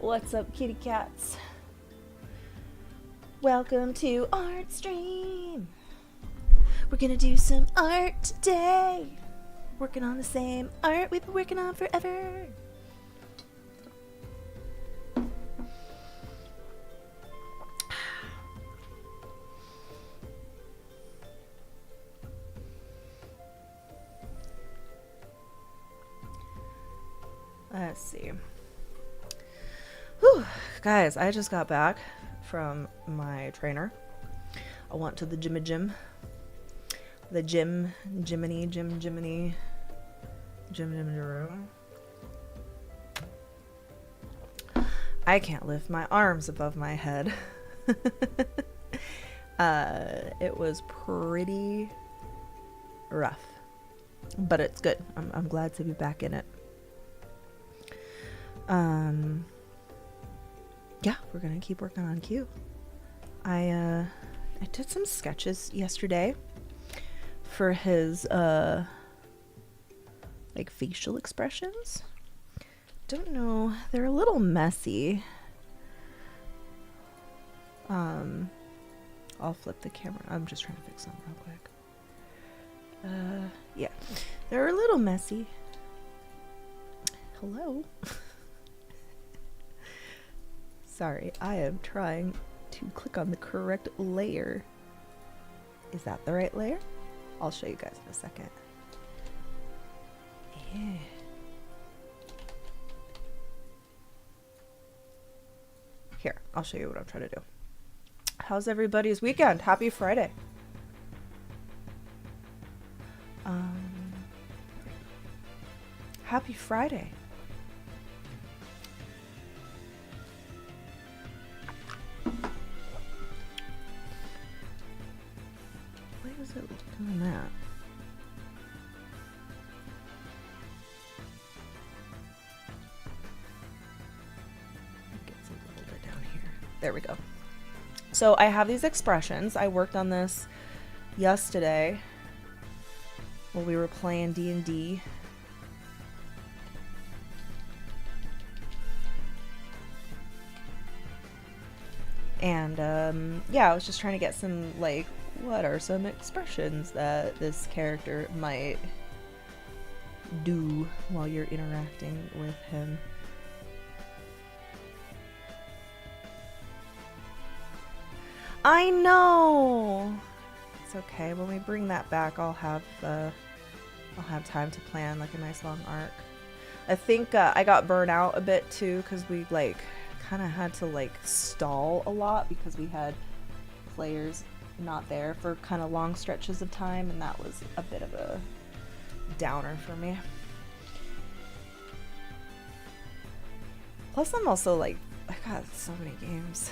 What's up, kitty cats? Welcome to Art Stream. We're gonna do some art today. Working on the same art we've been working on forever. Let's see. Whew. Guys, I just got back from my trainer. I went to the gym. The Jiminy. I can't lift my arms above my head. It was pretty rough, but it's good. I'm glad to be back in it. Yeah, we're gonna keep working on Q. I did some sketches yesterday for his like facial expressions. Don't know, they're a little messy. I'll flip the camera. I'm just trying to fix them real quick. Yeah, they're a little messy. Hello. Sorry, I am trying to click on the correct layer. Is that the right layer? I'll show you guys in a second. Yeah. Here, I'll show you what I'm trying to do. How's everybody's weekend? Happy Friday. Happy Friday. Why is it doing that? Get a little bit down here. There we go. So I have these expressions. I worked on this yesterday while we were playing D&D. And yeah, I was just trying to get some, like, what are some expressions that this character might do while you're interacting with him. I know! It's okay. When we bring that back, I'll have time to plan, like, a nice long arc. I think I got burnt out a bit, too, because we, like, kind of had to, like, stall a lot because we had players not there for kind of long stretches of time, and that was a bit of a downer for me. Plus, I'm also, like, I got so many games.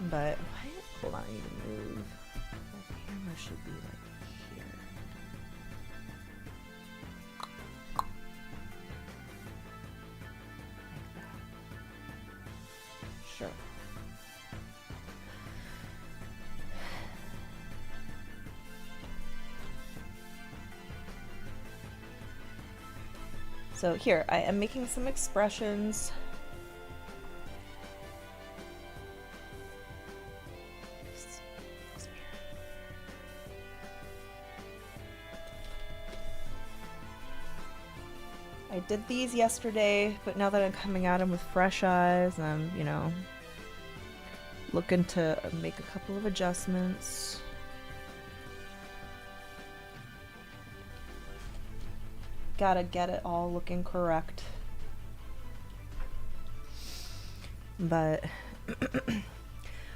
But, hold on, I need to move. The camera should be, like, here. Sure. So here, I am making some expressions. I did these yesterday, but now that I'm coming at them with fresh eyes, I'm, you know, looking to make a couple of adjustments. Gotta get it all looking correct. But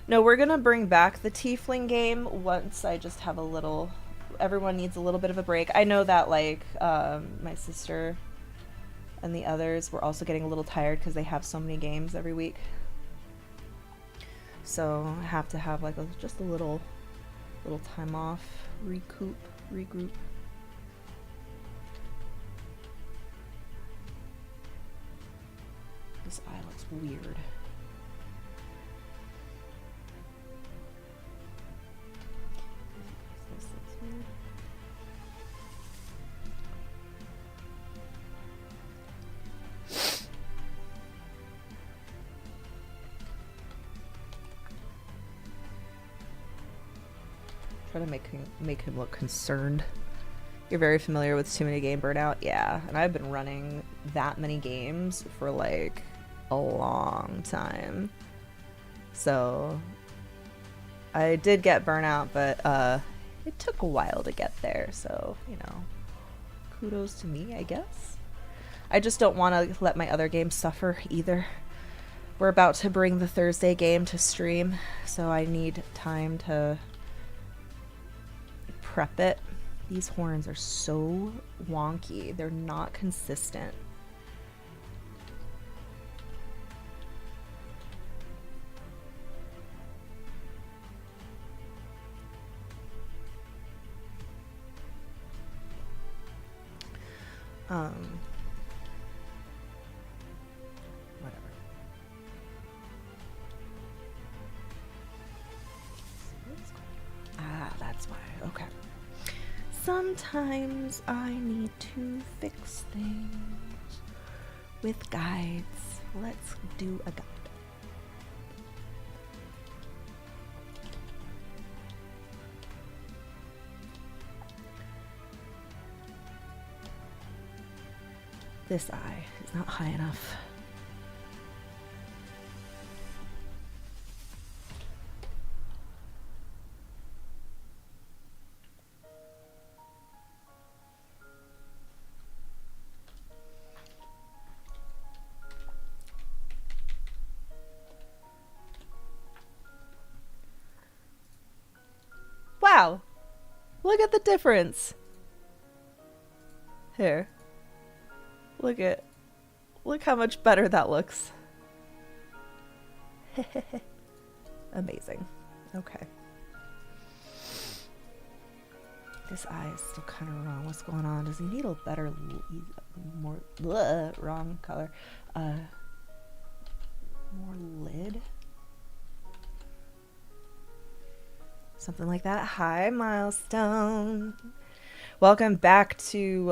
no, we're gonna bring back the tiefling game once I just have a little, everyone needs a little bit of a break. I know that, like, my sister and the others were also getting a little tired because they have so many games every week. So I have to have, like, just a little time off, regroup. This eye looks weird. This looks weird. Try to make him look concerned. You're very familiar with too many game burnout? Yeah, and I've been running that many games for like a long time. So I did get burnout, but it took a while to get there, so, you know, kudos to me, I guess. I just don't want to let my other games suffer either. We're about to bring the Thursday game to stream, so I need time to prep it. These horns are so wonky. They're not consistent. Whatever. Ah, that's why. Okay. Sometimes I need to fix things with guides. Let's do a guide. This eye is not high enough. Wow! Look at the difference. Here. Look how much better that looks. Amazing. Okay. This eye is still kind of wrong. What's going on? Does he need a better, more, wrong color? More lid? Something like that. Hi, Milestone. Welcome back to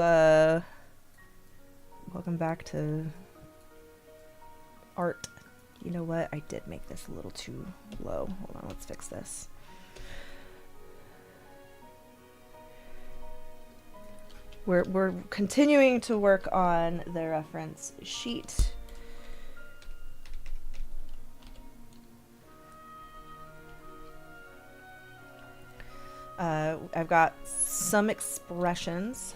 art. You know what? I did make this a little too low. Hold on, let's fix this. We're continuing to work on the reference sheet. I've got some expressions.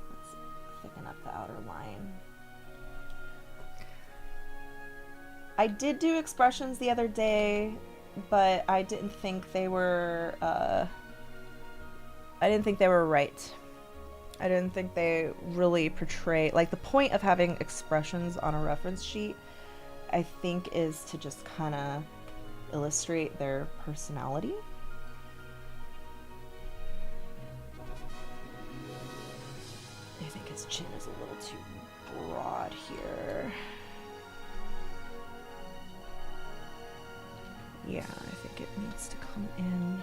Let's thicken up the outer line. I did do expressions the other day, but I didn't think they were right. I didn't think they really portray, like, the point of having expressions on a reference sheet, I think, is to just kind of illustrate their personality. I think his chin is a little too broad here. Yeah, I think it needs to come in.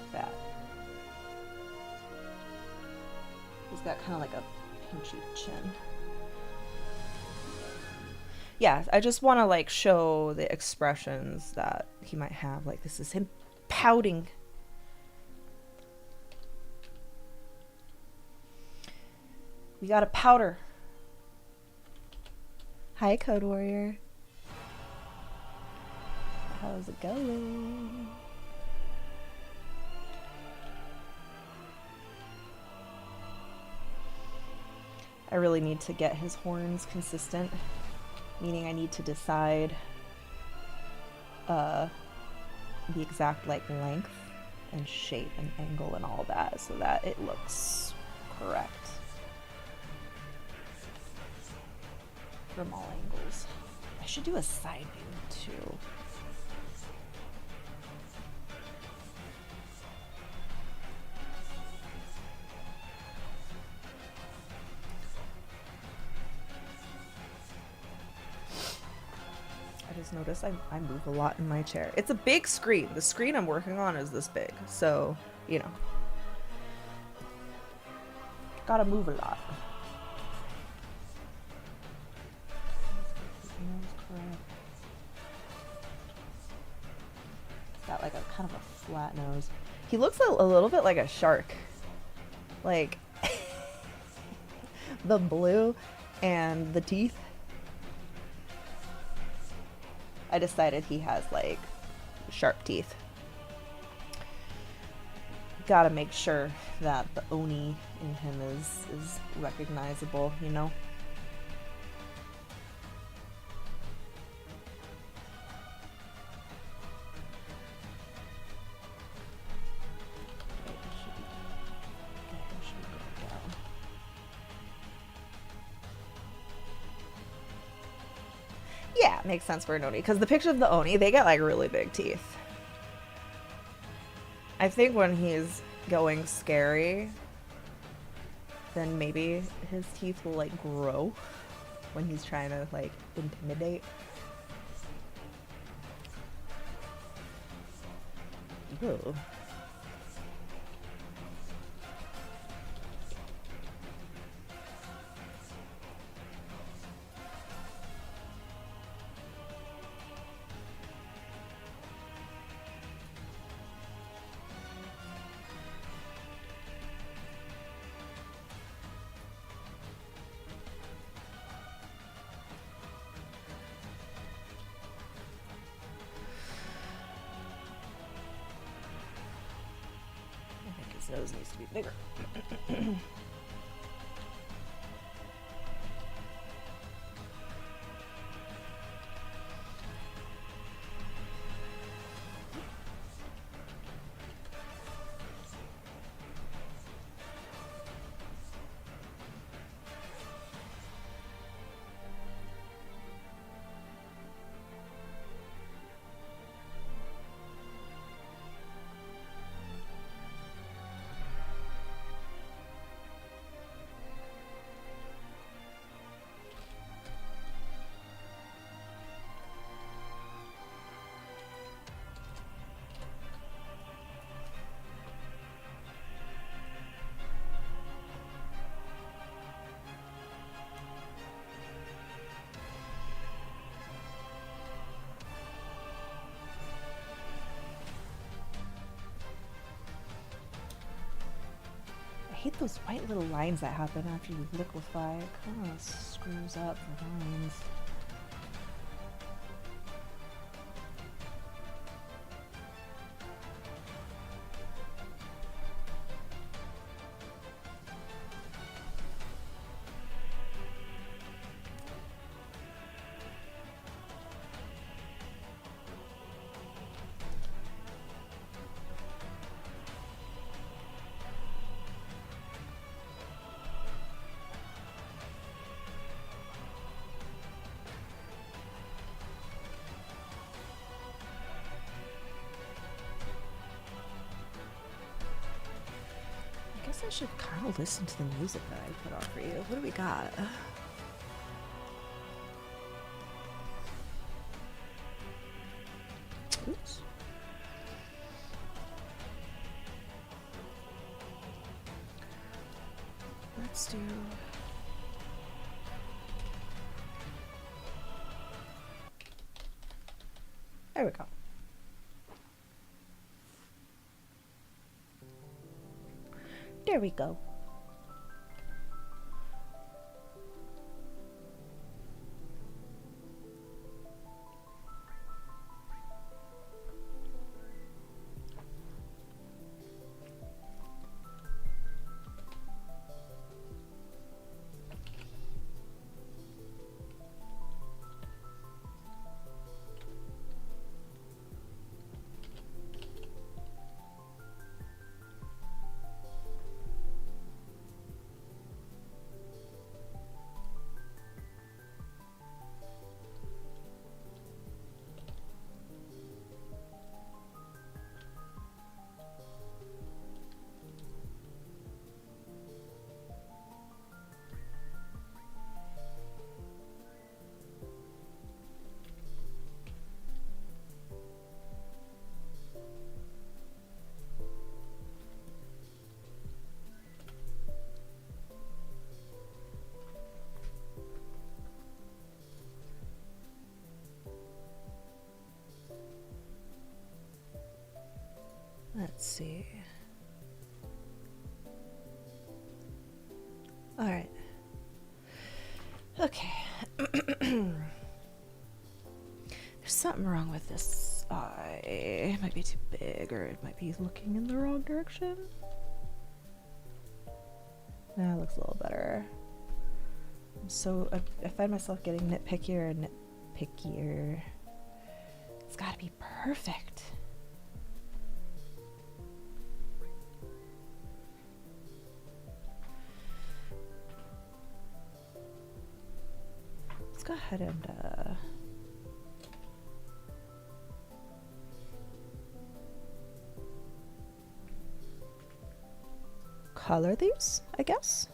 Like that. He's got kind of like a pinchy chin. Yeah, I just want to like show the expressions that he might have. Like, this is him pouting. We got a powder. Hi, Code Warrior. How's it going? I really need to get his horns consistent, meaning I need to decide the exact like length and shape and angle and all that so that it looks correct from all angles. I should do a side view too. I just noticed I move a lot in my chair. It's a big screen. The screen I'm working on is this big, so, you know. Gotta move a lot. like a kind of a flat nose. He looks a little bit like a shark. Like the blue and the teeth. I decided he has like sharp teeth. Gotta make sure that the Oni in him is recognizable, you know? Yeah, it makes sense for an Oni, because the picture of the Oni, they get like really big teeth. I think when he's going scary, then maybe his teeth will like grow when he's trying to like intimidate. Ooh. His nose needs to be bigger. I hate those white little lines that happen after you liquefy. It kind of screws up the lines. I should kind of listen to the music that I put on for you. What do we got? Oops. Let's do... There we go. There we go. see. All right. Okay. There's something wrong with this eye. It might be too big, or it might be looking in the wrong direction. That looks a little better. So I find myself getting nitpickier and nitpickier. It's gotta be perfect. Let's go ahead and color these, I guess.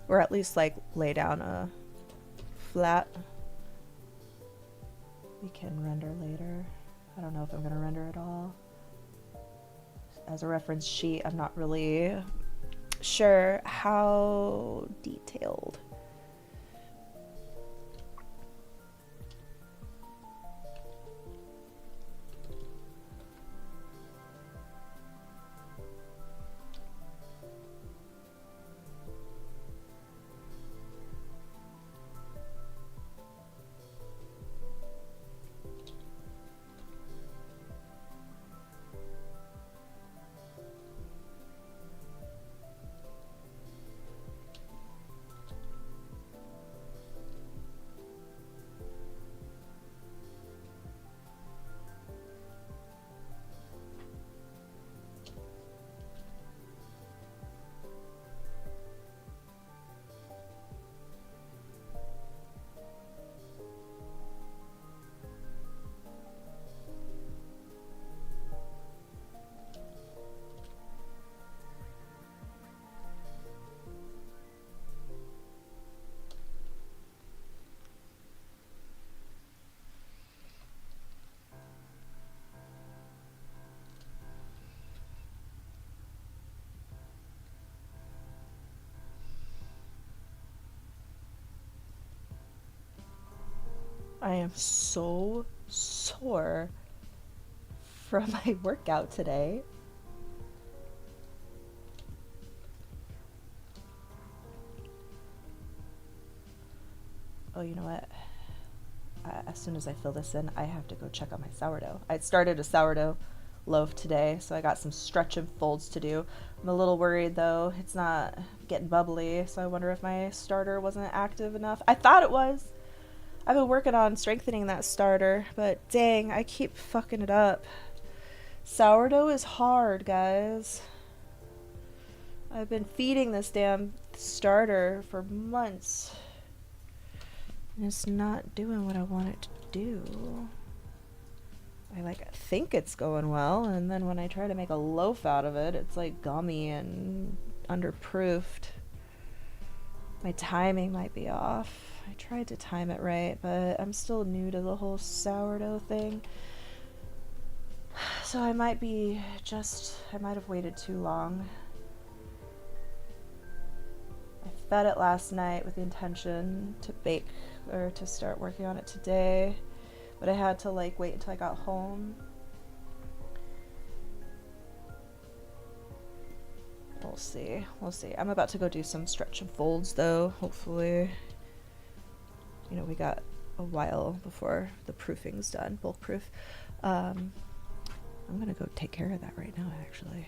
Or at least like lay down a flat. We can render later. I don't know if I'm gonna render at all. As a reference sheet, I'm not really sure how detailed. I am so sore from my workout today. Oh, you know what? As soon as I fill this in, I have to go check on my sourdough. I started a sourdough loaf today, so I got some stretch and folds to do. I'm a little worried though. It's not getting bubbly, so I wonder if my starter wasn't active enough. I thought it was. I've been working on strengthening that starter, but dang, I keep fucking it up. Sourdough is hard, guys. I've been feeding this damn starter for months. And it's not doing what I want it to do. I think it's going well, and then when I try to make a loaf out of it, it's like gummy and underproofed. My timing might be off. I tried to time it right, but I'm still new to the whole sourdough thing. So I might have waited too long. I fed it last night with the intention to bake or to start working on it today, but I had to wait until I got home. We'll see. I'm about to go do some stretch and folds though, hopefully. You know, we got a while before the proofing's done, bulk proof. I'm gonna go take care of that right now, actually.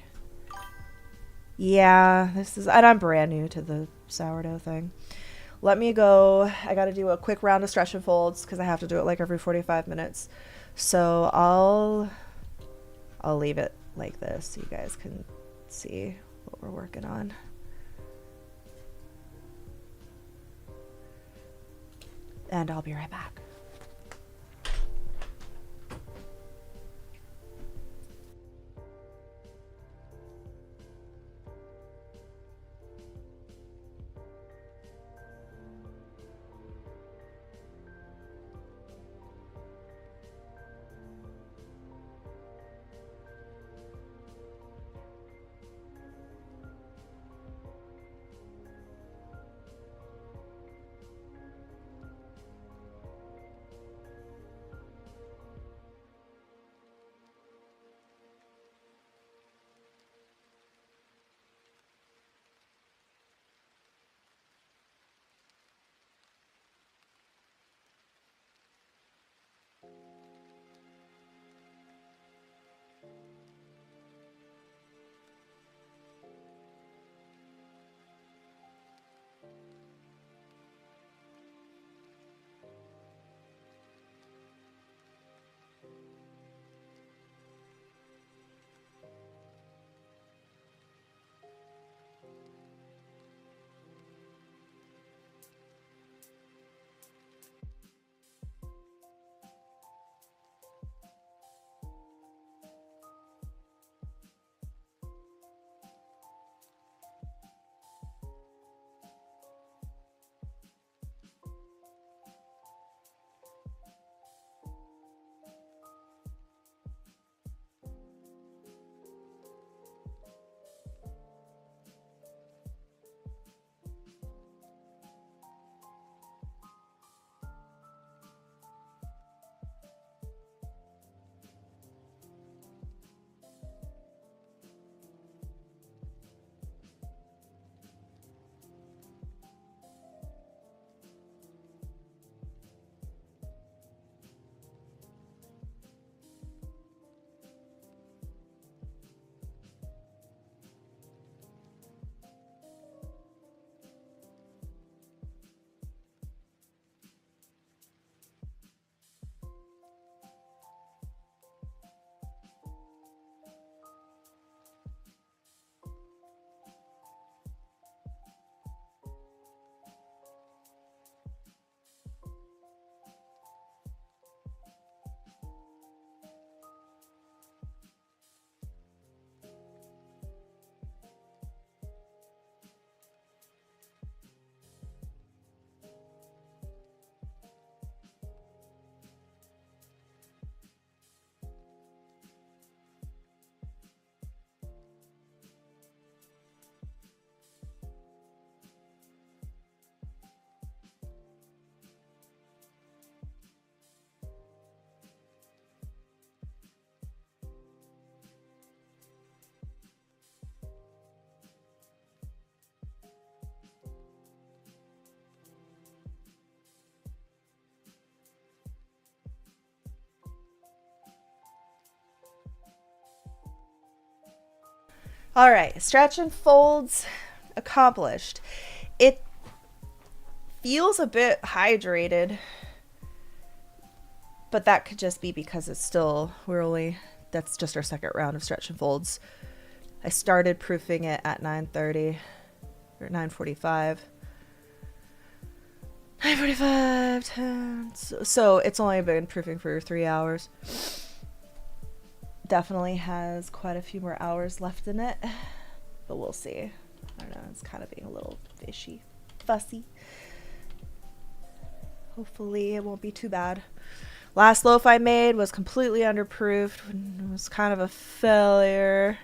Yeah, and I'm brand new to the sourdough thing. Let me go. I gotta do a quick round of stretch and folds because I have to do it every 45 minutes. So I'll leave it like this so you guys can see what we're working on. And I'll be right back. All right, stretch and folds accomplished. It feels a bit hydrated, but that could just be because it's still, that's just our second round of stretch and folds. I started proofing it at 9:30 or 9:45. 9:45, 10. So it's only been proofing for 3 hours. Definitely has quite a few more hours left in it, but we'll see. I don't know, it's kind of being a little fishy, fussy. Hopefully it won't be too bad. Last loaf I made was completely underproofed. It was kind of a failure.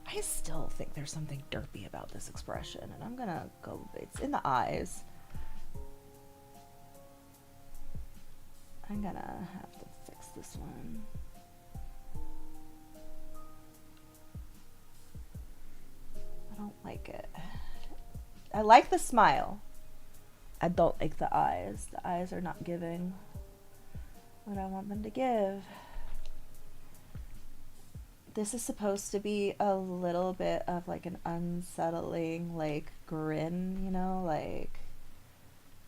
I still think there's something derpy about this expression, and I'm gonna go, it's in the eyes. I'm gonna have to fix this one. I don't like it. I like the smile. I don't like the eyes. The eyes are not giving what I want them to give. This is supposed to be a little bit of like an unsettling like grin, you know, like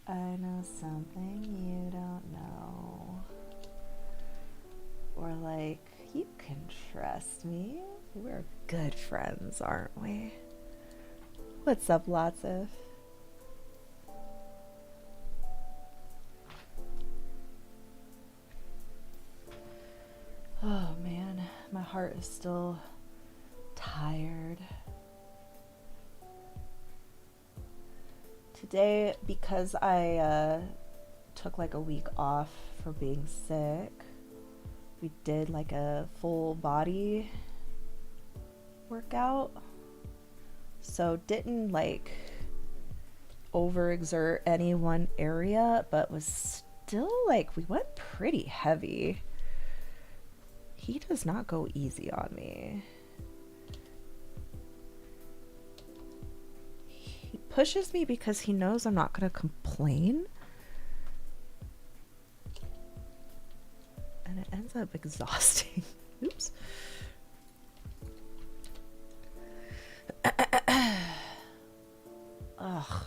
I know something you don't know. Or like, you can trust me. We're good friends, aren't we? What's up, Latif? Oh man, my heart is still tired. Today, because I took like a week off for being sick, we did like a full body workout. So didn't like overexert any one area, but was still like, we went pretty heavy. He does not go easy on me. He pushes me because he knows I'm not going to complain. And it ends up exhausting. Oops. Ugh.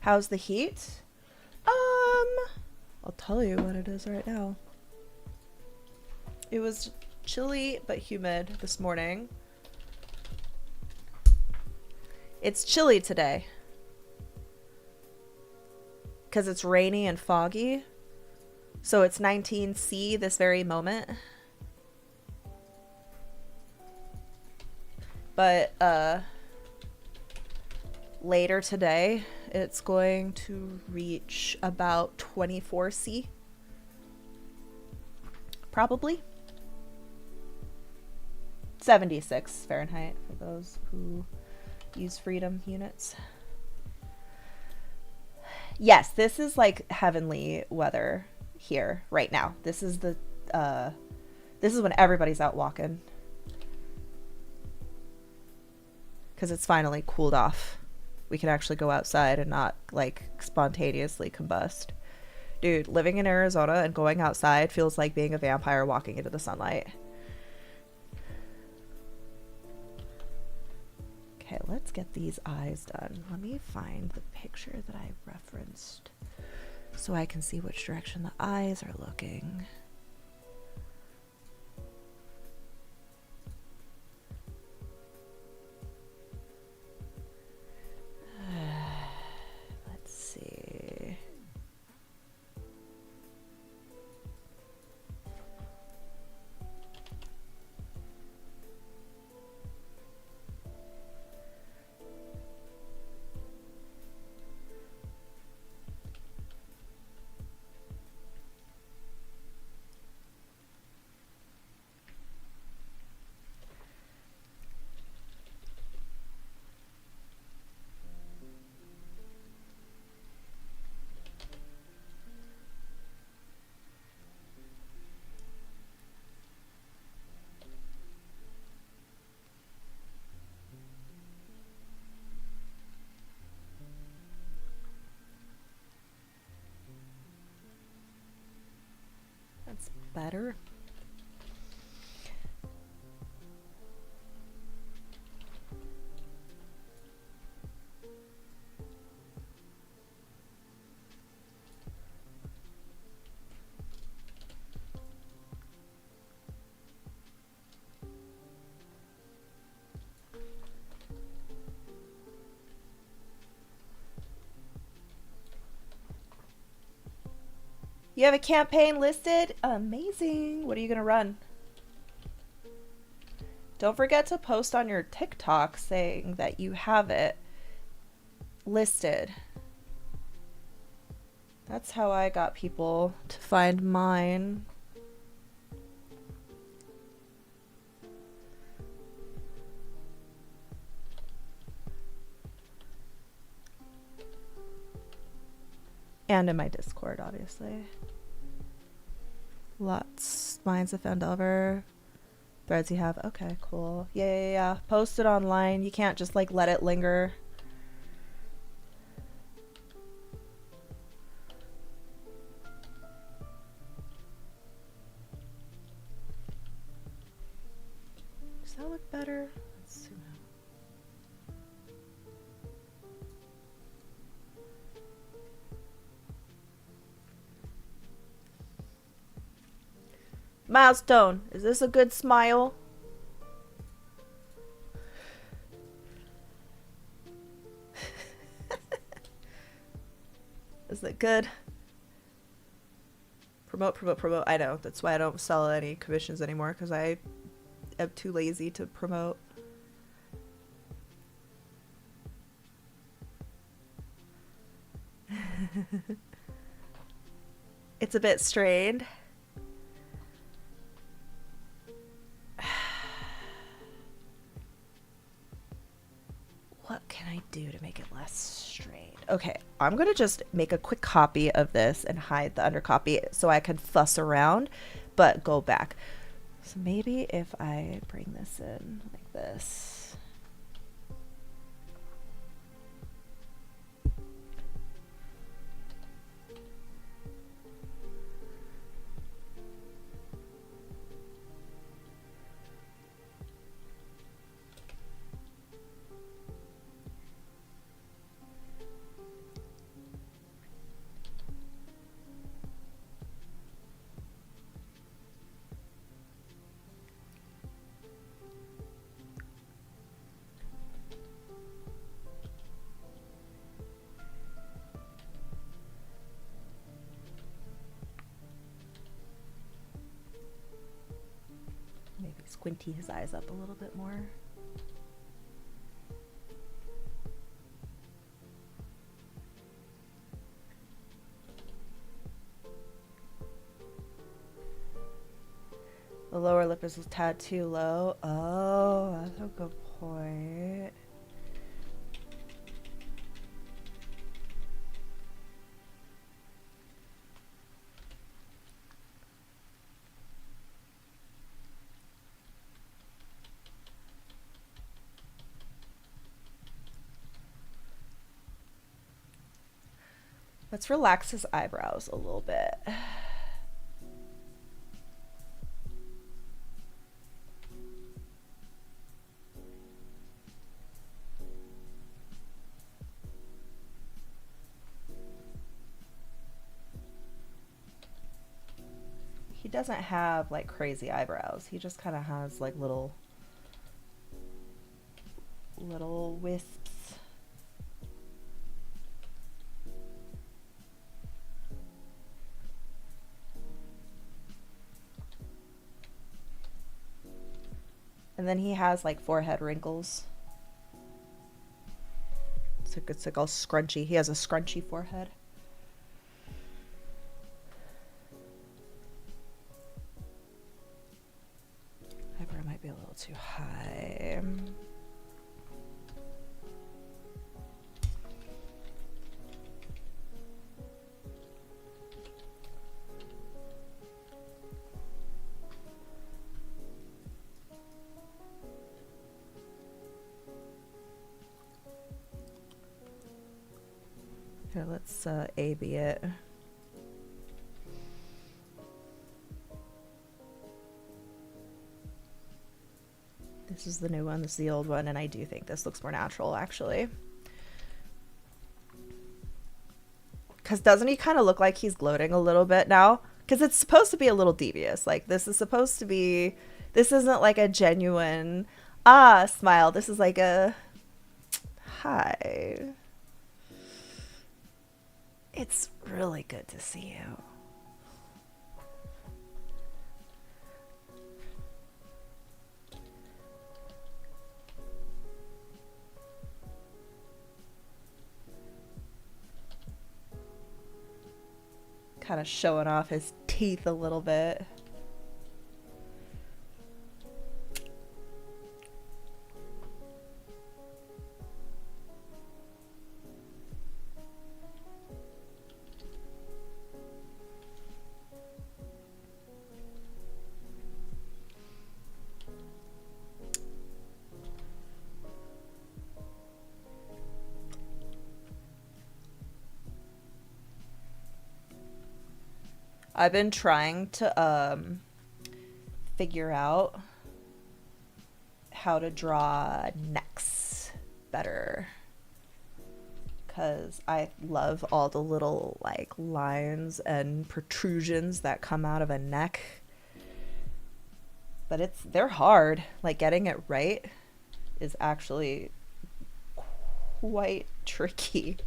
How's the heat? I'll tell you what it is right now. It was chilly but humid this morning. It's chilly today because it's rainy and foggy. So it's 19°C this very moment. But later today, it's going to reach about 24°C. Probably. 76 Fahrenheit for those who use freedom units. Yes, this is like heavenly weather here right now. This is the this is when everybody's out walking, because it's finally cooled off. We can actually go outside and not like spontaneously combust. Dude, living in Arizona and going outside feels like being a vampire walking into the sunlight. Okay, let's get these eyes done. Let me find the picture that I referenced so I can see which direction the eyes are looking. Let's see. better? You have a campaign listed? Amazing. What are you going to run? Don't forget to post on your TikTok saying that you have it listed. That's how I got people to find mine. And in my Discord, obviously. Lots. Mines of Fandelver. Threads you have. Okay, cool. Yeah. Post it online. You can't just like let it linger. Does that look better? Let's see. Milestone. Is this a good smile? Is that good? Promote. I know. That's why I don't sell any commissions anymore, because I am too lazy to promote. It's a bit strained. What can I do to make it less strained? Okay, I'm gonna just make a quick copy of this and hide the undercopy so I can fuss around, but go back. So maybe if I bring this in like this. Squinty his eyes up a little bit more. The lower lip is a tad too low. Oh, that's a good point. Let's relax his eyebrows a little bit. He doesn't have like crazy eyebrows. He just kind of has like little wisps. And then he has like forehead wrinkles. It's like all scrunchy. He has a scrunchy forehead. Eyebrow might be a little too high. Here, let's A-B it. This is the new one, this is the old one, and I do think this looks more natural, actually. Because doesn't he kind of look like he's gloating a little bit now? Because it's supposed to be a little devious. Like, this is supposed to be... This isn't like a genuine, smile. This is like a, hi. It's really good to see you. Kind of showing off his teeth a little bit. I've been trying to figure out how to draw necks better, because I love all the little like lines and protrusions that come out of a neck, but they're hard. Like, getting it right is actually quite tricky.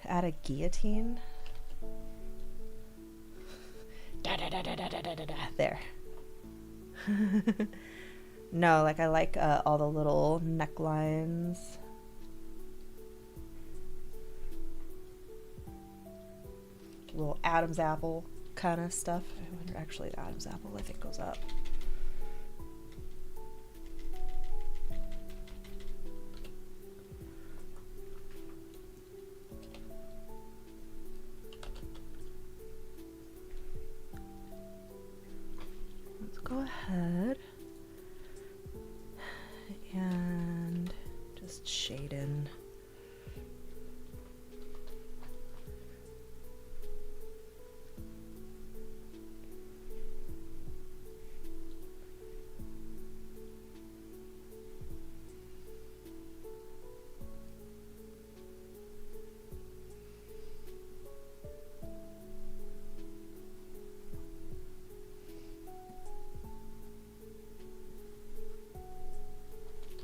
Add a guillotine. There. No, like, I like all the little necklines. Little Adam's apple kind of stuff. I wonder, actually, the Adam's apple I think goes up. Go ahead and just shade in.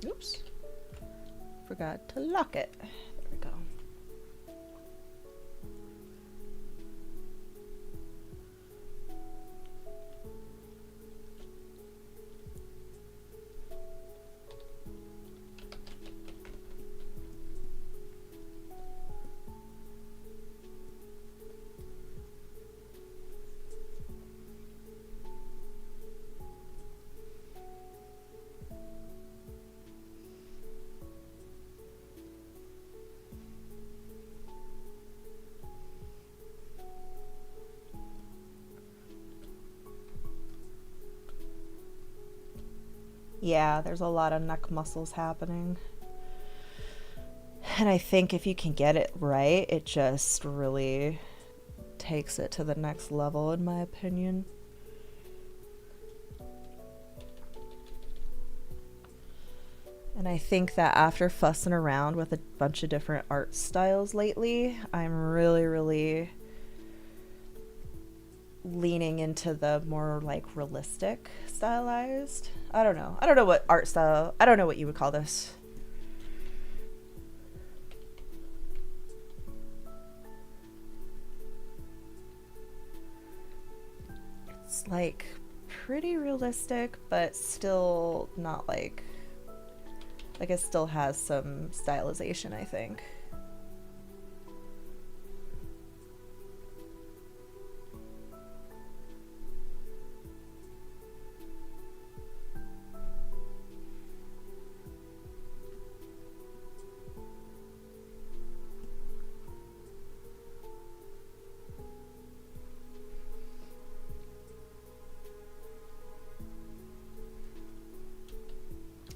Oops, forgot to lock it. There we go. Yeah, there's a lot of neck muscles happening. And I think if you can get it right, it just really takes it to the next level, in my opinion. And I think that after fussing around with a bunch of different art styles lately, I'm really leaning into the more like realistic stylized. I don't know what art style, I don't know what you would call this. It's like pretty realistic, but still not like it still has some stylization, I think.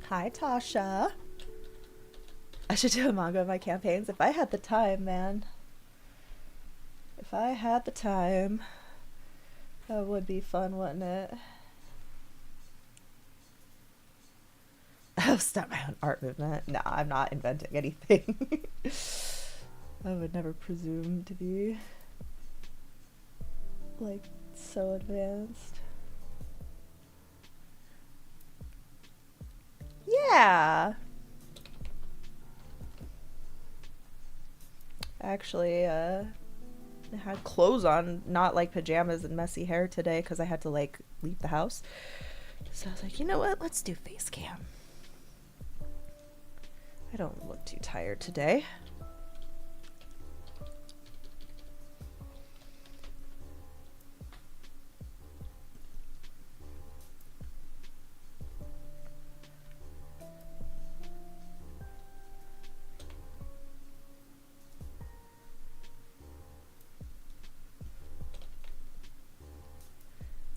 Hi, Tasha. I should do a manga of my campaigns if I had the time, man. If I had the time. That would be fun, wouldn't it? Oh, stop my own art movement. No, I'm not inventing anything. I would never presume to be like so advanced. Yeah. Actually, I had clothes on, not like pajamas and messy hair today because I had to like leave the house. So I was like, you know what? Let's do face cam. I don't look too tired today.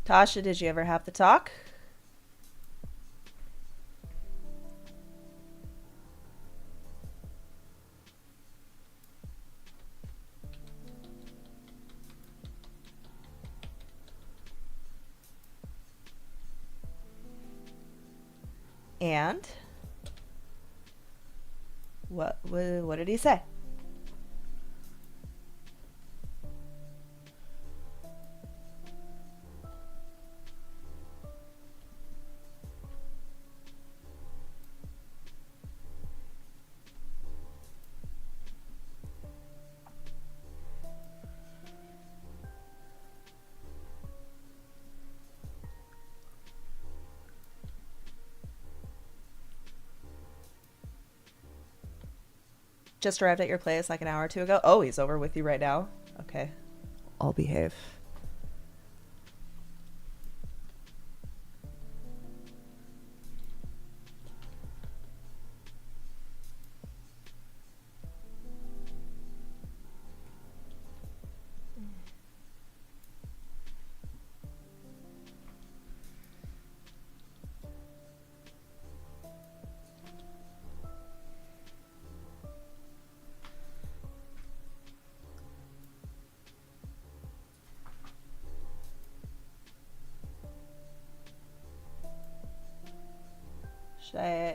Tasha, did you ever have to talk? And what did he say? Just arrived at your place like an hour or two ago. Oh, he's over with you right now. Okay. I'll behave.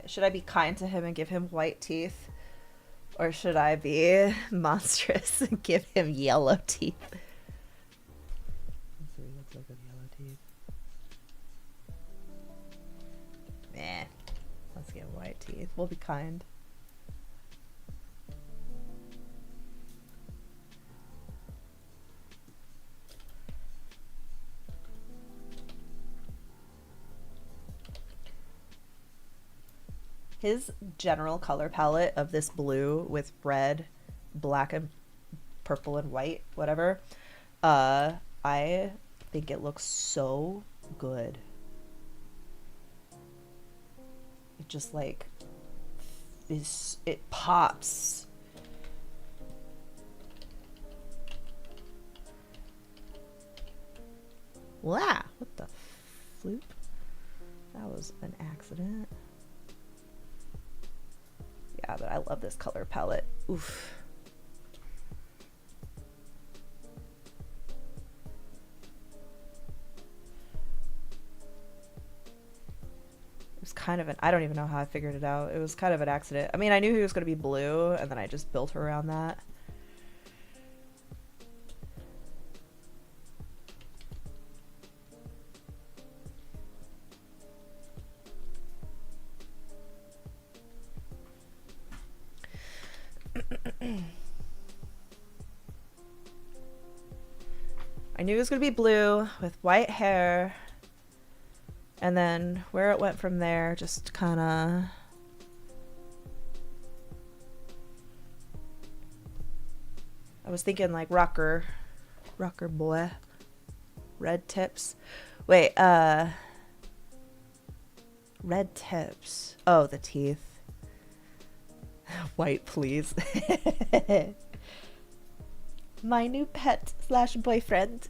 Should I be kind to him and give him white teeth? Or should I be monstrous and give him yellow teeth? So he looks like a yellow teeth. Meh. Let's get white teeth. We'll be kind. His general color palette of this blue with red, black, and purple and white, whatever, I think it looks so good. It just like it pops. Wow, what the floop? That was an accident. Yeah, but I love this color palette. Oof. It was kind of an, I don't even know how I figured it out. It was kind of an accident. I mean, I knew he was going to be blue, and then I just built around that. I knew it was going to be blue with white hair, and then where it went from there just kind of... I was thinking like rocker boy. Red tips. Wait, red tips. Oh, the teeth. White, please. My new pet / boyfriend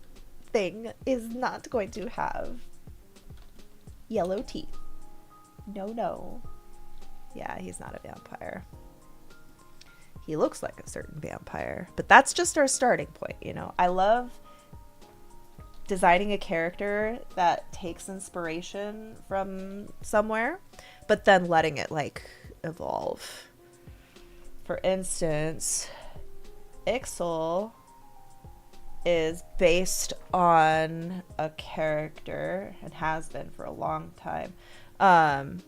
thing is not going to have yellow teeth. No. Yeah, he's not a vampire. He looks like a certain vampire, but that's just our starting point, you know. I love designing a character that takes inspiration from somewhere, but then letting it like evolve. For instance, Ixal is based on a character and has been for a long time. An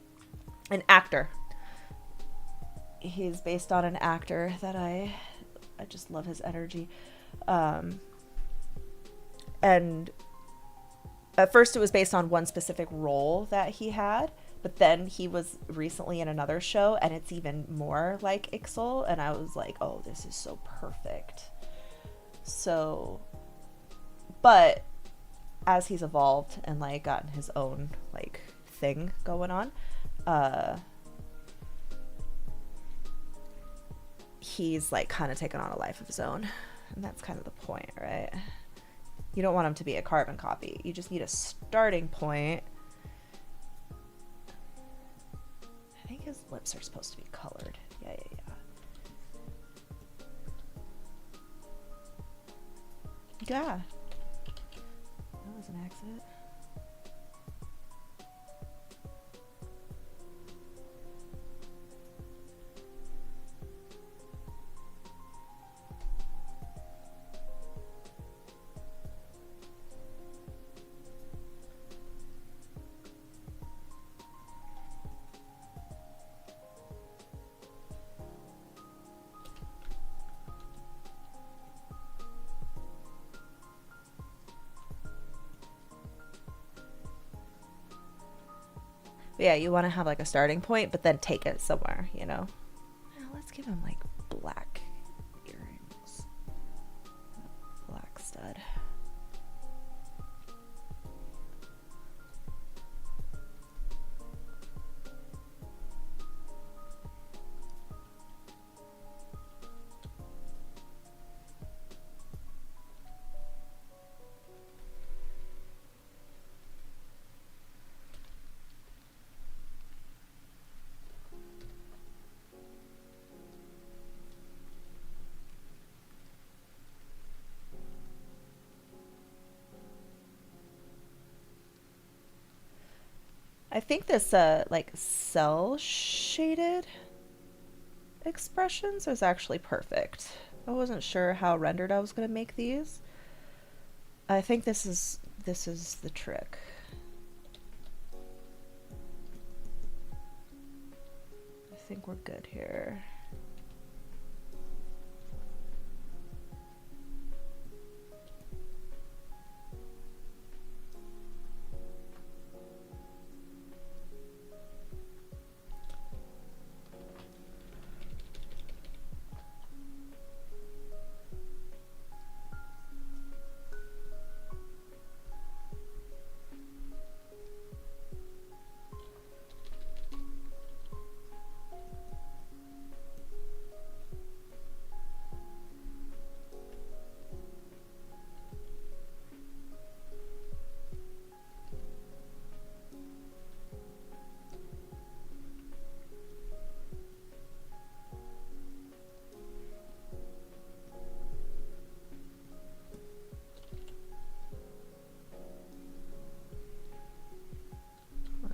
actor. He's based on an actor that I just love his energy. And at first it was based on one specific role that he had, but then he was recently in another show and it's even more like Ixal, and I was like, oh, this is so perfect. So, but as he's evolved and like gotten his own like thing going on, he's like kind of taken on a life of his own, and that's kind of the point, right? You don't want him to be a carbon copy. You just need a starting point. I think his lips are supposed to be colored. Yeah. Yeah. That was an accident. Yeah, you want to have like a starting point, but then take it somewhere, you know? Now let's give him like black earrings. Black stud. I think this like cell shaded expressions is actually perfect. I wasn't sure how rendered I was going to make these. I think this is the trick. I think we're good here.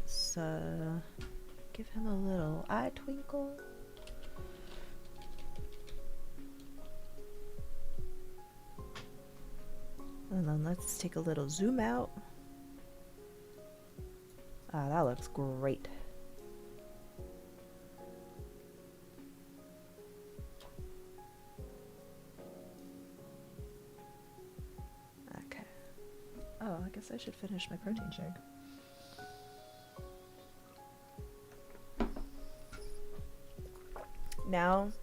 Let's give him a little eye twinkle. And then let's take a little zoom out. Ah, that looks great. Okay. Oh, I guess I should finish my protein shake. Now,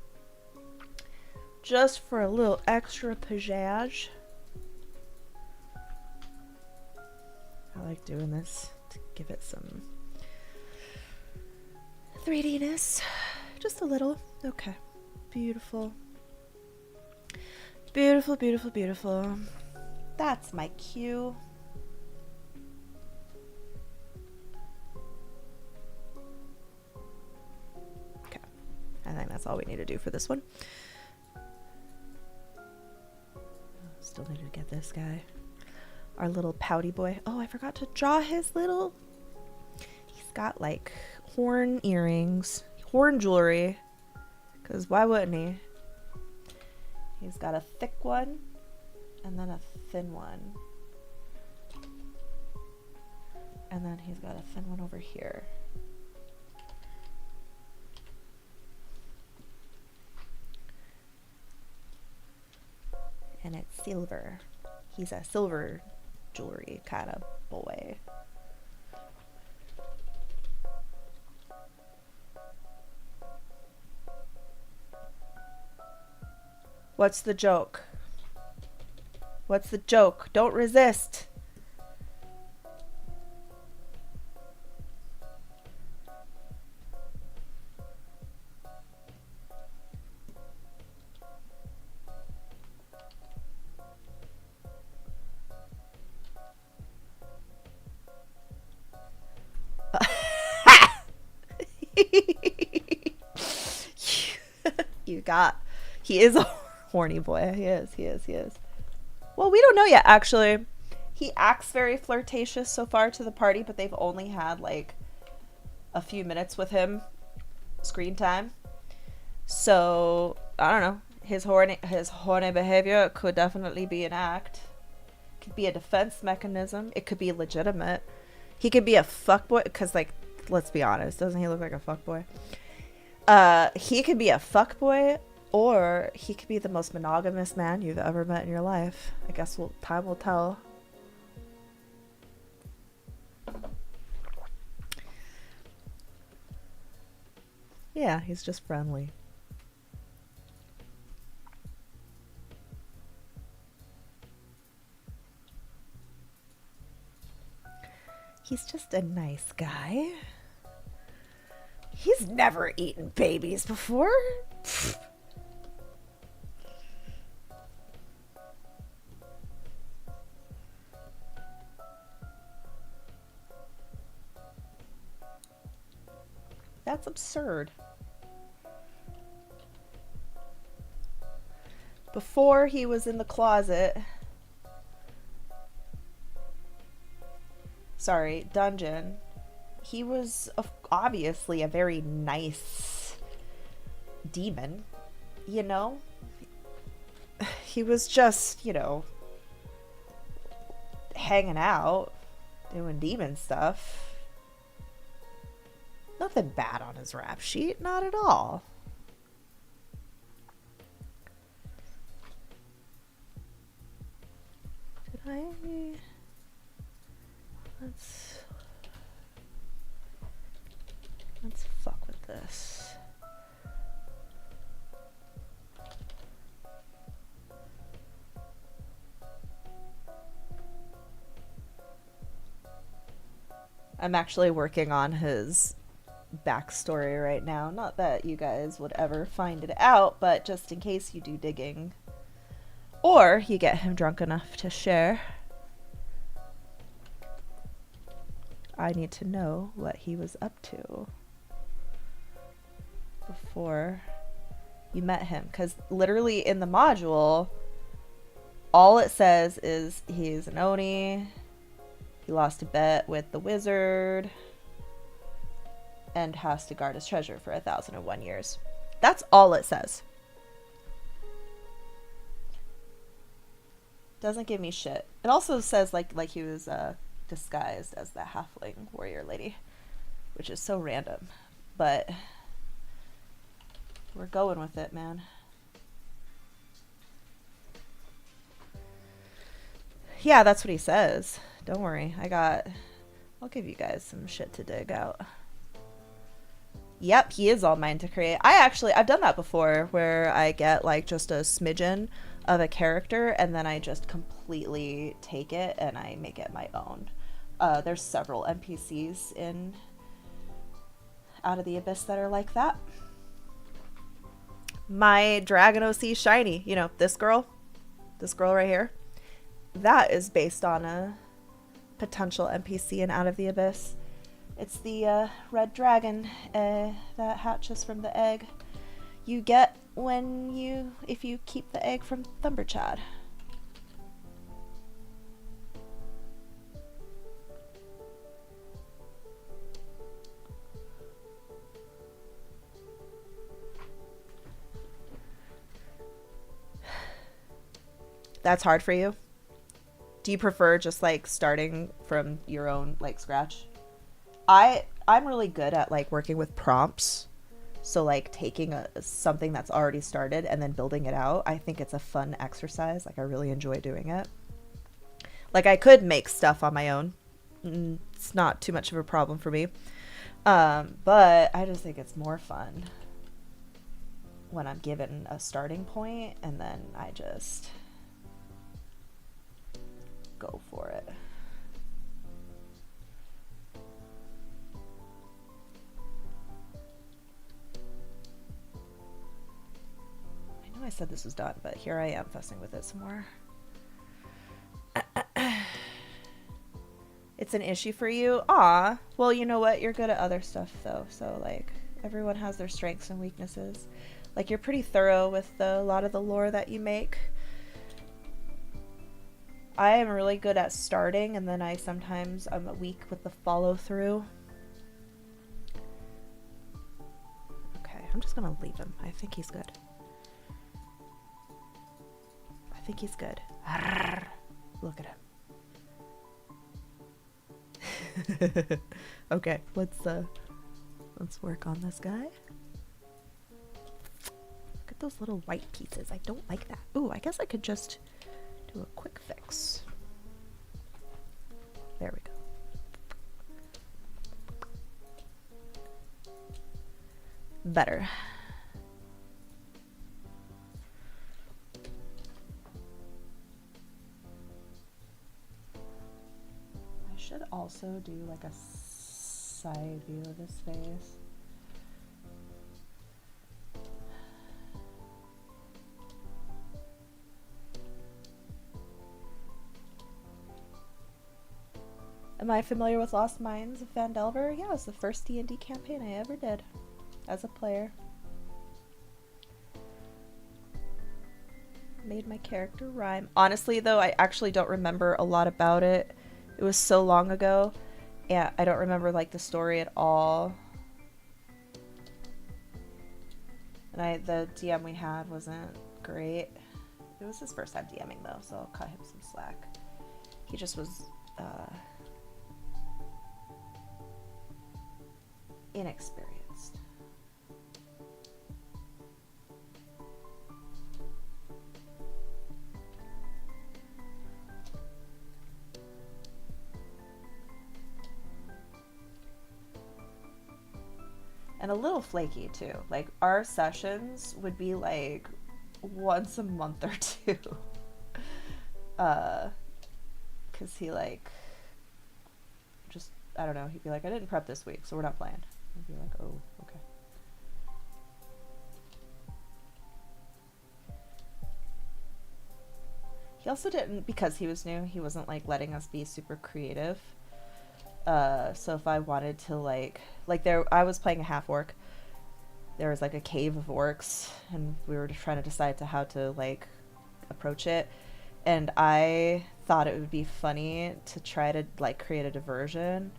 just for a little extra pizzazz, I like doing this to give it some 3D-ness. Just a little. Okay. Beautiful. Beautiful, beautiful, beautiful. That's my cue. I think that's all we need to do for this one. Still need to get this guy. Our little pouty boy. Oh, I forgot to draw his little... He's got like horn earrings, horn jewelry. Because why wouldn't he? He's got a thick one and then a thin one. And then he's got a thin one over here. And it's silver. He's a silver jewelry kind of boy. What's the joke? What's the joke? Don't resist. You got... He is a horny boy. He is. Well, we don't know yet, actually. He acts very flirtatious so far to the party, but they've only had, like, a few minutes with him screen time. So, I don't know. His horny behavior could definitely be an act. It could be a defense mechanism. It could be legitimate. He could be a fuckboy, because, like, let's be honest. Doesn't he look like a fuckboy? He could be a fuckboy, or he could be the most monogamous man you've ever met in your life. I guess time will tell. Yeah, he's just friendly. He's just a nice guy. He's never eaten babies before. That's absurd. Before he was in the closet, dungeon, he was obviously a very nice demon, you know? He was just, you know, hanging out, doing demon stuff. Nothing bad on his rap sheet, not at all. Did I... Let's fuck with this. I'm actually working on his backstory right now. Not that you guys would ever find it out, but just in case you do digging. Or you get him drunk enough to share. I need to know what he was up to before you met him. Because literally in the module, all it says is he's an Oni, he lost a bet with the wizard, and has to guard his treasure for 1,001 years. That's all it says. Doesn't give me shit. It also says like he was disguised as the halfling warrior lady, which is so random, but we're going with it, man. Yeah, that's what he says. Don't worry, I'll give you guys some shit to dig out. Yep, he is all mine to create. I've done that before, where I get like just a smidgen of a character and then I just completely take it and I make it my own. There's several NPCs in Out of the Abyss that are like that. My Dragon OC Shiny, you know, this girl right here, that is based on a potential NPC in Out of the Abyss. It's the red dragon that hatches from the egg you get if you keep the egg from Thumberchad. That's hard for you? Do you prefer just like starting from your own like scratch? I'm really good at like working with prompts. So like taking something that's already started and then building it out. I think it's a fun exercise. Like I really enjoy doing it. Like I could make stuff on my own. It's not too much of a problem for me. But I just think it's more fun when I'm given a starting point and then I just go for it. I know I said this was done, but here I am fussing with it some more. It's an issue for you? Aw. Well, you know what? You're good at other stuff, though. So, like, everyone has their strengths and weaknesses. Like, you're pretty thorough with a lot of the lore that you make. I am really good at starting, and then I'm weak with the follow-through. Okay, I'm just gonna leave him. I think he's good. I think he's good. Look at him. Okay, let's work on this guy. Look at those little white pieces. I don't like that. Ooh, I guess I could just do a quick fix. There we go. Better. Should also do like a side view of his face. Am I familiar with Lost Mines of Phandelver? Yeah, it was the first D&D campaign I ever did as a player. Made my character rhyme. Honestly though, I actually don't remember a lot about it. It was so long ago, and I don't remember like the story at all. And the DM we had wasn't great. It was his first time DMing though, so I'll cut him some slack. He just was inexperienced. And a little flaky too. Like our sessions would be like once a month or two. Cause he like just, I don't know, he'd be like, I didn't prep this week, so we're not playing. I'd be like, oh, okay. He also didn't, because he was new, he wasn't like letting us be super creative. So if I wanted to like there, I was playing a half orc. There was like a cave of orcs, and we were just trying to decide to how to like approach it. And I thought it would be funny to try to like create a diversion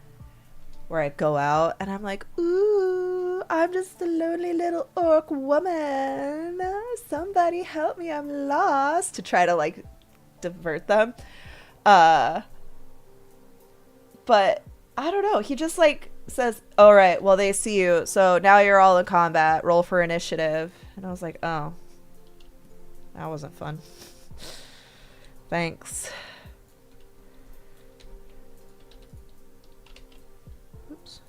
where I go out and I'm like, ooh, I'm just a lonely little orc woman. Somebody help me, I'm lost. To try to like divert them. But I don't know. He just like says, all right, well, they see you. So now you're all in combat. Roll for initiative. And I was like, oh, that wasn't fun. Thanks. Oops.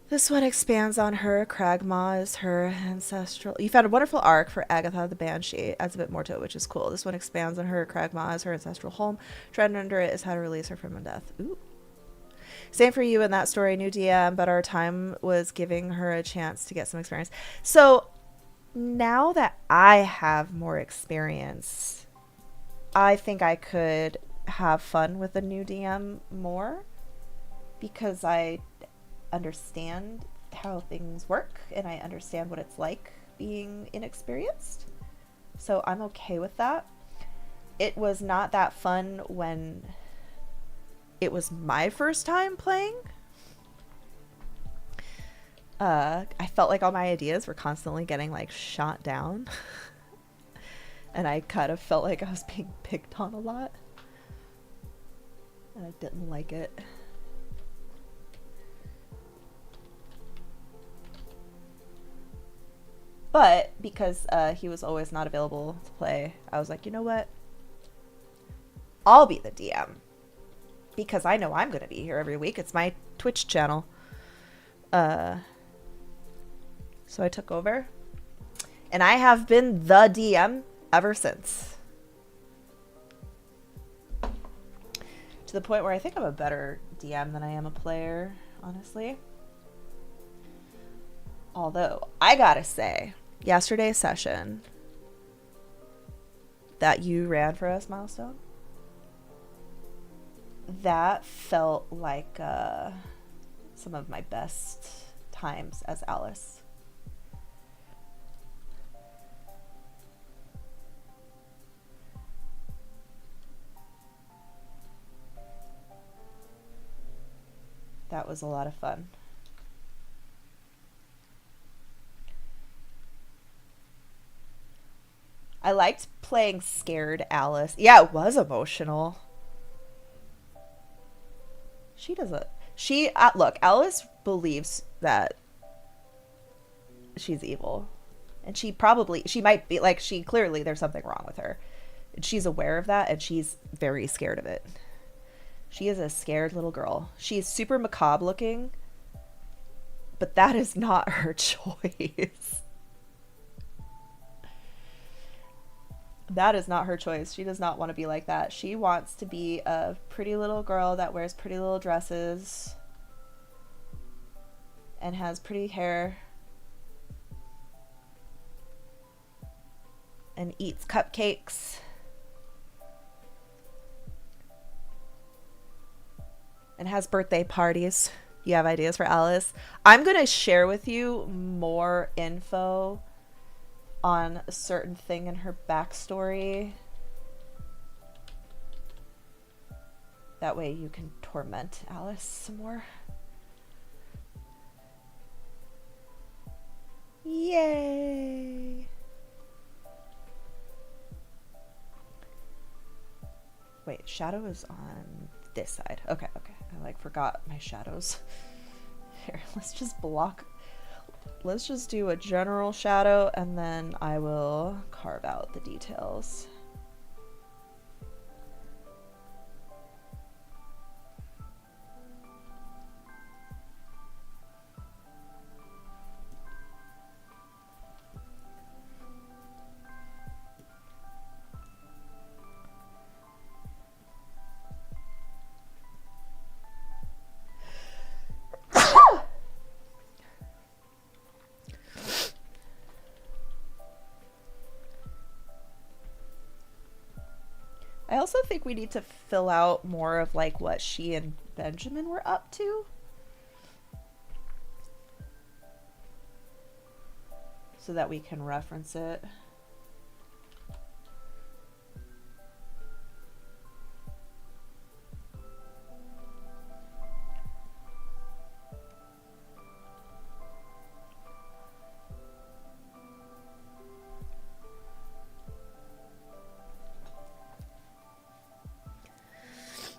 This one expands on her. Cragmaw is her ancestral. You found a wonderful arc for Agatha the Banshee. Adds a bit more to it, which is cool. This one expands on her. Cragmaw is her ancestral home. Treading under it is how to release her from death. Ooh. Same for you in that story, new DM, but our time was giving her a chance to get some experience. So now that I have more experience, I think I could have fun with a new DM more because I understand how things work and I understand what it's like being inexperienced. So I'm okay with that. It was not that fun when it was my first time playing. I felt like all my ideas were constantly getting like shot down. And I kind of felt like I was being picked on a lot. And I didn't like it. But because he was always not available to play, I was like, you know what? I'll be the DM. Because I know I'm going to be here every week. It's my Twitch channel. So I took over. And I have been the DM ever since. To the point where I think I'm a better DM than I am a player, honestly. Although, I gotta say, yesterday's session that you ran for us, Milestone, that felt like some of my best times as Alice. That was a lot of fun. I liked playing scared Alice. Yeah, it was emotional. She doesn't. Look, Alice believes that she's evil. And she might be, like, clearly there's something wrong with her. And she's aware of that, and she's very scared of it. She is a scared little girl. She's super macabre looking, but that is not her choice. That is not her choice. She does not want to be like that. She wants to be a pretty little girl that wears pretty little dresses and has pretty hair and eats cupcakes and has birthday parties. You have ideas for Alice? I'm going to share with you more info on a certain thing in her backstory. That way you can torment Alice some more. Yay! Wait, shadow is on this side. Okay. I like forgot my shadows. Here, let's just block. Let's just do a general shadow and then I will carve out the details. I also think we need to fill out more of like what she and Benjamin were up to. So that we can reference it.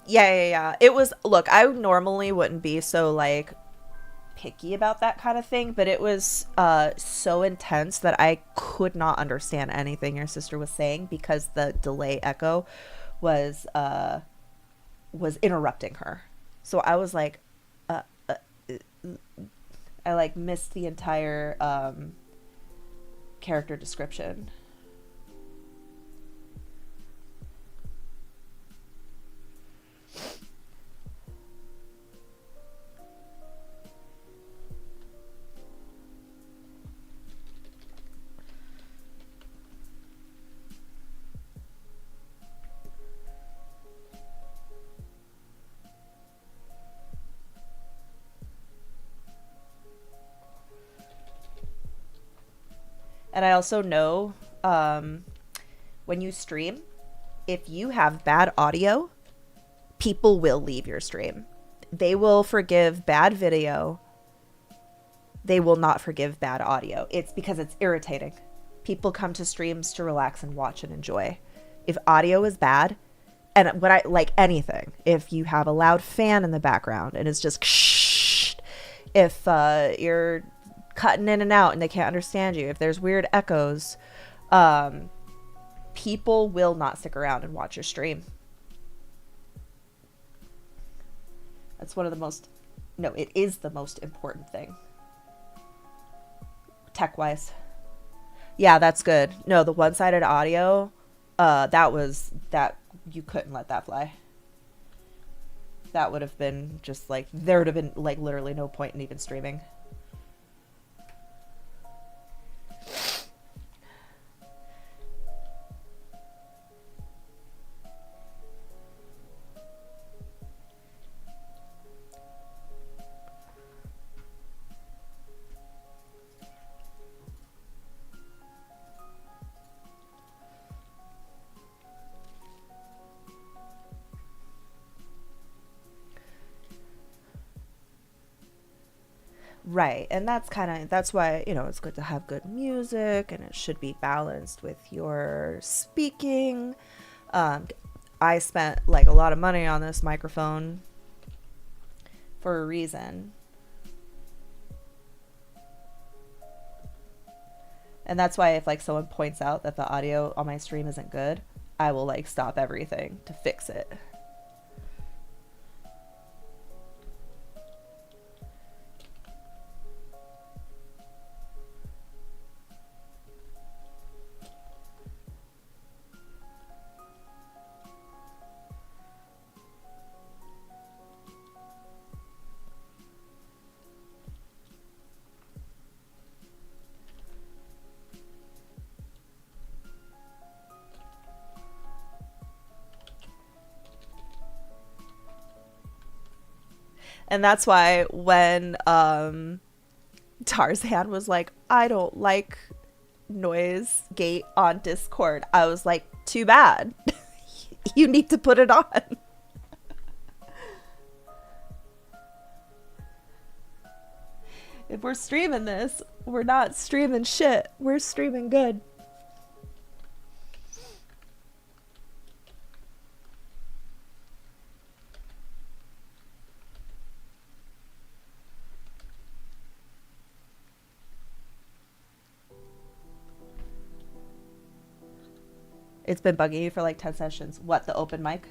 Yeah. It was, look, I normally wouldn't be so like picky about that kind of thing, but it was so intense that I could not understand anything your sister was saying because the delay echo was interrupting her. So I was like, I like missed the entire character description. And I also know when you stream, if you have bad audio, people will leave your stream. They will forgive bad video. They will not forgive bad audio. It's because it's irritating. People come to streams to relax and watch and enjoy. If audio is bad, and what I like anything, if you have a loud fan in the background and it's just if you're cutting in and out and they can't understand you, if there's weird echoes, people will not stick around and watch your stream. That's one of the most, no, it is the most important thing. Tech-wise. Yeah, that's good. No, the one-sided audio, that you couldn't let that fly. That would have been just like, there would have been like literally no point in even streaming. Right, and that's why, you know, it's good to have good music, and it should be balanced with your speaking. I spent like a lot of money on this microphone for a reason. And that's why if like someone points out that the audio on my stream isn't good, I will like stop everything to fix it. And that's why when Tarzan was like, I don't like noise gate on Discord, I was like, too bad. You need to put it on. If we're streaming this, we're not streaming shit. We're streaming good. It's been bugging you for like 10 sessions. What, the open mic?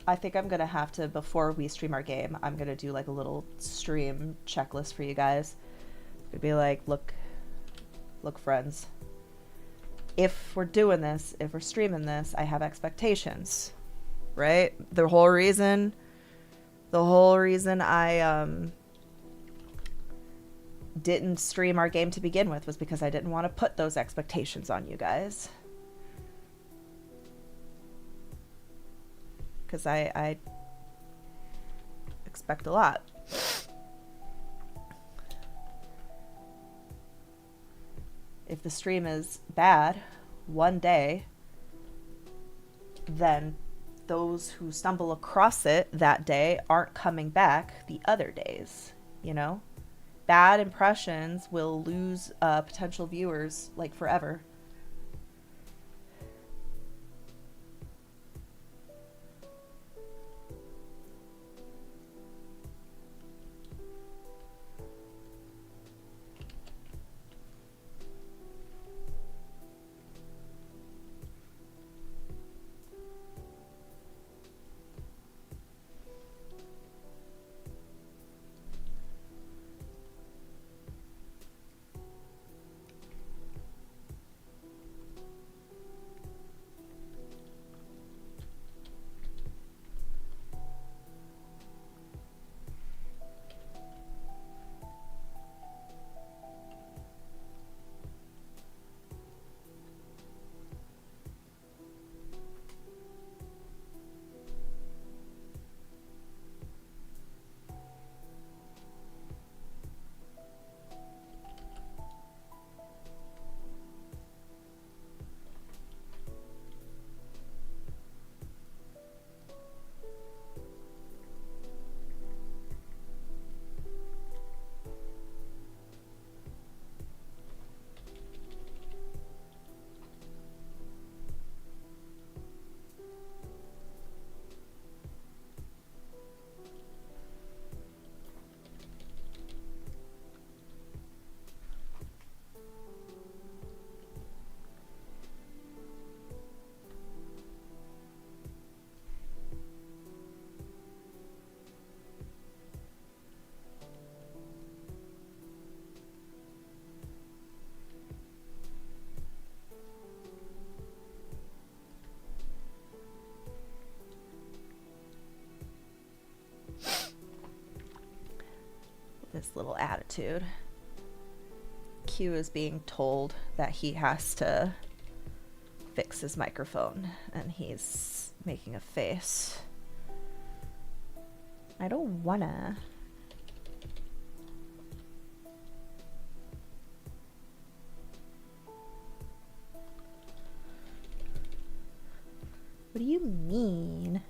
I think I'm gonna have to, before we stream our game, I'm gonna do like a little stream checklist for you guys. It'd be like, look friends. If we're doing this, if we're streaming this, I have expectations, right? The whole reason I didn't stream our game to begin with was because I didn't want to put those expectations on you guys. Because I expect a lot. If the stream is bad one day, then those who stumble across it that day aren't coming back the other days, you know? Bad impressions will lose potential viewers like forever. this little attitude. Q is being told that he has to fix his microphone, and he's making a face. I don't wanna. What do you mean?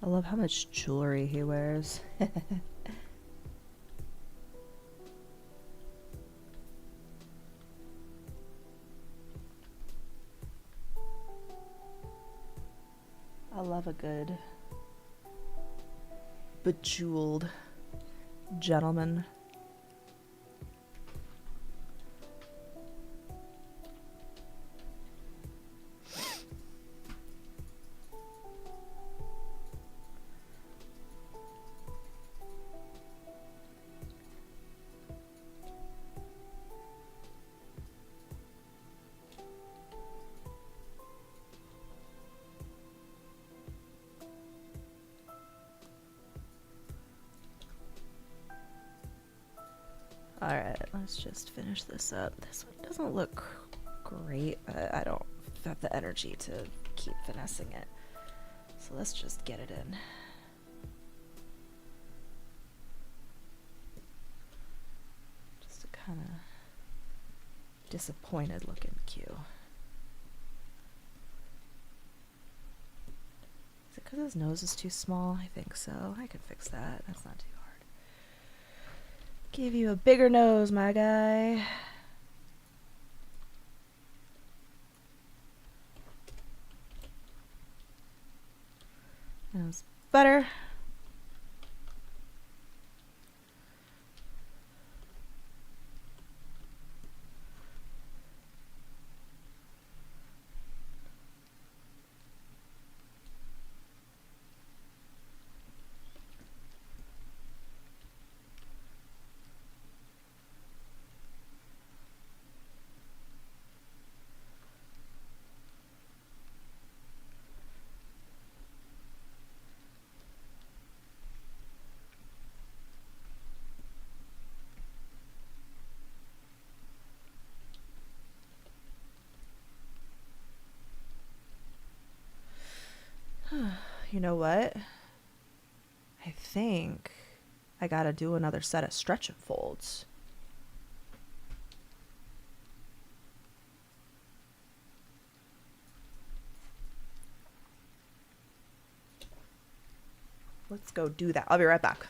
I love how much jewelry he wears. I love a good bejeweled gentleman. Alright, let's just finish this up. This one doesn't look great, but I don't have the energy to keep finessing it. So let's just get it in. Just a kind of disappointed looking Q. Is it because his nose is too small? I think so. I can fix that. That's not too hard. Give you a bigger nose, my guy. Nose better. You know what? I think I gotta do another set of stretch and folds. Let's go do that. I'll be right back.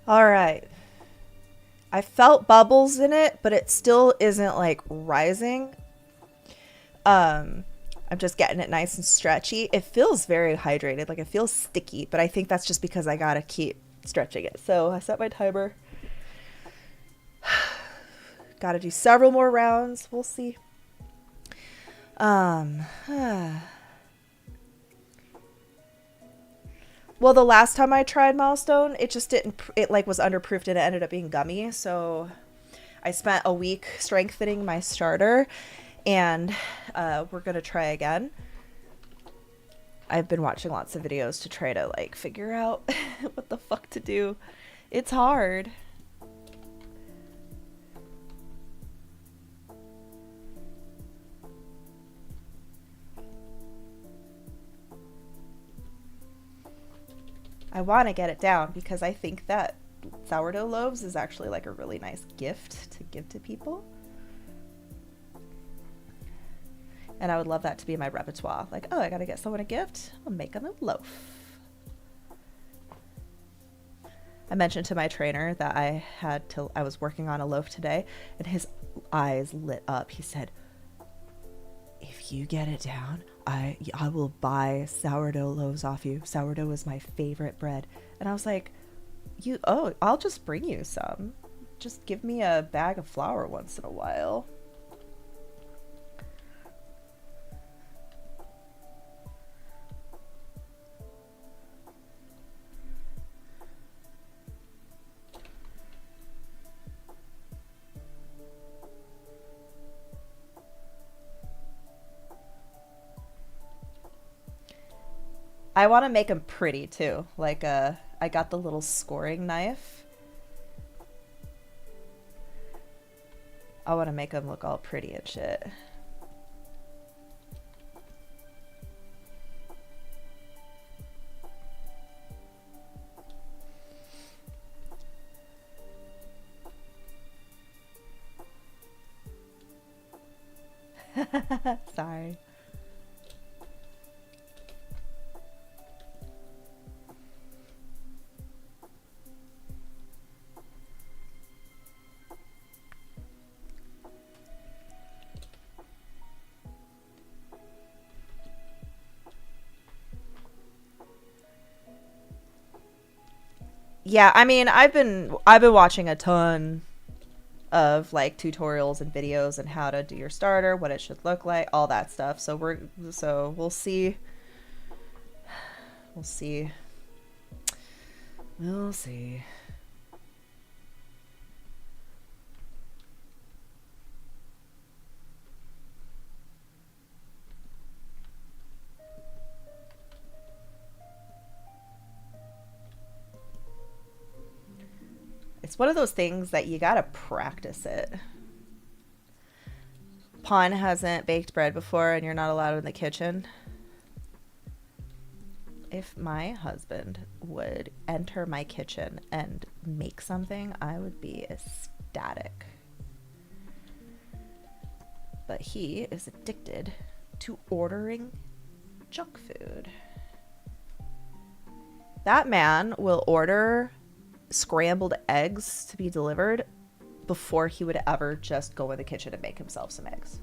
All right. I felt bubbles in it, but it still isn't like rising. I'm just getting it nice and stretchy. It feels very hydrated, like it feels sticky, but I think that's just because I gotta keep stretching it. So I set my timer. Gotta do several more rounds. We'll see. Well, the last time I tried Milestone, it just didn't, it like was underproofed and it ended up being gummy. So I spent a week strengthening my starter, and we're going to try again. I've been watching lots of videos to try to like figure out what the fuck to do. It's hard. I want to get it down because I think that sourdough loaves is actually like a really nice gift to give to people. And I would love that to be my repertoire. Like, oh, I gotta get someone a gift. I'll make them a loaf. I mentioned to my trainer that I was working on a loaf today, and his eyes lit up. He said, if you get it down, I will buy sourdough loaves off you. Sourdough is my favorite bread. And I was like, I'll just bring you some. Just give me a bag of flour once in a while. I want to make them pretty too. Like I got the little scoring knife. I want to make them look all pretty and shit. Sorry. Yeah, I mean, I've been watching a ton of like tutorials and videos and how to do your starter, what it should look like, all that stuff. So we'll see. We'll see. We'll see. It's one of those things that you gotta practice it. Pawn hasn't baked bread before and you're not allowed in the kitchen. If my husband would enter my kitchen and make something, I would be ecstatic. But he is addicted to ordering junk food. That man will order scrambled eggs to be delivered before he would ever just go in the kitchen and make himself some eggs.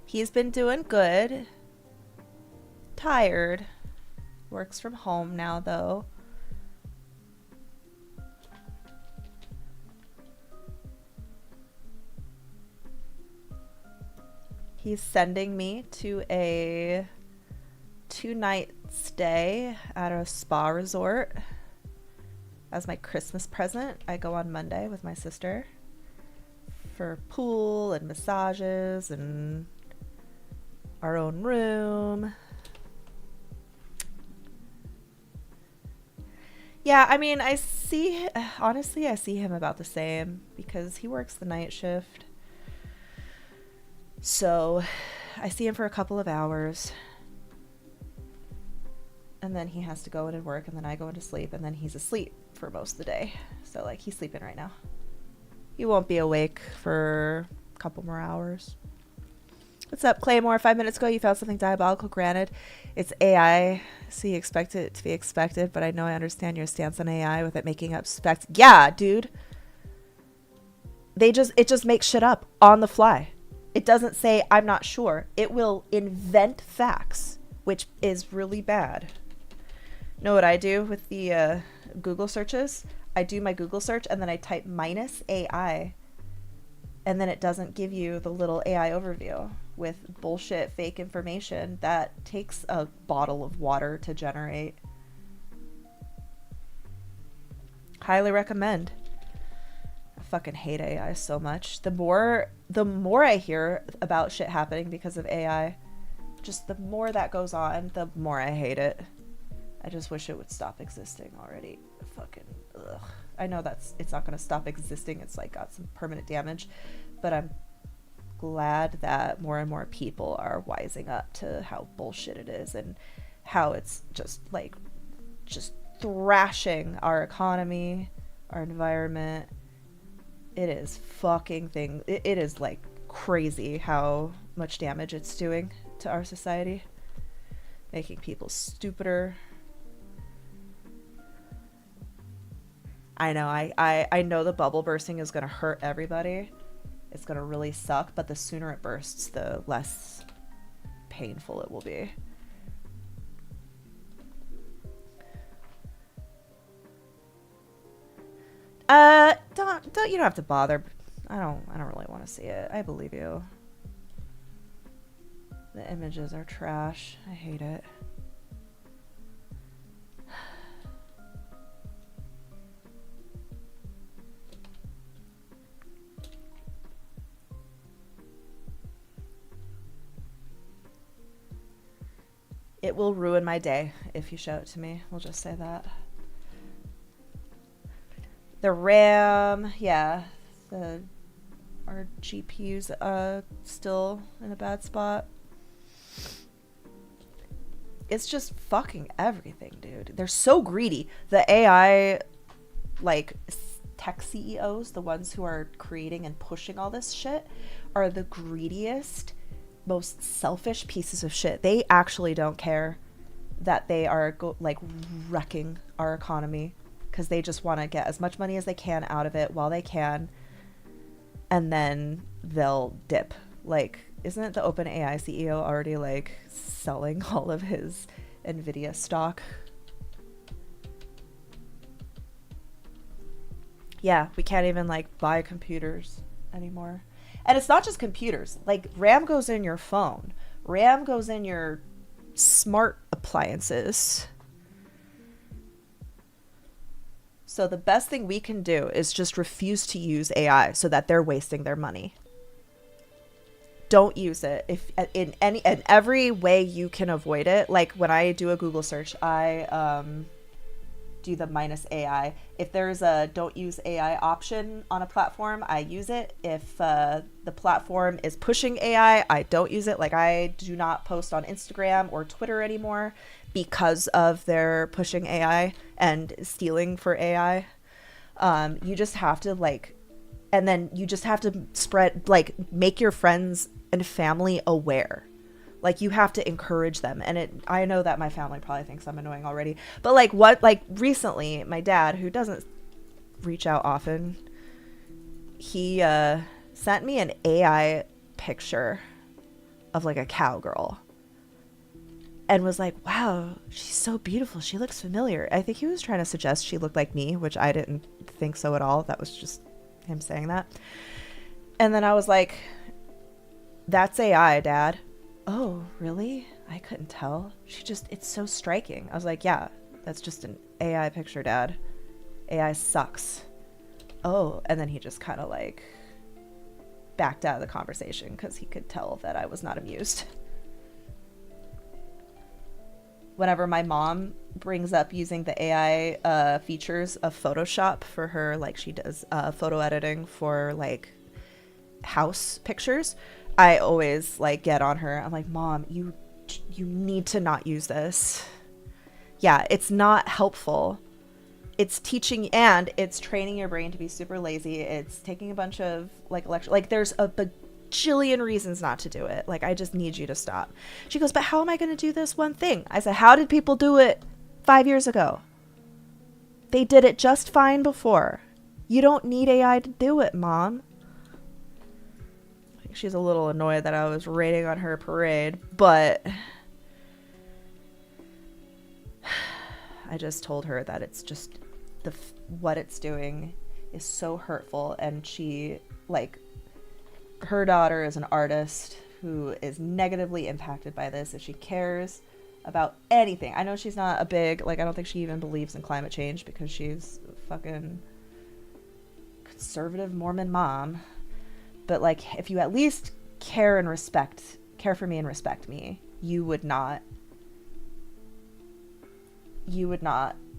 He's been doing good. Tired. Works from home now, though. He's sending me to a 2-night stay at a spa resort as my Christmas present. I go on Monday with my sister for pool and massages and our own room. Yeah, I mean, honestly, I see him about the same because he works the night shift. So I see him for a couple of hours and then he has to go in and work and then I go into sleep and then he's asleep for most of the day. So like he's sleeping right now. He won't be awake for a couple more hours. What's up, Claymore? 5 minutes ago, you found something diabolical. Granted, it's AI, so you expect it to be expected, but I know I understand your stance on AI with it making up specs. Yeah, dude. It just makes shit up on the fly. It doesn't say, I'm not sure. It will invent facts, which is really bad. Know what I do with the Google searches? I do my Google search, and then I type -AI, and then it doesn't give you the little AI overview with bullshit fake information that takes a bottle of water to generate. Highly recommend. I fucking hate AI so much. The more I hear about shit happening because of AI, just the more that goes on, the more I hate it. I just wish it would stop existing already. Fucking ugh. I know it's not going to stop existing. It's like got some permanent damage, but I'm glad that more and more people are wising up to how bullshit it is and how it's just thrashing our economy, our environment. It is fucking thing. It is like crazy how much damage it's doing to our society, making people stupider. I know, I know the bubble bursting is going to hurt everybody. It's going to really suck, but the sooner it bursts, the less painful it will be. You don't have to bother. I don't really want to see it. I believe you. The images are trash. I hate it. It will ruin my day if you show it to me. We'll just say that. The RAM, yeah. The our GPU's still in a bad spot. It's just fucking everything, dude. They're so greedy. The AI, like, tech CEOs, the ones who are creating and pushing all this shit, are the greediest, most selfish pieces of shit. They actually don't care that they are like wrecking our economy, because they just want to get as much money as they can out of it while they can, and then they'll dip. Like, isn't the OpenAI CEO already like selling all of his Nvidia stock? Yeah, we can't even like buy computers anymore. And it's not just computers. Like, RAM goes in your phone. RAM goes in your smart appliances. So the best thing we can do is just refuse to use AI so that they're wasting their money. Don't use it if in every way you can avoid it. Like, when I do a Google search, I do the -AI. If there's a don't use AI option on a platform, I use it. If the platform is pushing AI, I don't use it. Like, I do not post on Instagram or Twitter anymore because of their pushing AI and stealing for AI. You just have to like, and then you just have to spread, like, make your friends and family aware. Like, you have to encourage them. And I know that my family probably thinks I'm annoying already, but like recently, my dad, who doesn't reach out often, he sent me an AI picture of like a cowgirl and was like, wow, she's so beautiful. She looks familiar. I think he was trying to suggest she looked like me, which I didn't think so at all. That was just him saying that. And then I was like, that's AI, Dad. Oh, really? I couldn't tell. It's so striking. I was like, yeah, that's just an AI picture, Dad. AI sucks. Oh, and then he just kind of like backed out of the conversation because he could tell that I was not amused. Whenever my mom brings up using the AI features of Photoshop for her, like, she does photo editing for like house pictures, I always like get on her. I'm like, Mom, you need to not use this. Yeah, it's not helpful. It's teaching and it's training your brain to be super lazy. It's taking a bunch of like lecture. Like, there's a bajillion reasons not to do it. Like, I just need you to stop. She goes, but how am I going to do this one thing? I said, how did people do it 5 years ago? They did it just fine before. You don't need AI to do it, Mom. She's a little annoyed that I was rating on her parade, but I just told her that it's just what it's doing is so hurtful, and she, like, her daughter is an artist who is negatively impacted by this. If she cares about anything, I know she's not a big, like, I don't think she even believes in climate change because she's a fucking conservative Mormon mom. But, like, if you at least care for me and respect me, you would not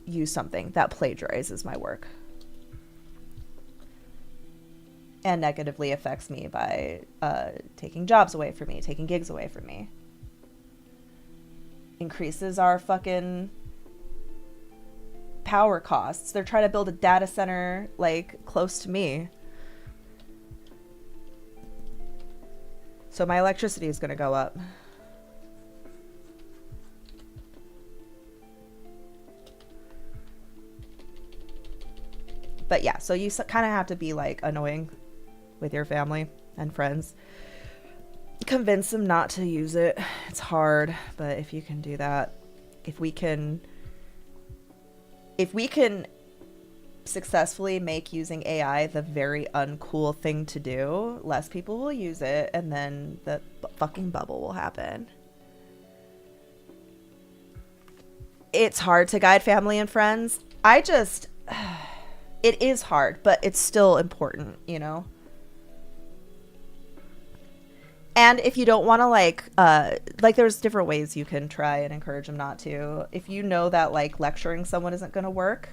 use something that plagiarizes my work and negatively affects me by taking jobs away from me, taking gigs away from me, increases our fucking power costs. They're trying to build a data center, like, close to me. So my electricity is going to go up. But yeah, so you kind of have to be like annoying with your family and friends. Convince them not to use it. It's hard, but if you can do that, if we can successfully make using AI the very uncool thing to do, less people will use it, and then the fucking bubble will happen. It's hard to guide family and friends. It is hard, but it's still important, you know? And if you don't want to, like, there's different ways you can try and encourage them not to. If you know that, like, lecturing someone isn't going to work,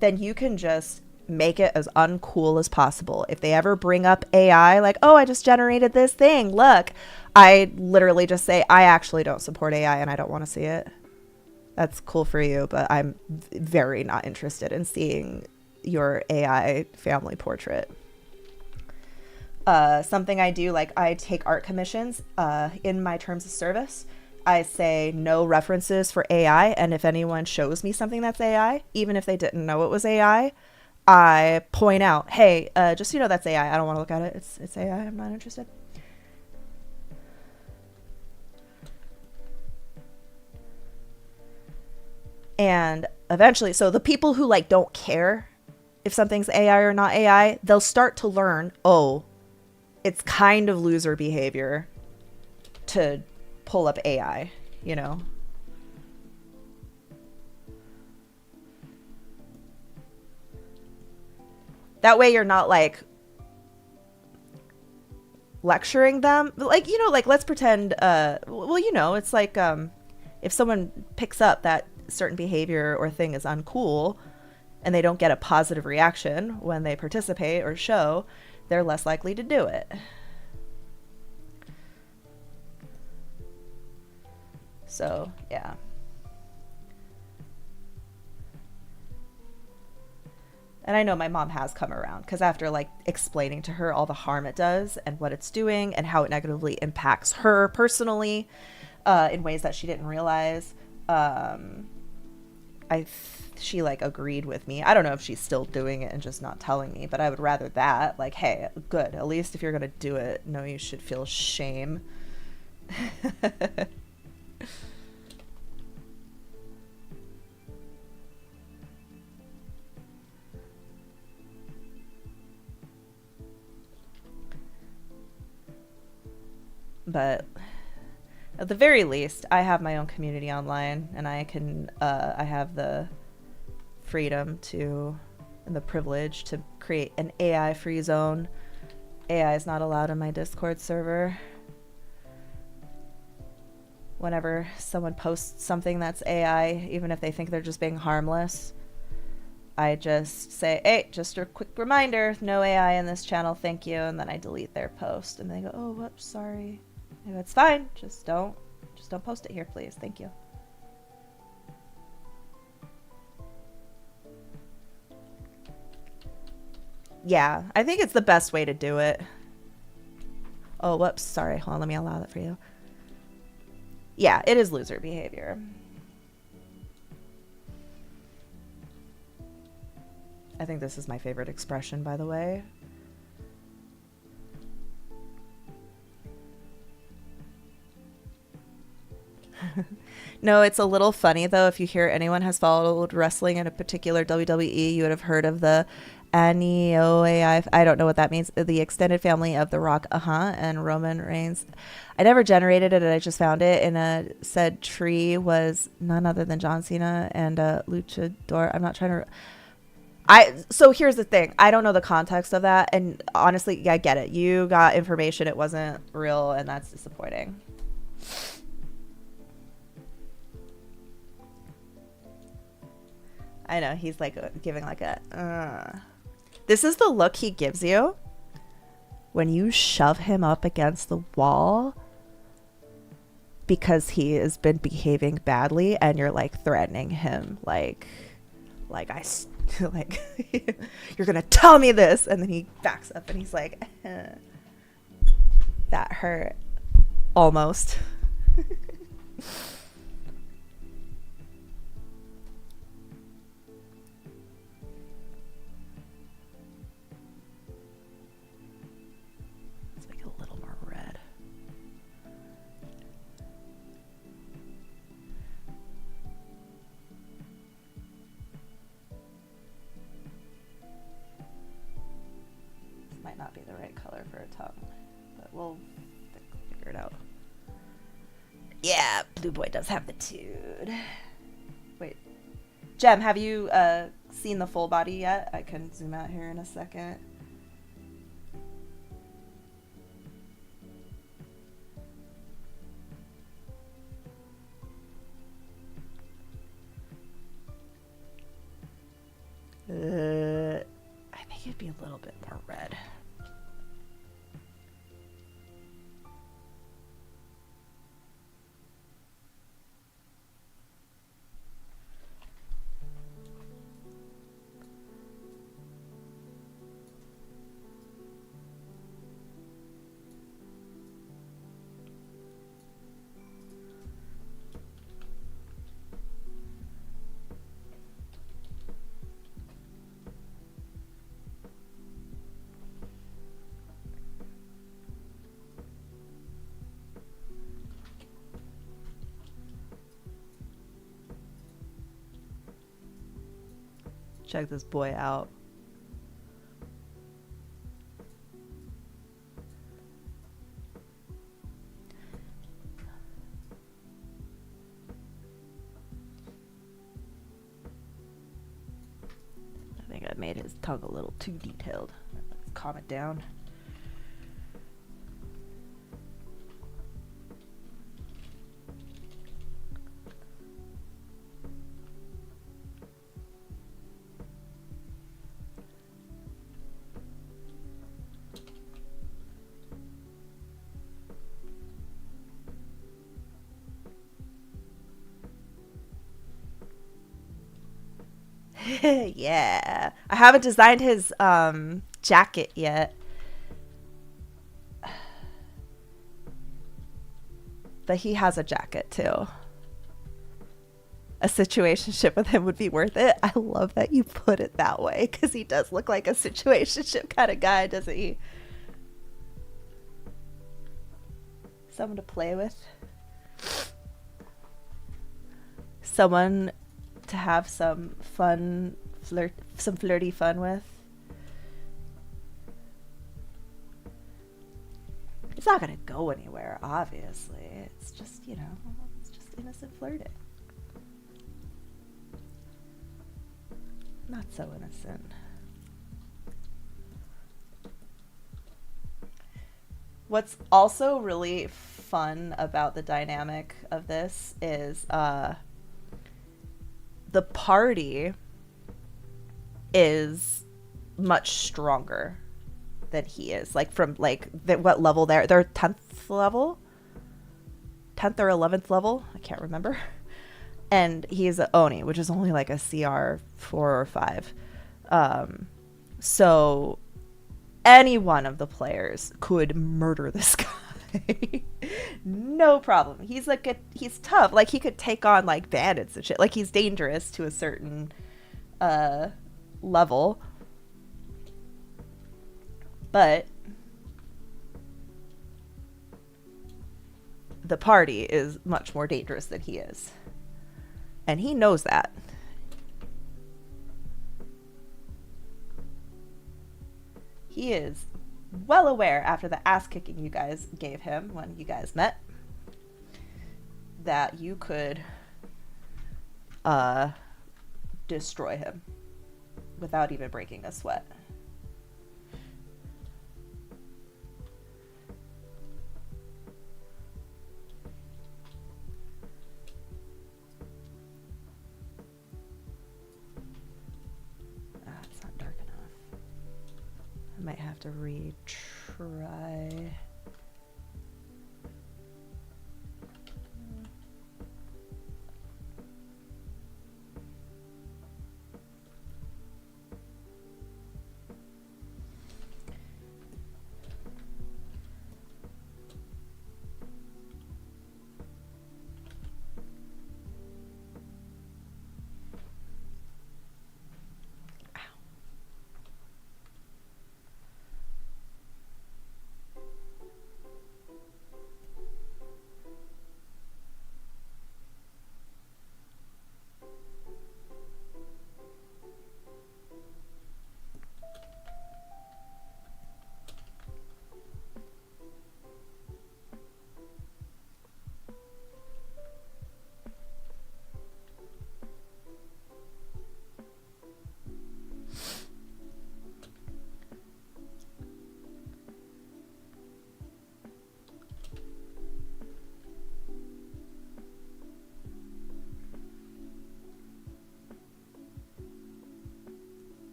then you can just make it as uncool as possible. If they ever bring up AI, like, oh, I just generated this thing, look, I literally just say, I actually don't support AI and I don't want to see it. That's cool for you, but I'm very not interested in seeing your AI family portrait. Something I do, like I take art commissions in my terms of service. I say no references for AI, and if anyone shows me something that's AI, even if they didn't know it was AI, I point out, hey, just so you know, that's AI. I don't want to look at it. It's AI. I'm not interested. And eventually, so the people who like don't care if something's AI or not AI, they'll start to learn, oh, it's kind of loser behavior to pull up AI, you know? That way you're not like lecturing them. Like, you know, like let's pretend, well, you know, it's like if someone picks up that certain behavior or thing is uncool and they don't get a positive reaction when they participate or show, they're less likely to do it. So, yeah. And I know my mom has come around because after like explaining to her all the harm it does and what it's doing and how it negatively impacts her personally in ways that she didn't realize, she like agreed with me. I don't know if she's still doing it and just not telling me, but I would rather that. Like, hey, good. At least if you're gonna do it, no, you should feel shame. But at the very least, I have my own community online, and I can I have the freedom to and the privilege to create an AI free zone. AI is not allowed in my Discord server. Whenever someone posts something that's AI, even if they think they're just being harmless, I just say, hey, just a quick reminder, no AI in this channel, thank you, and then I delete their post, and they go, oh, whoops, sorry. I go, it's fine, just don't post it here, please, thank you. Yeah, I think it's the best way to do it. Oh, whoops, sorry, hold on, let me allow that for you. Yeah, it is loser behavior. I think this is my favorite expression, by the way. No, it's a little funny, though. If you hear anyone has followed wrestling in a particular WWE, you would have heard of the ANIOAI. I don't know what that means. The extended family of The Rock, and Roman Reigns. I never generated it, and I just found it. And said tree was none other than John Cena and Luchador. I'm not trying to... So here's the thing. I don't know the context of that. And honestly, yeah, I get it. You got information. It wasn't real, and that's disappointing. I know, he's like giving like a This is the look he gives you when you shove him up against the wall because he has been behaving badly and you're like threatening him like like you're gonna tell me this, and then he backs up and he's like that hurt almost. Not be the right color for a tongue, but we'll figure it out. Yeah, Blue Boy does have the dude. Wait, Jem, have you seen the full body yet? I can zoom out here in a second. be a little bit more red. Check this boy out. I think I made his tongue a little too detailed. Let's calm it down. Yeah. I haven't designed his jacket yet. But he has a jacket too. A situationship with him would be worth it. I love that you put it that way because he does look like a situationship kind of guy, doesn't he? Someone to play with. Someone to have some fun, some flirty fun with. It's not gonna go anywhere, obviously. It's just, you know, it's just innocent flirting. Not so innocent. What's also really fun about the dynamic of this is the party is much stronger than he is. Like from like what level they're 10th level? 10th or 11th level? I can't remember. And he's an Oni, which is only like a CR 4 or 5. So any one of the players could murder this guy. No problem. He's like he's tough. Like he could take on like bandits and shit. Like he's dangerous to a certain level. But the party is much more dangerous than he is. And he knows that. He is well aware after the ass kicking you guys gave him when you guys met that you could destroy him without even breaking a sweat. It's not dark enough. I might have to retry.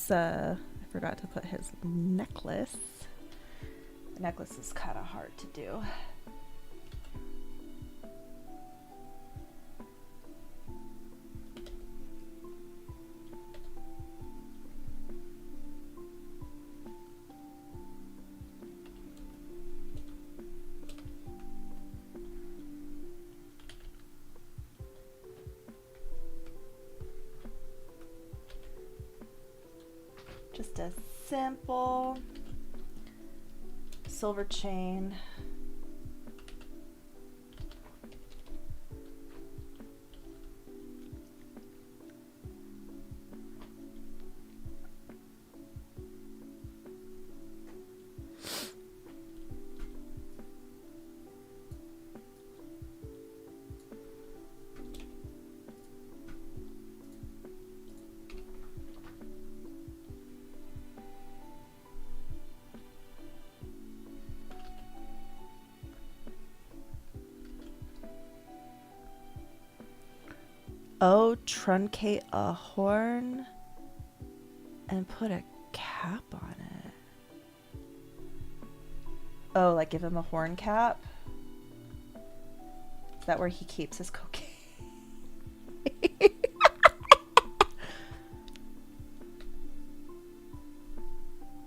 I forgot to put his necklace. The necklace is kind of hard to do. Just a simple silver chain. Oh, truncate a horn and put a cap on it. Oh, like give him a horn cap? Is that where he keeps his cocaine?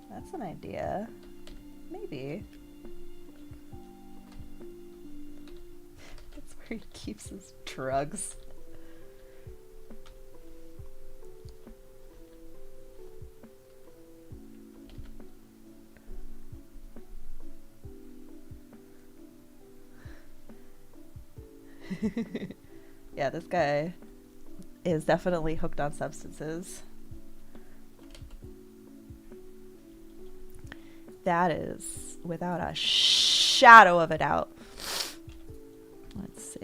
That's an idea. Maybe. That's where he keeps his drugs. Yeah, this guy is definitely hooked on substances. That is without a shadow of a doubt. Let's see.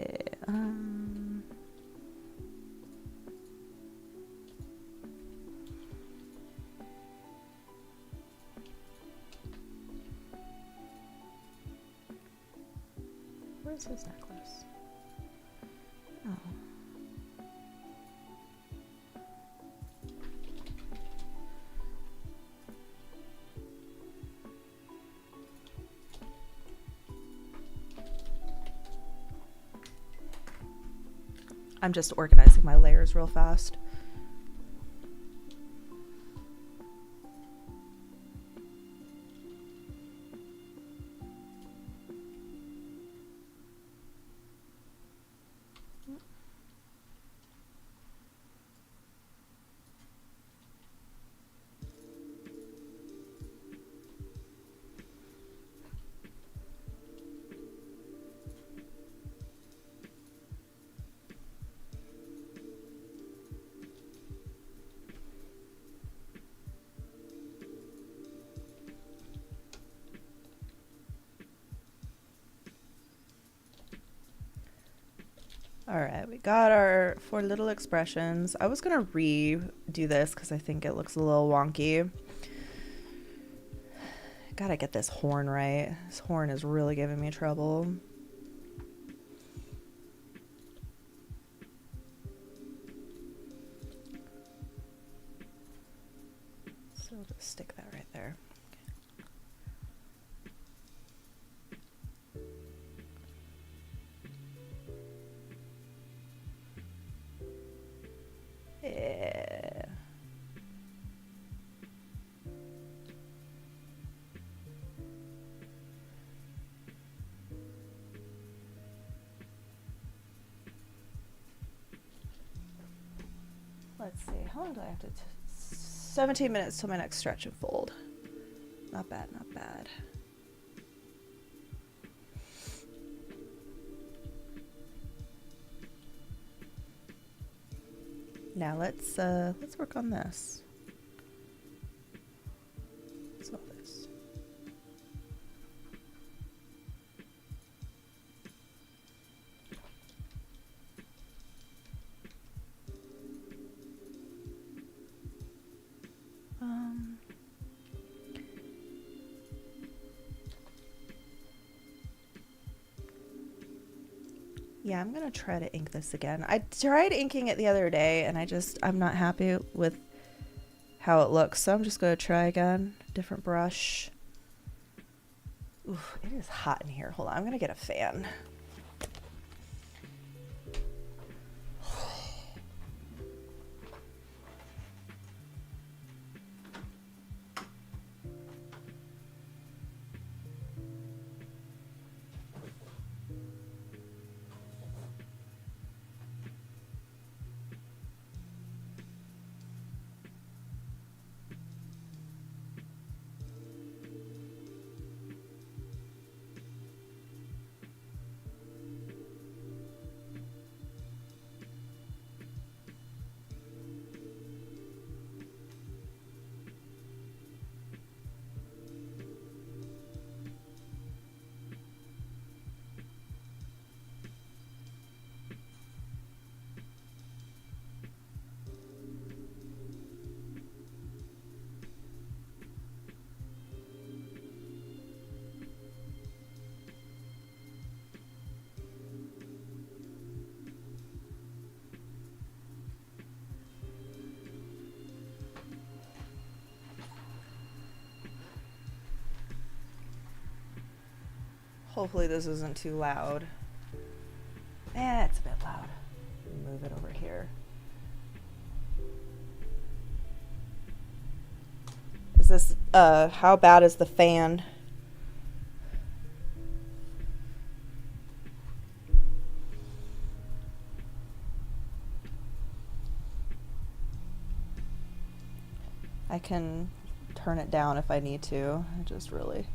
Where's his necklace? Oh. I'm just organizing my layers real fast. All right, we got our 4 little expressions. I was gonna redo this because I think it looks a little wonky. Gotta get this horn right. This horn is really giving me trouble. So I'll just stick that right there. Yeah. Let's see, how long do I have to 17 minutes till my next stretch and fold. Not bad, not bad. Now let's work on this. What's all this? Yeah, I'm gonna try to ink this again. I tried inking it the other day and I'm not happy with how it looks. So I'm just going to try again. Different brush. Oof, it is hot in here. Hold on, I'm going to get a fan. Hopefully this isn't too loud. It's a bit loud. Move it over here. Is this, how bad is the fan? I can turn it down if I need to. I just really...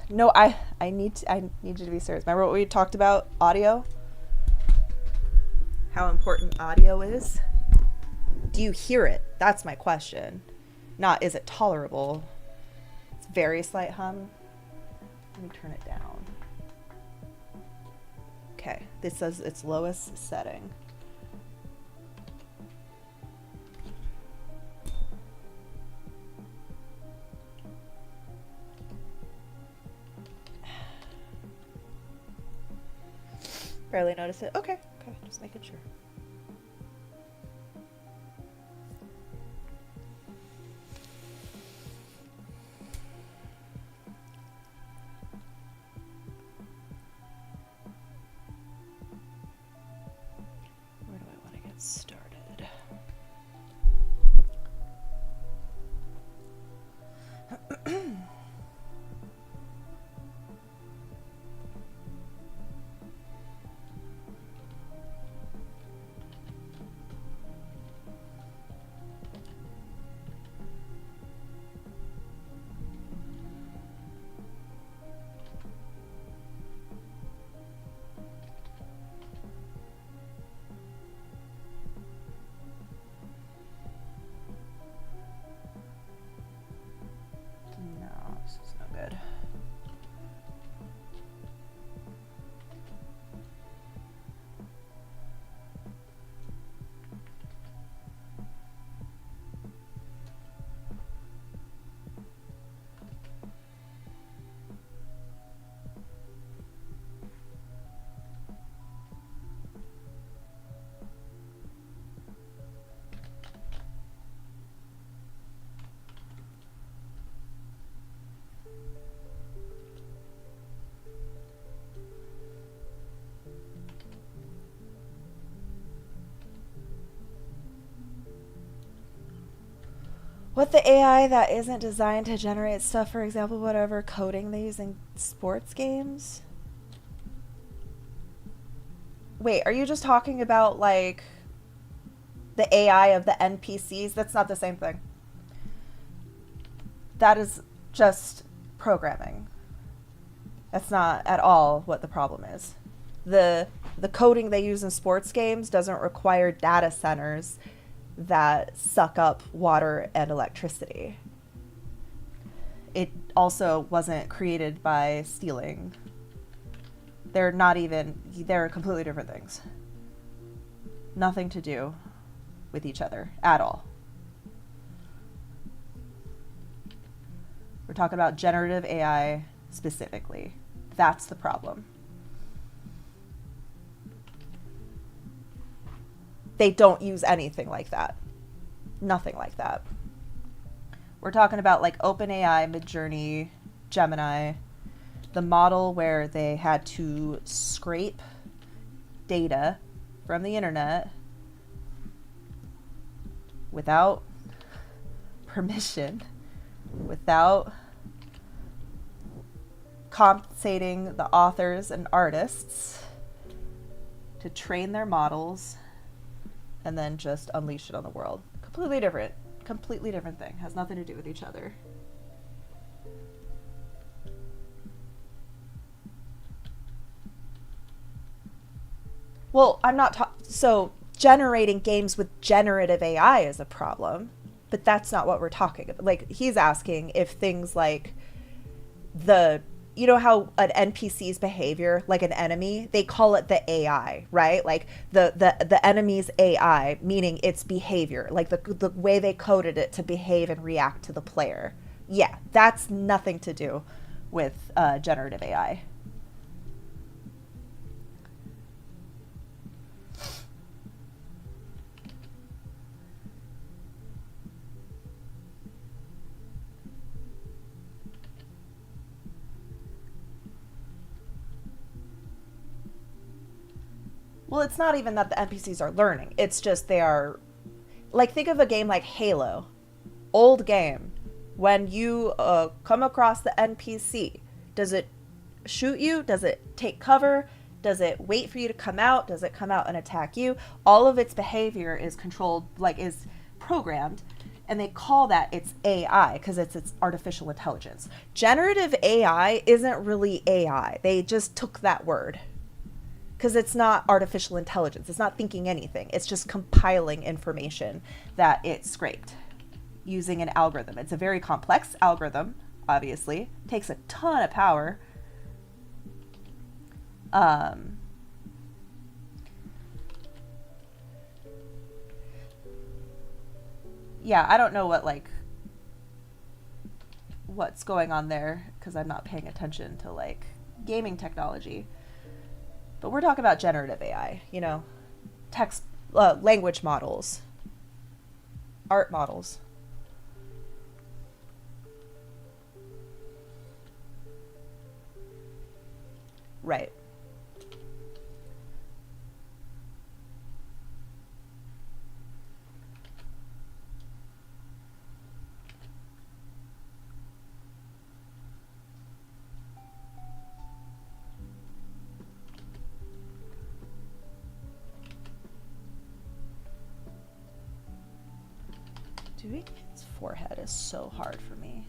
No, I need you to be serious. Remember what we talked about? Audio? How important audio is? Do you hear it? That's my question. Not, is it tolerable? It's very slight hum. Let me turn it down. Okay, this says its lowest setting. Barely notice it. Okay, just making sure. Where do I want to get started? What the AI that isn't designed to generate stuff, for example, whatever coding they use in sports games? Wait, are you just talking about like the AI of the NPCs? That's not the same thing. That is just programming. That's not at all what the problem is. The coding they use in sports games doesn't require data centers that suck up water and electricity. It also wasn't created by stealing. They're completely different things. Nothing to do with each other at all. We're talking about generative AI specifically. That's the problem. They don't use anything like that. Nothing like that. We're talking about like OpenAI, Midjourney, Gemini, the model where they had to scrape data from the internet without permission, without compensating the authors and artists to train their models and then just unleash it on the world. Completely different thing. Has nothing to do with each other. Well, I'm not so generating games with generative AI is a problem, but that's not what we're talking about. Like, he's asking if things like you know how an NPC's behavior, like an enemy, they call it the AI, right? Like the enemy's AI, meaning its behavior, like the way they coded it to behave and react to the player. Yeah, that's nothing to do with generative AI. Well, it's not even that the NPCs are learning. It's just they are, like, think of a game like Halo, old game. When you come across the NPC, does it shoot you? Does it take cover? Does it wait for you to come out? Does it come out and attack you? All of its behavior is controlled, like, is programmed, and they call that its AI because it's artificial intelligence. Generative AI isn't really AI. They just took that word. Because it's not artificial intelligence. It's not thinking anything. It's just compiling information that it scraped using an algorithm. It's a very complex algorithm, obviously. It takes a ton of power. Yeah, I don't know what's going on there because I'm not paying attention to like gaming technology. But we're talking about generative AI, you know, text, language models, art models. Right. Doing his forehead is so hard for me.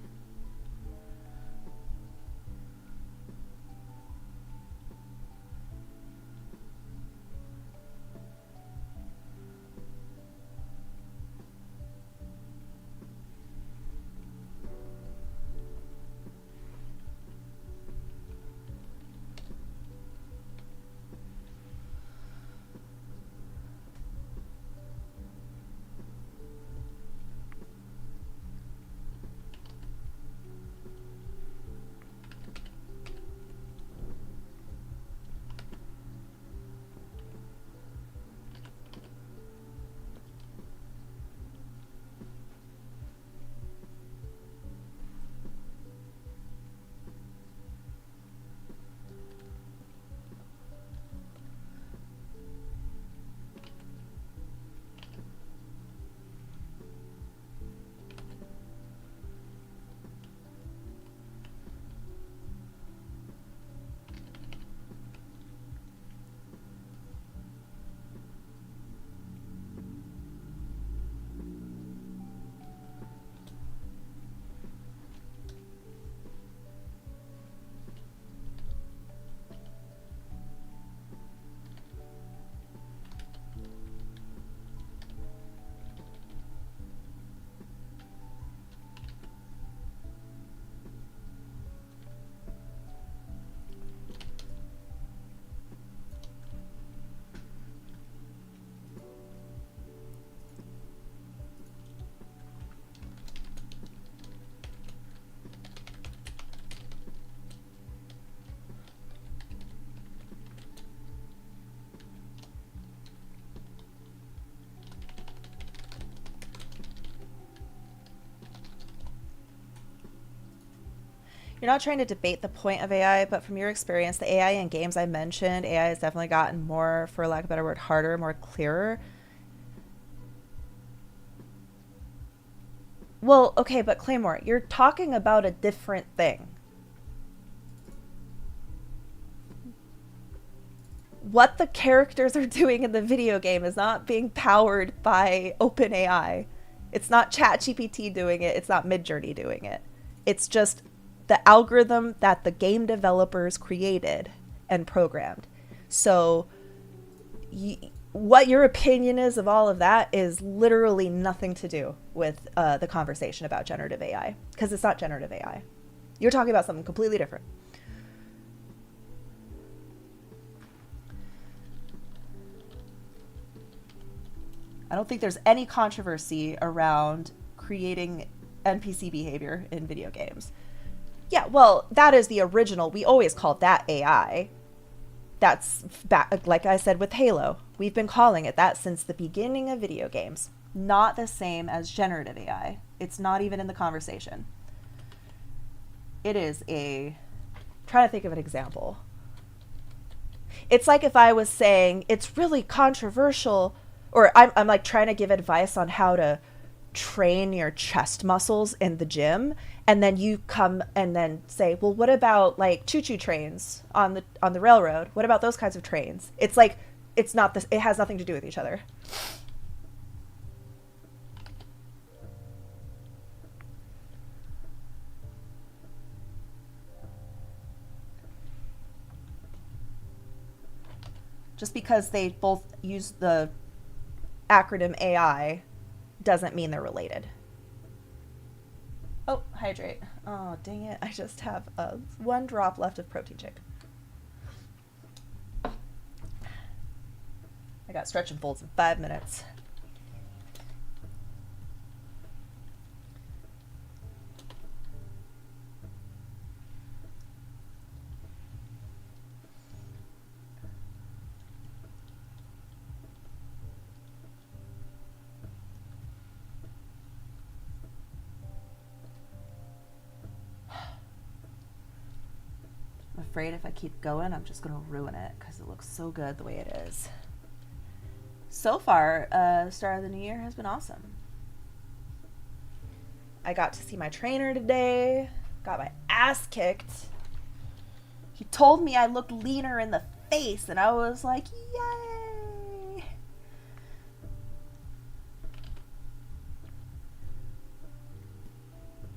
You're not trying to debate the point of AI, but from your experience, the AI in games I mentioned, AI has definitely gotten more, for lack of a better word, harder, more clearer. Well, okay, but Claymore, you're talking about a different thing. What the characters are doing in the video game is not being powered by OpenAI. It's not ChatGPT doing it. It's not Midjourney doing it. It's just the algorithm that the game developers created and programmed. So what your opinion is of all of that is literally nothing to do with the conversation about generative AI, because it's not generative AI. You're talking about something completely different. I don't think there's any controversy around creating NPC behavior in video games. Yeah, well, that is the original. We always called that AI. That's back, like I said with Halo. We've been calling it that since the beginning of video games. Not the same as generative AI. It's not even in the conversation. It is a... trying to think of an example. It's like if I was saying it's really controversial, or I'm like trying to give advice on how to train your chest muscles in the gym, and then you come and then say, well, what about like choo-choo trains on the railroad? What about those kinds of trains? It's like, it's not this, it has nothing to do with each other. Just because they both use the acronym AI doesn't mean they're related. Oh, hydrate. Oh, dang it. I just have one drop left of protein shake. I got stretch and folds in 5 minutes. I'm afraid if I keep going, I'm just going to ruin it because it looks so good the way it is. So far, the start of the new year has been awesome. I got to see my trainer today, got my ass kicked. He told me I looked leaner in the face, and I was like, yay!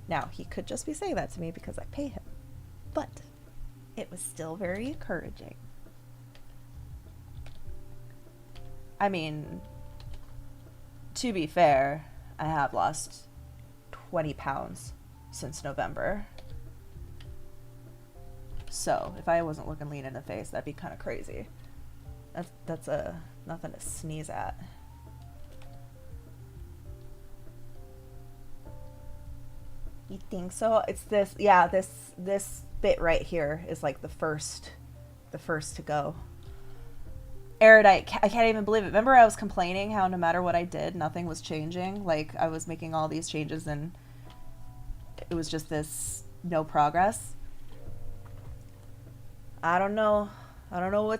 Now, he could just be saying that to me because I pay him, but it was still very encouraging. I mean, to be fair, I have lost 20 pounds since November. So, if I wasn't looking lean in the face, that'd be kind of crazy. That's nothing to sneeze at. You think so? It's this, yeah, this bit right here is like the first to go. Erudite, I can't even believe it. Remember I was complaining how no matter what I did, nothing was changing? Like, I was making all these changes and it was just this no progress. I don't know. I don't know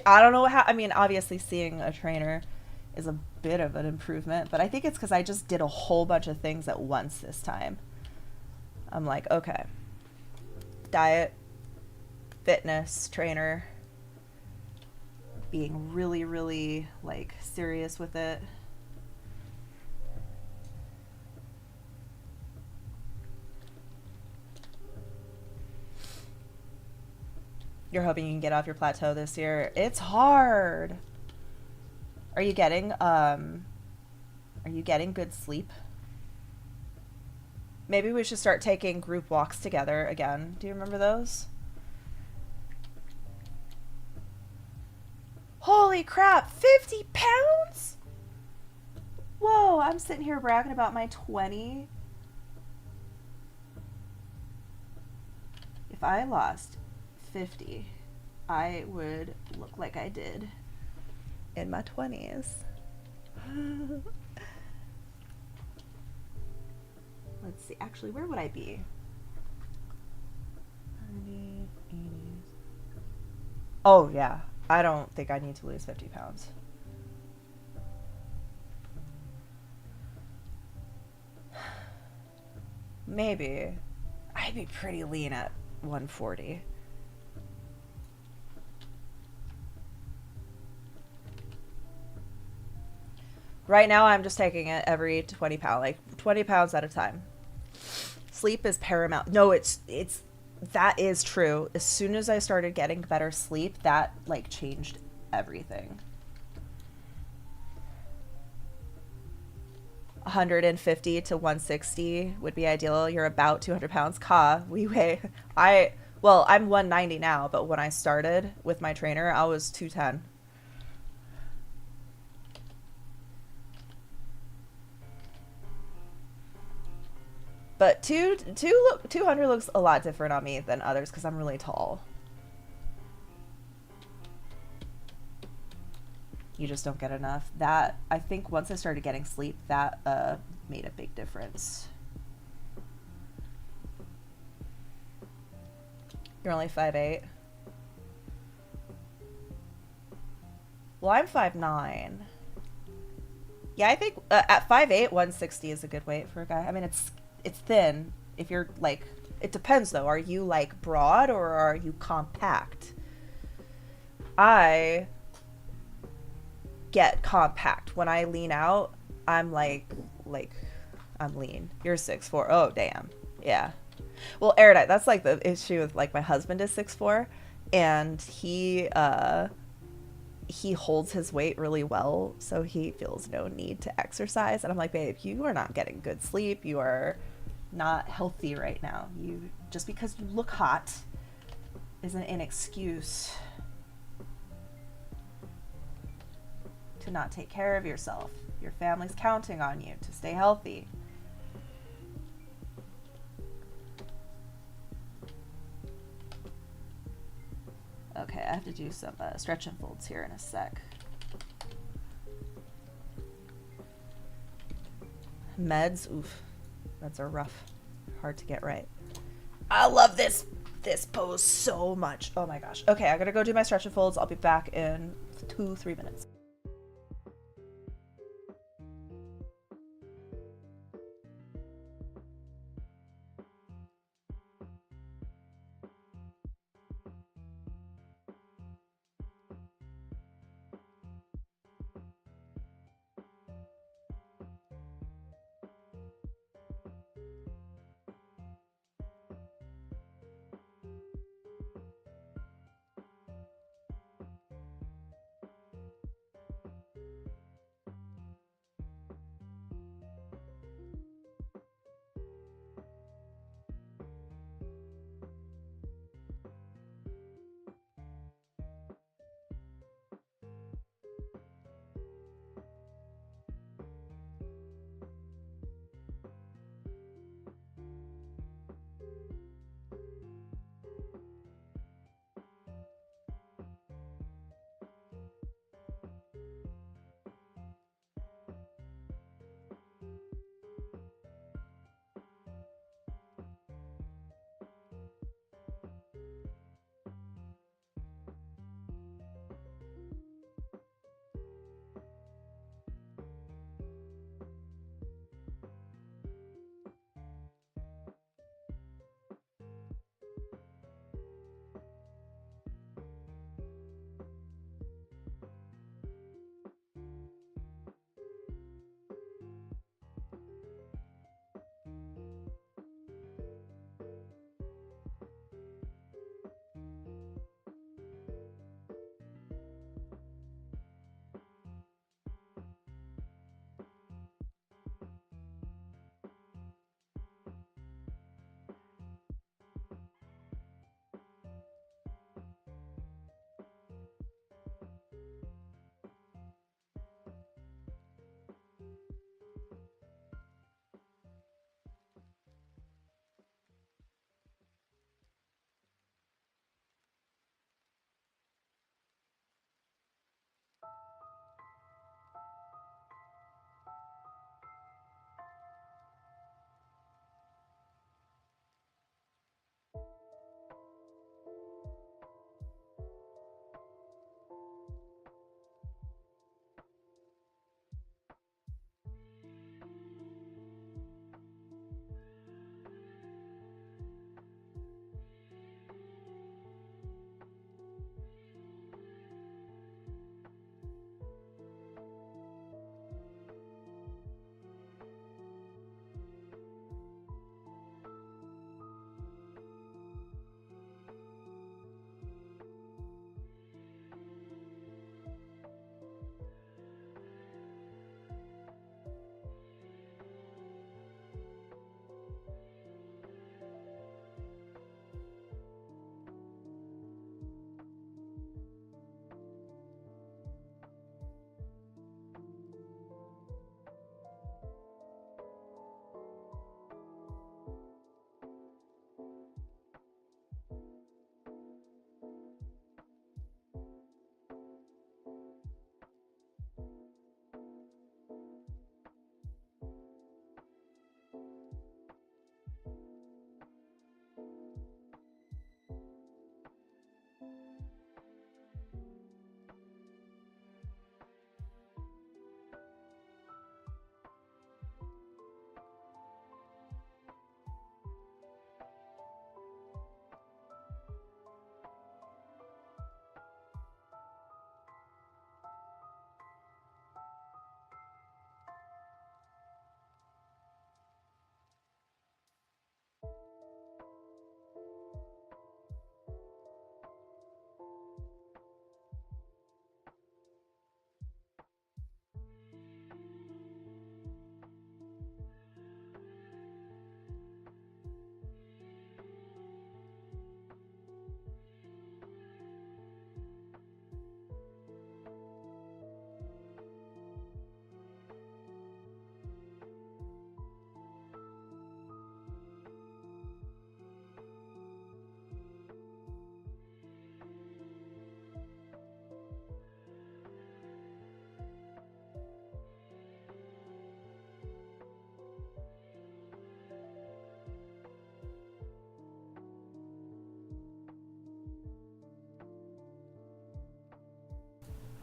I don't know how, I mean, obviously seeing a trainer is a bit of an improvement, but I think it's because I just did a whole bunch of things at once this time. I'm like, okay. Diet, fitness, trainer, being really, really, like, serious with it. You're hoping you can get off your plateau this year. It's hard. Are you getting good sleep? Maybe we should start taking group walks together again. Do you remember those? Holy crap, 50 pounds? Whoa, I'm sitting here bragging about my 20. If I lost 50, I would look like I did in my 20s. Let's see, actually, where would I be? Oh, yeah. I don't think I need to lose 50 pounds. Maybe. I'd be pretty lean at 140. Right now, I'm just taking it every 20 pounds, like 20 pounds at a time. Sleep is paramount. No, that is true. As soon as I started getting better sleep, that like changed everything. 150 to 160 would be ideal. You're about 200 pounds. We weigh, I'm 190 now, but when I started with my trainer, I was 210. But 200 looks a lot different on me than others because I'm really tall. You just don't get enough. That, I think once I started getting sleep, that made a big difference. You're only 5'8". Well, I'm 5'9". Yeah, I think at 5'8", 160 is a good weight for a guy. I mean, it's thin. If you're like, it depends though. Are you like broad or are you compact? I get compact. When I lean out, I'm like I'm lean. You're 6'4". Oh, damn. Yeah. Well, erudite, that's like the issue with like my husband is 6'4", and he holds his weight really well, so he feels no need to exercise. And I'm like, babe, you are not getting good sleep. You are not healthy right now. You just because you look hot isn't an excuse to not take care of yourself. Your family's counting on you to stay healthy. Okay, I have to do some stretch and folds here in a sec. Meds, oof, meds are rough, hard to get right. I love this pose so much. Oh my gosh. Okay, I gotta go do my stretch and folds. I'll be back in 2-3 minutes.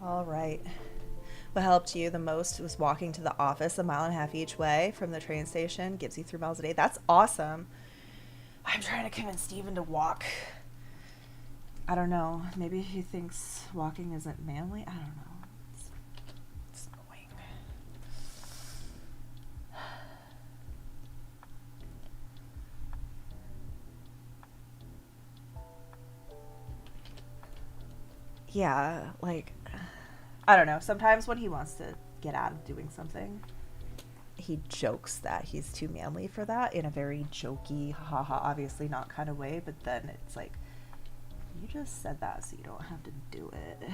All right. What helped you the most was walking to the office a mile and a half each way from the train station. Gives you 3 miles a day. That's awesome. I'm trying to convince Steven to walk. I don't know. Maybe he thinks walking isn't manly. I don't know. It's annoying. Yeah, like, I don't know. Sometimes when he wants to get out of doing something, he jokes that he's too manly for that in a very jokey, haha, obviously not kind of way, but then it's like, you just said that so you don't have to do it.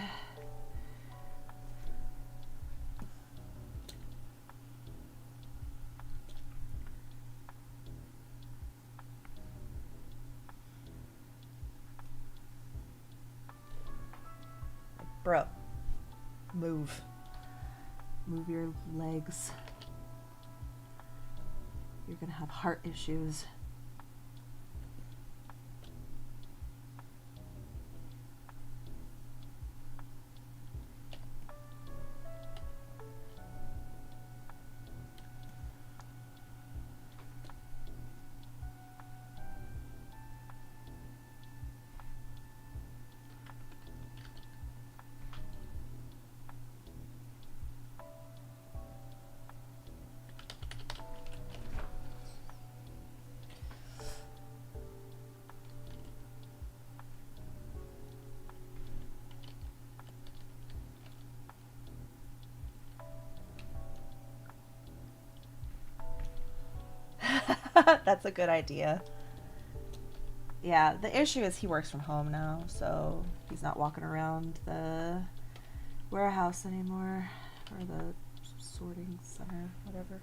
Bro, move. Move your legs. You're gonna have heart issues. That's a good idea. Yeah, the issue is he works from home now, so he's not walking around the warehouse anymore, or the sorting center, whatever.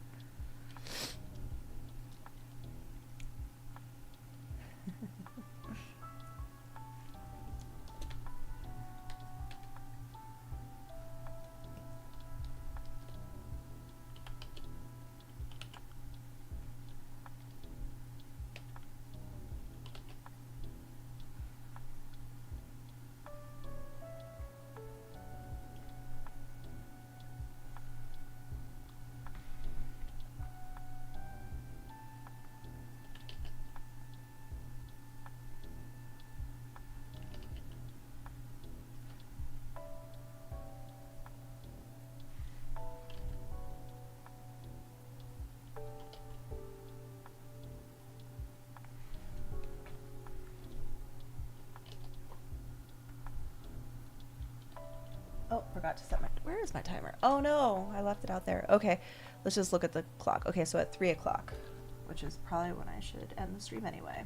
Oh, forgot to set my... Where is my timer? Oh no, I left it out there. Okay, let's just look at the clock. Okay, so at 3 o'clock, which is probably when I should end the stream anyway.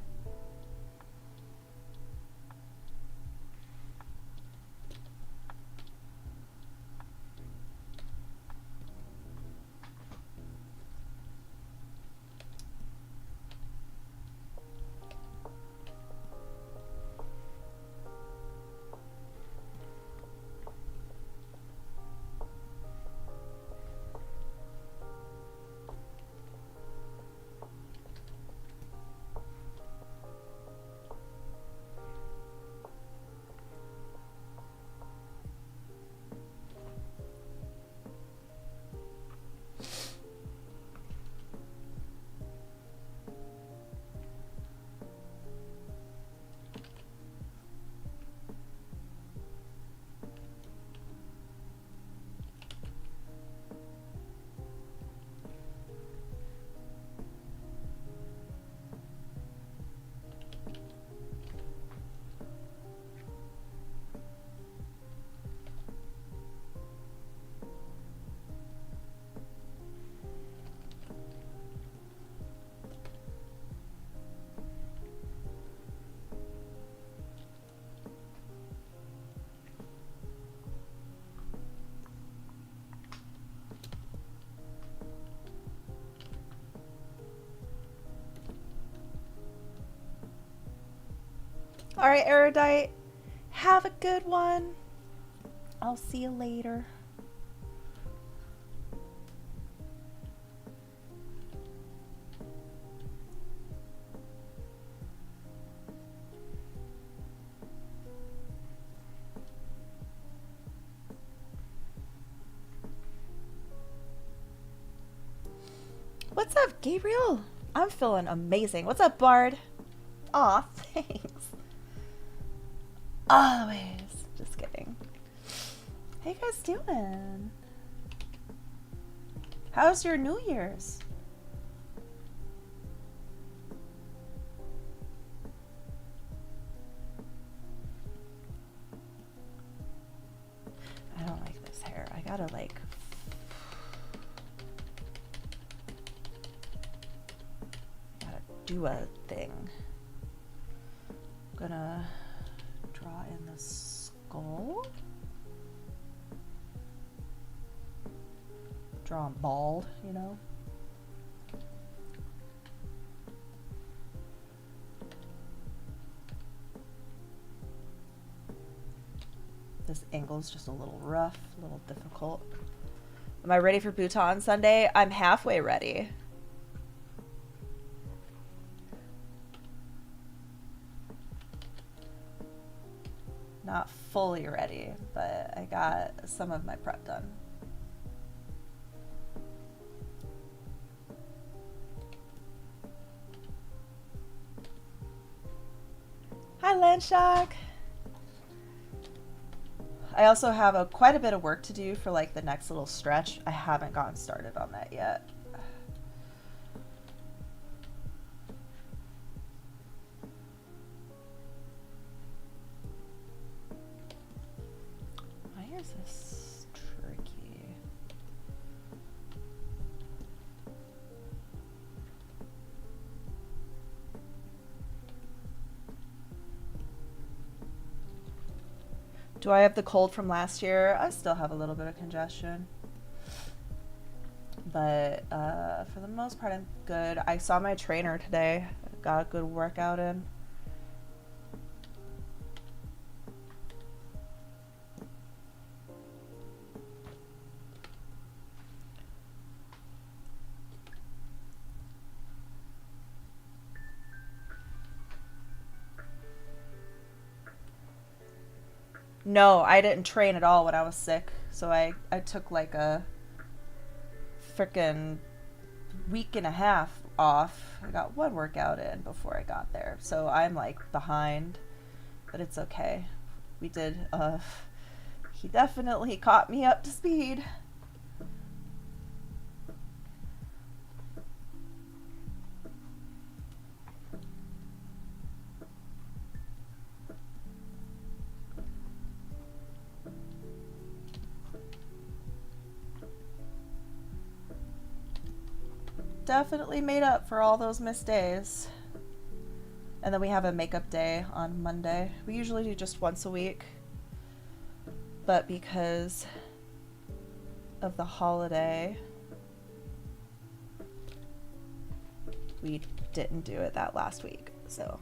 All right, Erudite, have a good one. I'll see you later. What's up, Gabriel? I'm feeling amazing. What's up, Bard? Aw, thanks. Always. Just kidding. How you guys doing? How's your New Year's? I don't like this hair. I gotta like... do a thing. I'm gonna draw in the skull. Draw him bald, you know. This angle's just a little rough, a little difficult. Am I ready for Bhutan Sunday? I'm halfway ready. Not fully ready, but I got some of my prep done. Hi, Landshock. I also have quite a bit of work to do for like the next little stretch. I haven't gotten started on that yet. Why is this tricky? Do I have the cold from last year? I still have a little bit of congestion. But for the most part, I'm good. I saw my trainer today. Got a good workout in. No, I didn't train at all when I was sick. So I took like a frickin' week and a half off. I got one workout in before I got there. So I'm like behind, but it's okay. We did, he definitely caught me up to speed. Definitely made up for all those missed days. And then we have a makeup day on Monday. We usually do just once a week. But because of the holiday, we didn't do it that last week. So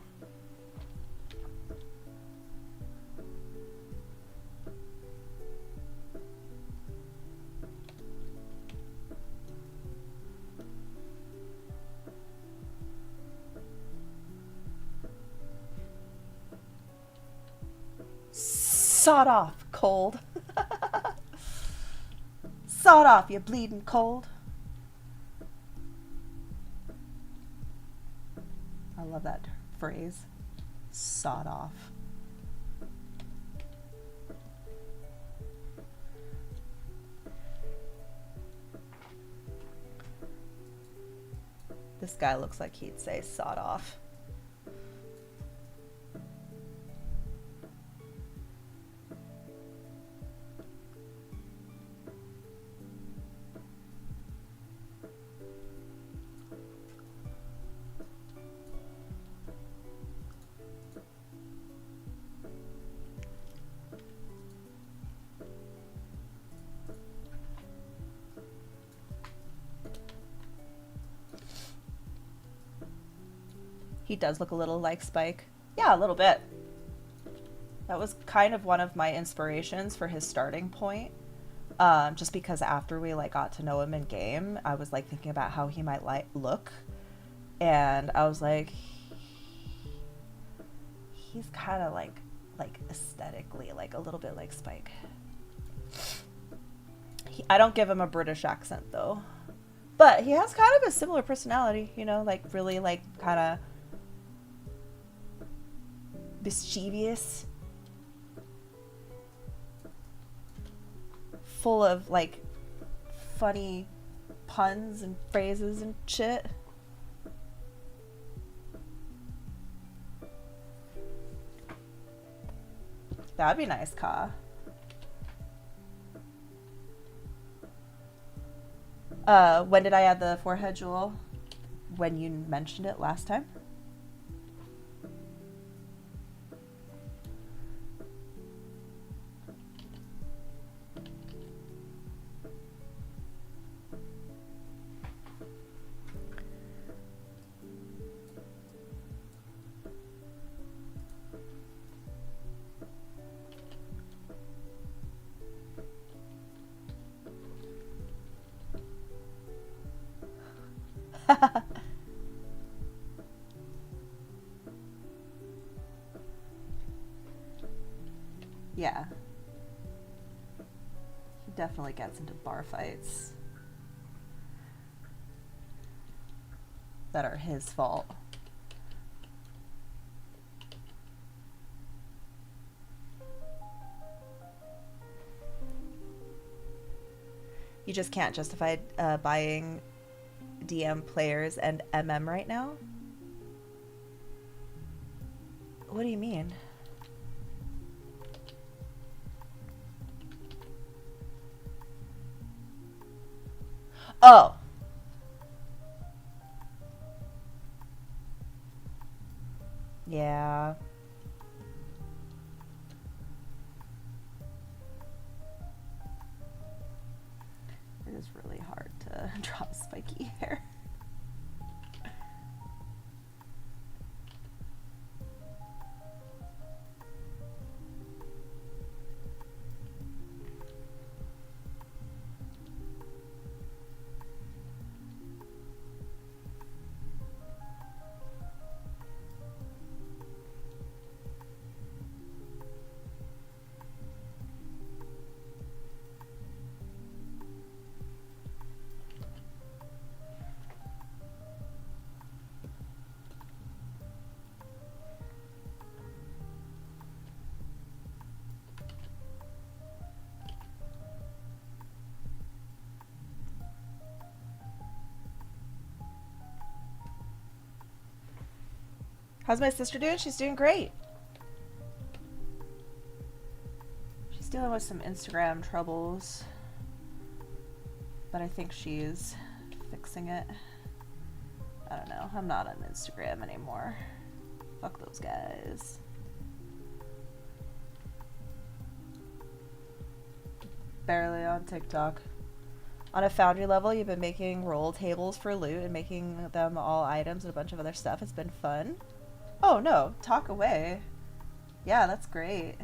sawed off, cold. Sawed off, you bleeding cold. I love that phrase. Sawed off. This guy looks like he'd say sawed off. He does look a little like Spike. Yeah, a little bit. That was kind of one of my inspirations for his starting point. Just because after we like got to know him in game, I was like thinking about how he might like look. And I was like, he's kind of like aesthetically like a little bit like Spike. I don't give him a British accent though. But he has kind of a similar personality, you know, like really like kind of mischievous, full of like funny puns and phrases and shit. That'd be nice, Ka. When did I add the forehead jewel? When you mentioned it last time? Yeah. He definitely gets into bar fights that are his fault. You just can't justify buying DM players and MM right now? What do you mean? Oh. Yeah. It is really hard to draw spiky hair. How's my sister doing? She's doing great. She's dealing with some Instagram troubles, but I think she's fixing it. I don't know. I'm not on Instagram anymore. Fuck those guys. Barely on TikTok. On a Foundry level, you've been making roll tables for loot and making them all items and a bunch of other stuff. It's been fun. Oh no, talk away. Yeah, that's great.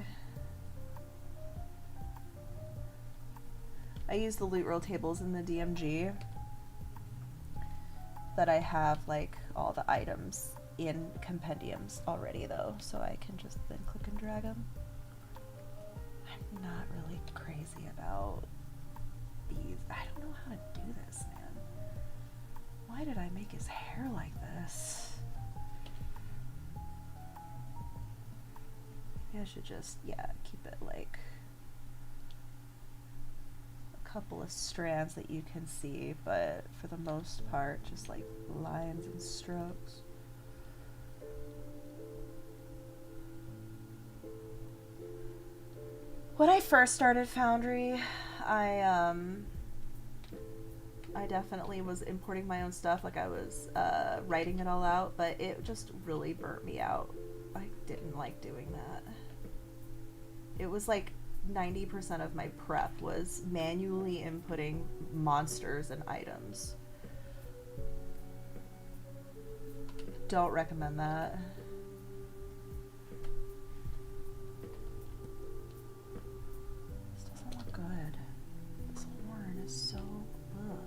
I use the loot roll tables in the DMG that I have like all the items in compendiums already though, so I can just then click and drag them. I'm not really crazy about these. I don't know how to do this, man. Why did I make his hair like this? Maybe I should just, yeah, keep it like a couple of strands that you can see, but for the most part, just like lines and strokes. When I first started Foundry, I definitely was importing my own stuff, like I was writing it all out, but it just really burnt me out. I didn't like doing that. It was like 90% of my prep was manually inputting monsters and items. Don't recommend that. This doesn't look good. This horn is so ugh.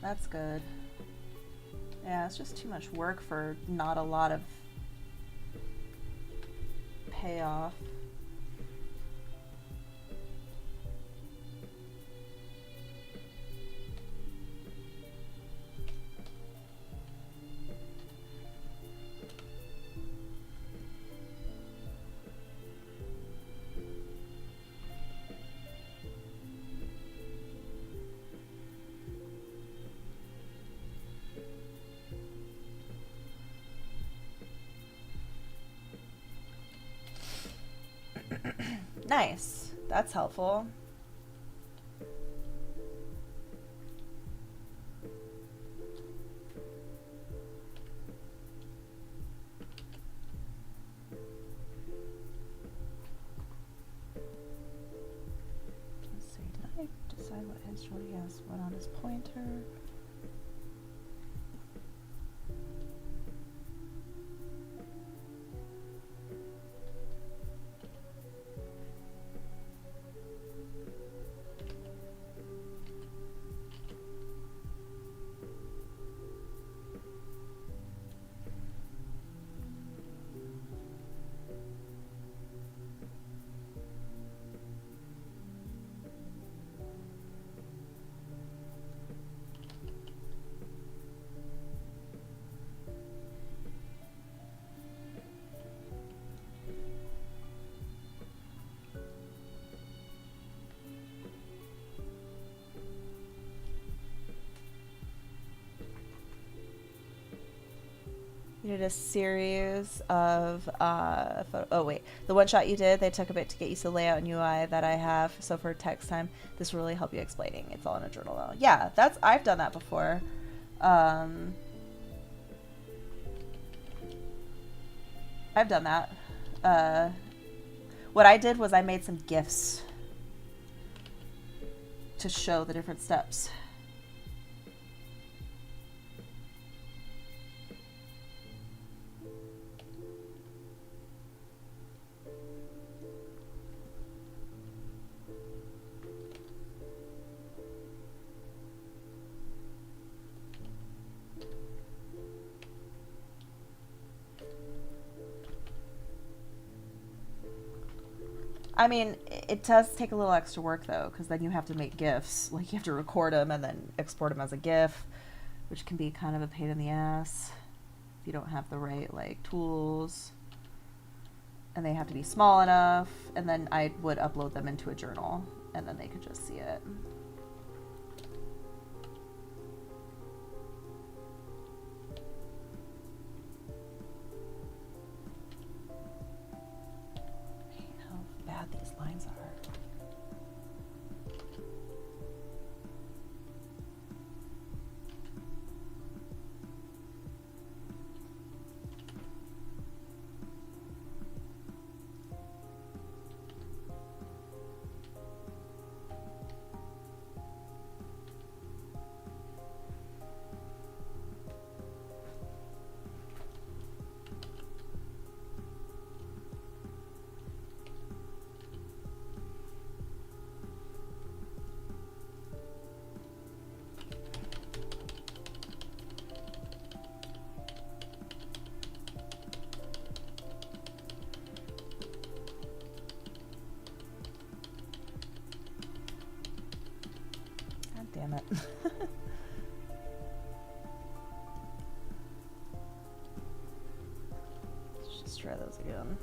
That's good. Yeah, it's just too much work for not a lot of payoff. Nice. That's helpful. Let's see. Did I decide what his shorty has went on his pointer? You did a series of oh wait, the one shot you did, they took a bit to get used to the layout and UI that I have. So for text time, this will really help you explaining. It's all in a journal though. Yeah, I've done that before. I've done that. What I did was I made some GIFs to show the different steps. I mean, it does take a little extra work though, because then you have to make GIFs. Like you have to record them and then export them as a GIF, which can be kind of a pain in the ass if you don't have the right like tools. And they have to be small enough. And then I would upload them into a journal, and then they could just see it. Bad these lines are. Damn it. Let's just try those again.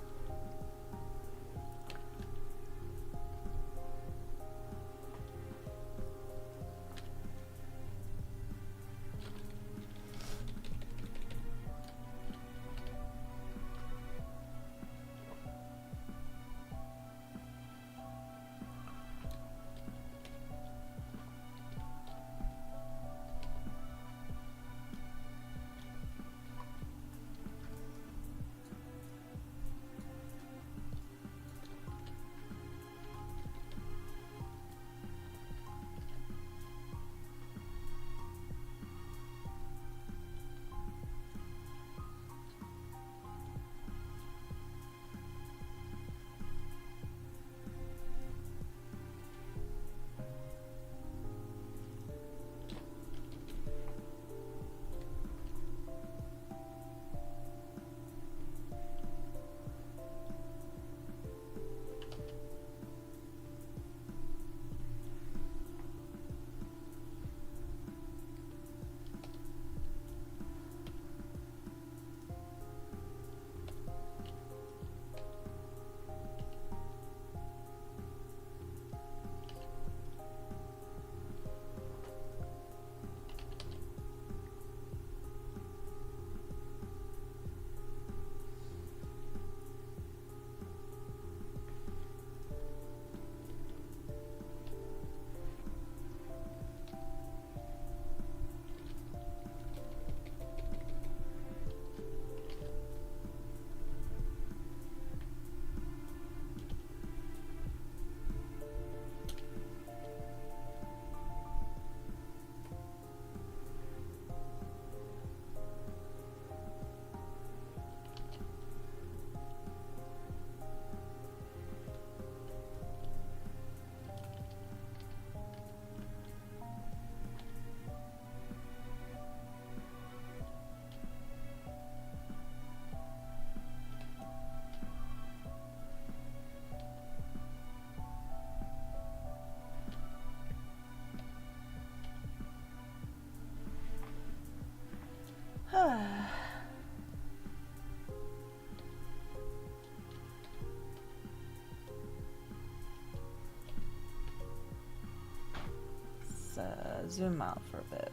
Let's zoom out for a bit.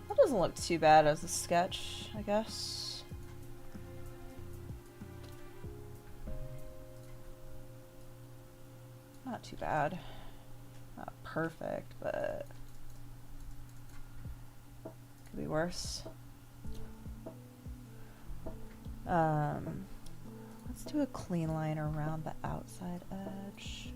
That doesn't look too bad as a sketch, I guess. Not too bad. Not perfect, but could be worse. Let's do a clean line around the outside edge.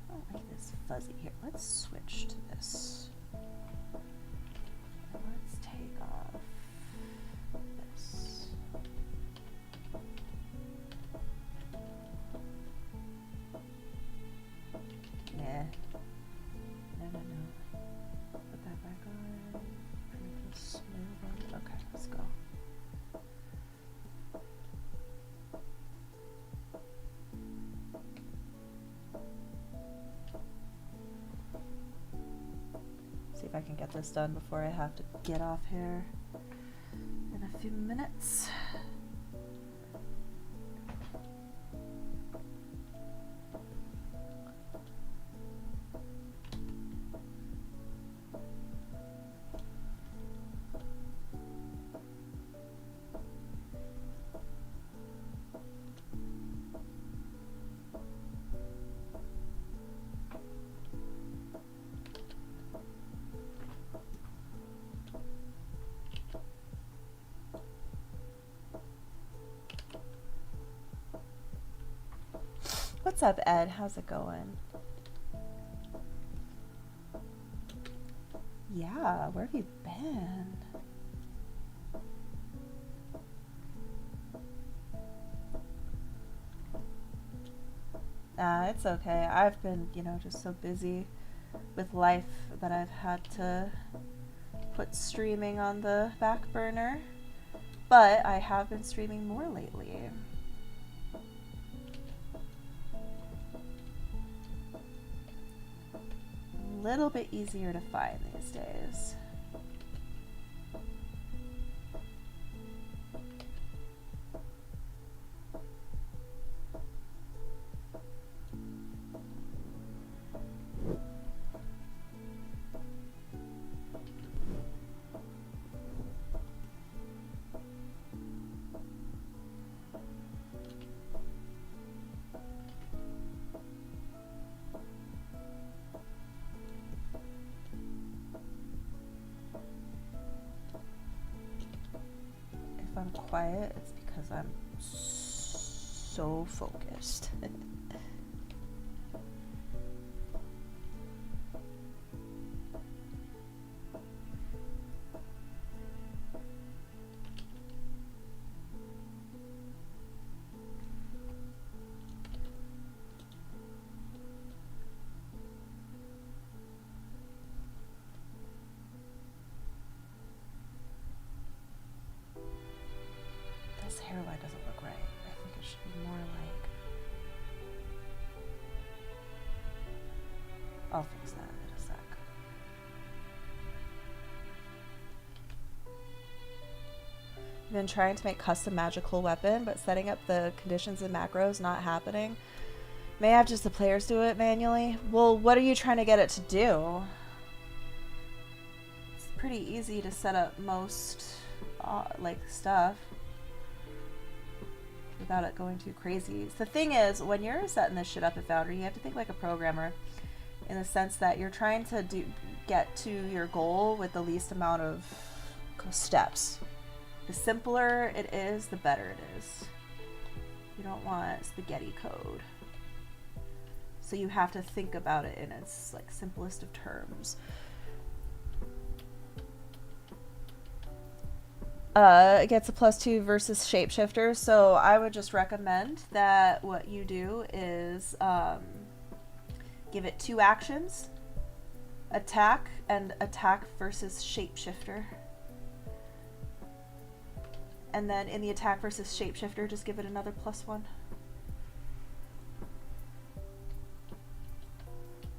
I don't like this fuzzy here. Let's switch to this. Let's take off this. Nah. No. Put that back on. Make this smooth. Okay, let's go. See if I can get this done before I have to get off here in a few minutes. What's up, Ed? How's it going? Yeah, where have you been? It's okay. I've been, you know, just so busy with life that I've had to put streaming on the back burner. But I have been streaming more lately. A little bit easier to find these days. If I'm quiet, it's because I'm so focused. This hairline doesn't look right. I think it should be more like... I'll fix that in a sec. I've been trying to make custom magical weapon, but setting up the conditions and macros not happening. May I have just the players do it manually? Well, what are you trying to get it to do? It's pretty easy to set up most like stuff without it going too crazy. So the thing is, when you're setting this shit up at Foundry, you have to think like a programmer in the sense that you're trying to get to your goal with the least amount of steps. The simpler it is, the better it is. You don't want spaghetti code. So you have to think about it in its like simplest of terms. It gets a +2 versus shapeshifter, so I would just recommend that what you do is give it 2 actions Attack and attack versus shapeshifter. And then in the attack versus shapeshifter, just give it another +1.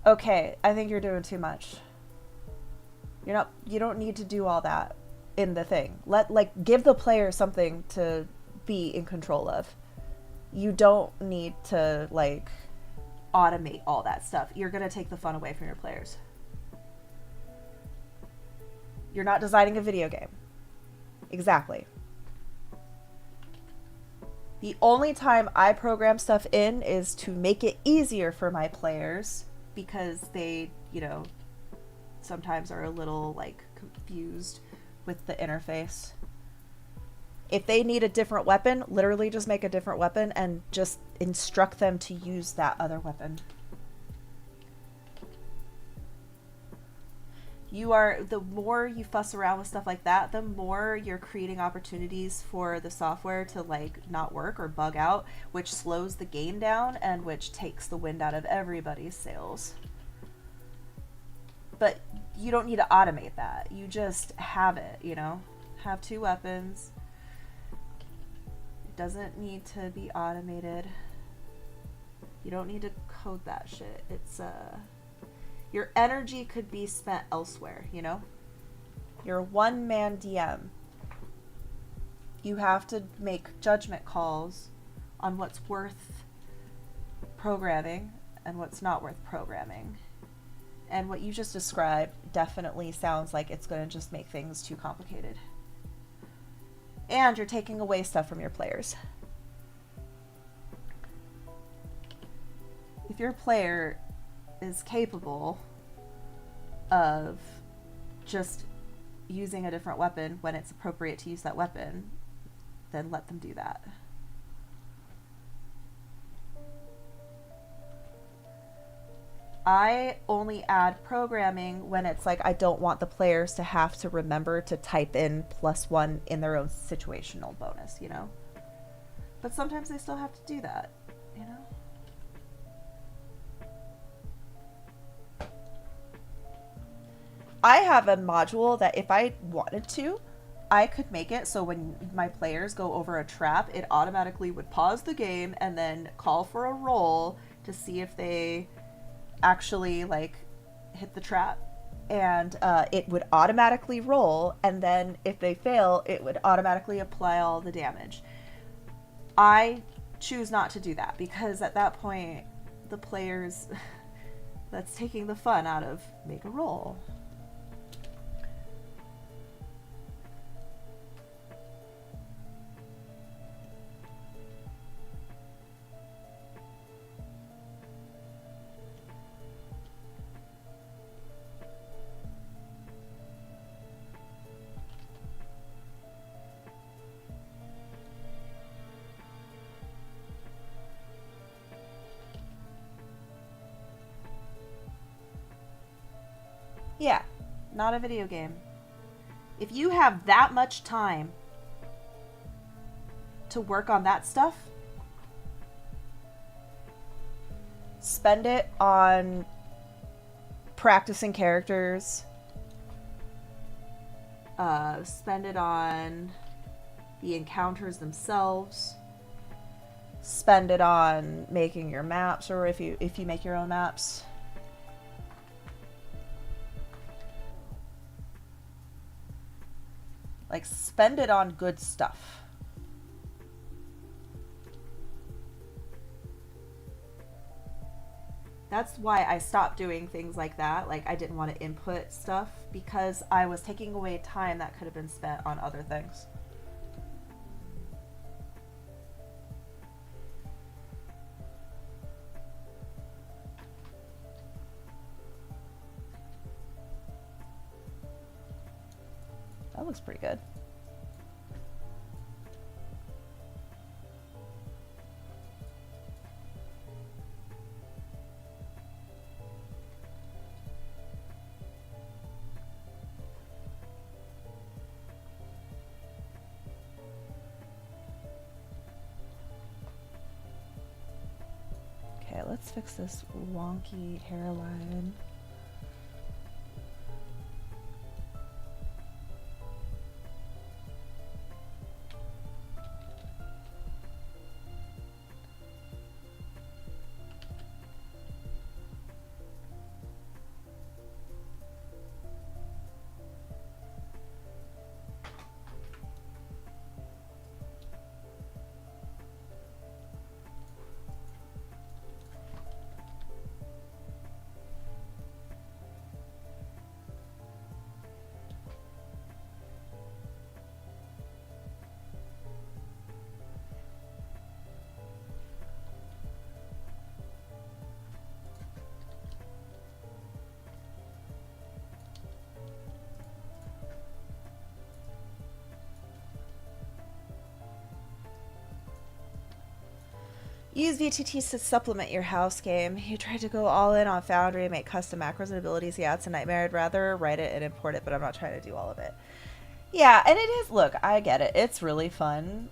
Okay, I think you're doing too much. You don't need to do all that in the thing. Give the player something to be in control of. You don't need to automate all that stuff. You're going to take the fun away from your players. You're not designing a video game. Exactly. The only time I program stuff in is to make it easier for my players because they, sometimes are a little confused with the interface. If they need a different weapon, literally just make a different weapon and just instruct them to use that other weapon. The more you fuss around with stuff like that, the more you're creating opportunities for the software to not work or bug out, which slows the game down and which takes the wind out of everybody's sails. But you don't need to automate that. You just have it, have 2 weapons. It doesn't need to be automated. You don't need to code that shit. It's your energy could be spent elsewhere, You're a one-man DM. You have to make judgment calls on what's worth programming and what's not worth programming. And what you just described definitely sounds like it's going to just make things too complicated. And you're taking away stuff from your players. If your player is capable of just using a different weapon when it's appropriate to use that weapon, then let them do that. I only add programming when it's I don't want the players to have to remember to type in +1 in their own situational bonus, But sometimes they still have to do that, I have a module that if I wanted to, I could make it so when my players go over a trap, it automatically would pause the game and then call for a roll to see if they actually hit the trap. And it would automatically roll, and then if they fail, it would automatically apply all the damage. I choose not to do that because at that point, the players, that's taking the fun out of make a roll. Yeah, not a video game. If you have that much time to work on that stuff, spend it on practicing characters. Spend it on the encounters themselves. Spend it on making your maps, or if you make your own maps. Spend it on good stuff. That's why I stopped doing things like that. I didn't want to input stuff because I was taking away time that could have been spent on other things. That looks pretty good. Okay, let's fix this wonky hairline. Use VTT to supplement your house game. You tried to go all in on Foundry and make custom macros and abilities. Yeah, it's a nightmare. I'd rather write it and import it, but I'm not trying to do all of it. Yeah, and it is, look, I get it. It's really fun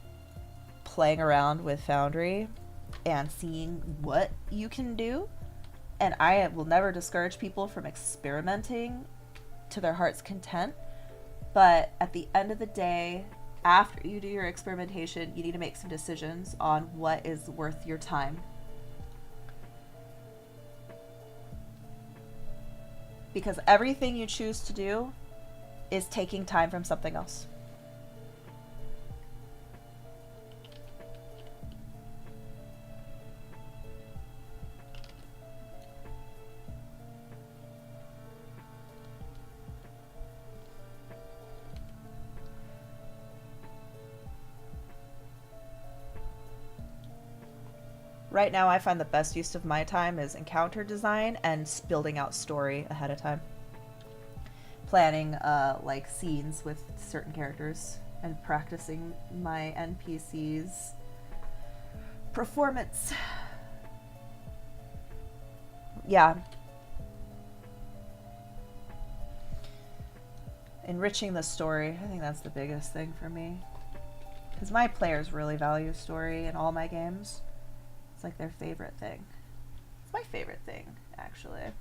playing around with Foundry and seeing what you can do. And I will never discourage people from experimenting to their heart's content. But at the end of the day, after you do your experimentation, you need to make some decisions on what is worth your time. Because everything you choose to do is taking time from something else. Right now, I find the best use of my time is encounter design and building out story ahead of time. Planning like scenes with certain characters and practicing my NPC's performance. Yeah. Enriching the story. I think that's the biggest thing for me. Because my players really value story in all my games. It's like their favorite thing. It's my favorite thing, actually.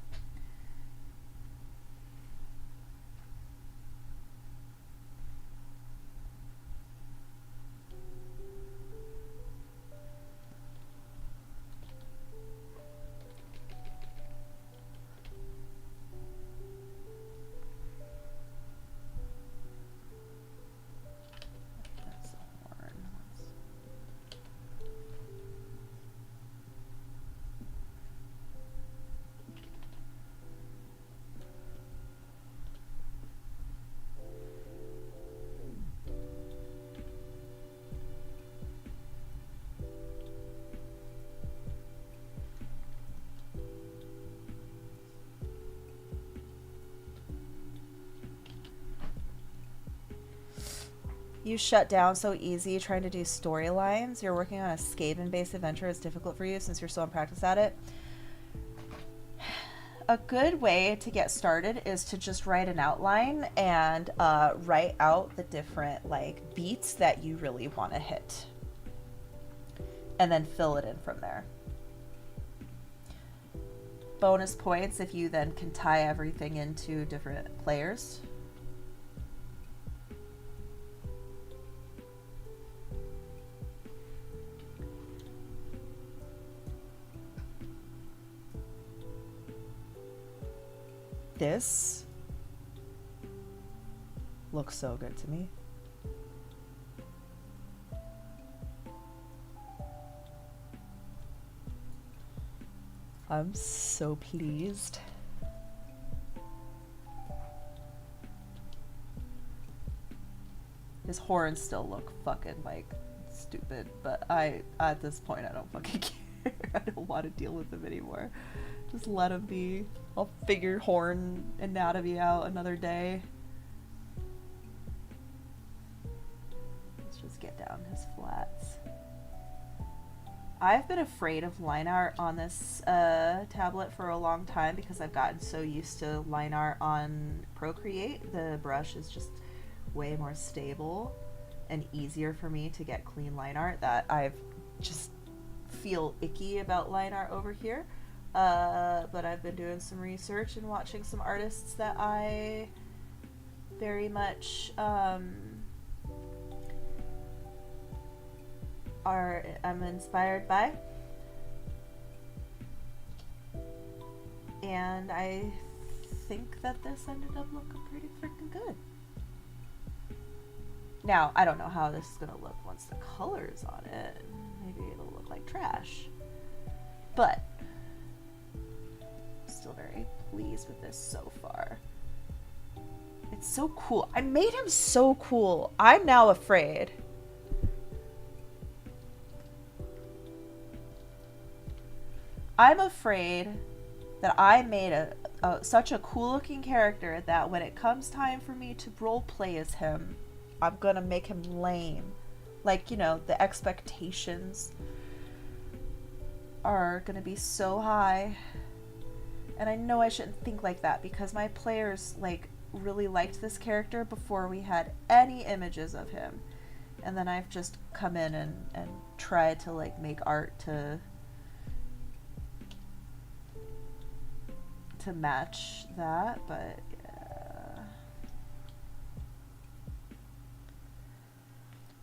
You shut down so easy trying to do storylines. You're working on a Skaven-based adventure. It's difficult for you since you're so unpracticed at it. A good way to get started is to just write an outline and write out the different like beats that you really want to hit. And then fill it in from there. Bonus points if you then can tie everything into different players. This looks so good to me. I'm so pleased. His horns still look fucking like stupid, but at this point I don't fucking care. I don't want to deal with him anymore. Just let him be. I'll figure horn anatomy out another day. Let's just get down his flats. I've been afraid of line art on this tablet for a long time because I've gotten so used to line art on Procreate. The brush is just way more stable and easier for me to get clean line art that I've just feel icky about line art over here. But I've been doing some research and watching some artists that I very much I'm inspired by, and I think that this ended up looking pretty freaking good. Now, I don't know how this is gonna look once the color's on it. Maybe it'll look like trash, but still very pleased with this so far. It's so cool. I made him so cool. I'm now afraid. I'm afraid that I made such a cool looking character that when it comes time for me to role play as him, I'm gonna make him lame. Like, you know, the expectations are gonna be so high. And I know I shouldn't think like that because my players like really liked this character before we had any images of him. And then I've just come in and tried to like make art to match that, but yeah.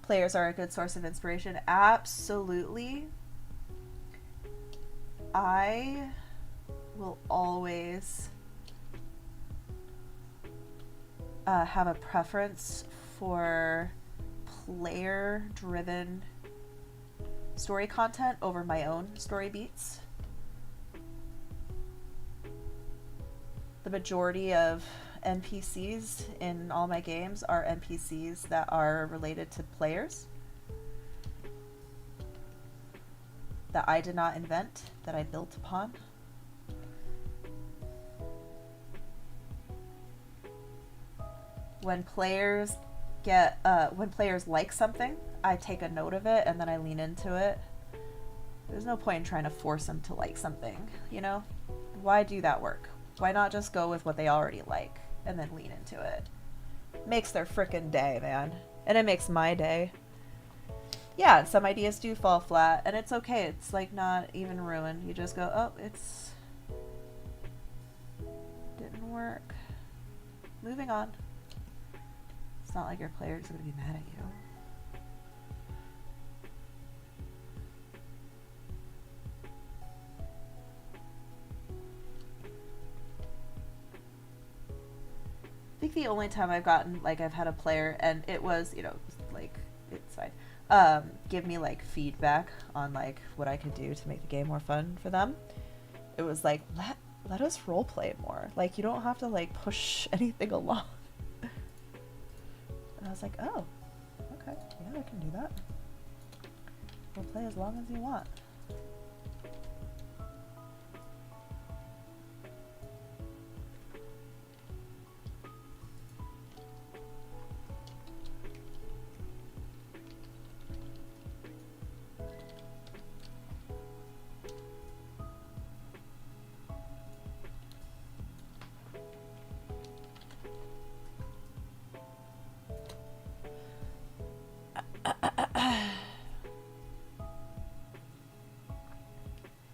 Players are a good source of inspiration. Absolutely. I will always have a preference for player-driven story content over my own story beats. The majority of NPCs in all my games are NPCs that are related to players that I did not invent, that I built upon. When players like something, I take a note of it and then I lean into it. There's no point in trying to force them to like something, you know? Why do that work? Why not just go with what they already like and then lean into it? Makes their frickin' day, man. And it makes my day. Yeah, some ideas do fall flat, and it's okay. It's like not even ruined. You just go, oh, it's didn't work. Moving on. It's not like your player's gonna be mad at you. I think the only time I've gotten, like, I've had a player, and it was, you know, like, it's fine, give me, like, feedback on, like, what I could do to make the game more fun for them. It was like, let us roleplay more. Like, you don't have to, like, push anything along. And I was like, oh, okay, yeah, I can do that. Roleplay as long as you want.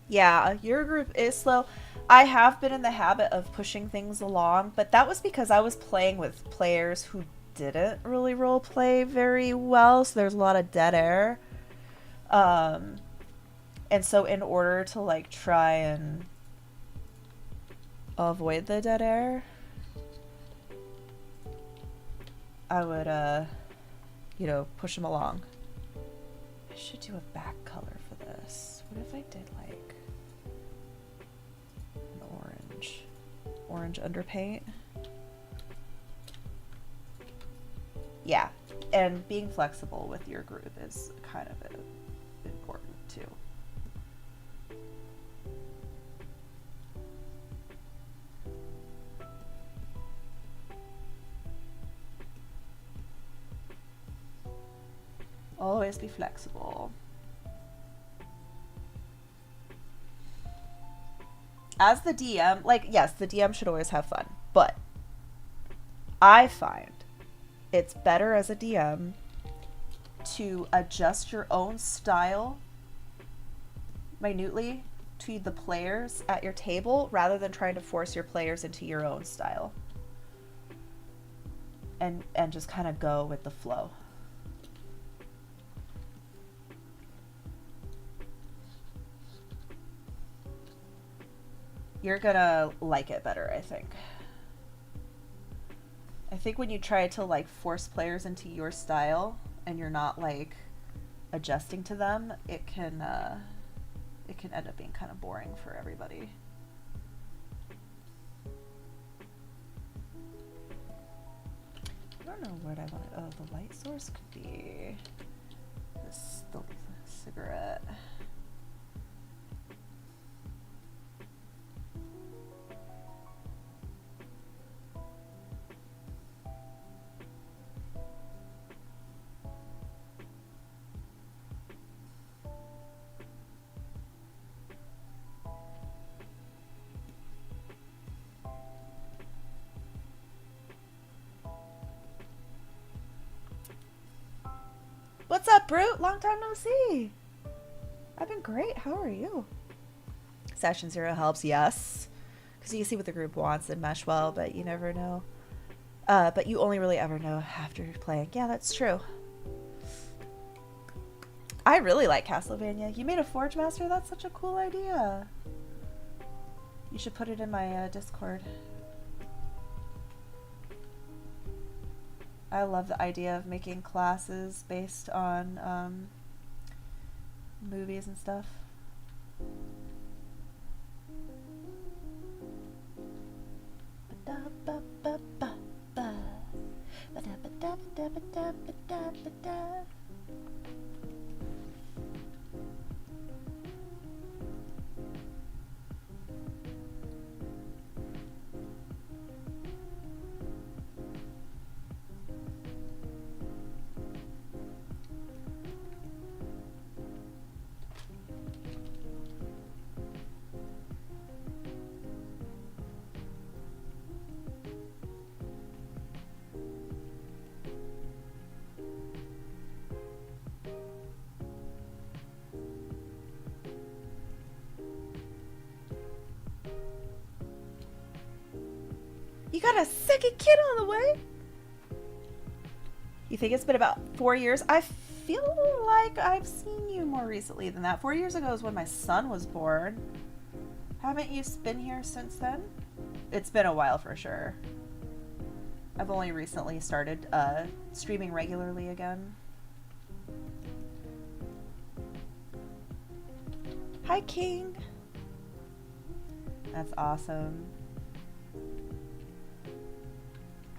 Yeah, your group is slow. I have been in the habit of pushing things along, but that was because I was playing with players who didn't really roleplay very well, so there's a lot of dead air. And so in order to like try and avoid the dead air, I would, you know, push them along. I should do a back color for this. What if I did like orange underpaint? Yeah, and being flexible with your group is kind of important too. Always be flexible. As the DM, like, yes, the DM should always have fun, but I find it's better as a DM to adjust your own style minutely to the players at your table rather than trying to force your players into your own style. And just kind of go with the flow. You're gonna like it better, I think. I think when you try to like force players into your style and you're not like adjusting to them, it can end up being kind of boring for everybody. I don't know what I want. Oh, the light source could be this, the cigarette. What's up, Brute? Long time no see. I've been great. How are you? Session 0 helps, yes. Because you can see what the group wants and mesh well, but you never know. But you only really ever know after playing. Yeah, that's true. I really like Castlevania. You made a Forge Master? That's such a cool idea. You should put it in my Discord. I love the idea of making classes based on movies and stuff. You got a second kid on the way? You think it's been about 4 years? I feel like I've seen you more recently than that. 4 years ago is when my son was born. Haven't you been here since then? It's been a while for sure. I've only recently started streaming regularly again. Hi, King. That's awesome.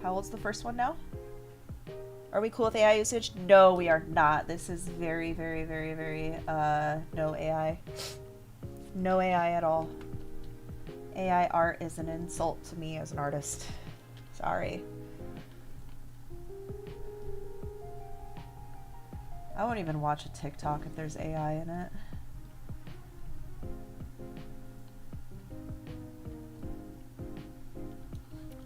How old's the first one now? Are we cool with AI usage? No, we are not. This is very, very, very, very, no AI. No AI at all. AI art is an insult to me as an artist. Sorry. I won't even watch a TikTok if there's AI in it.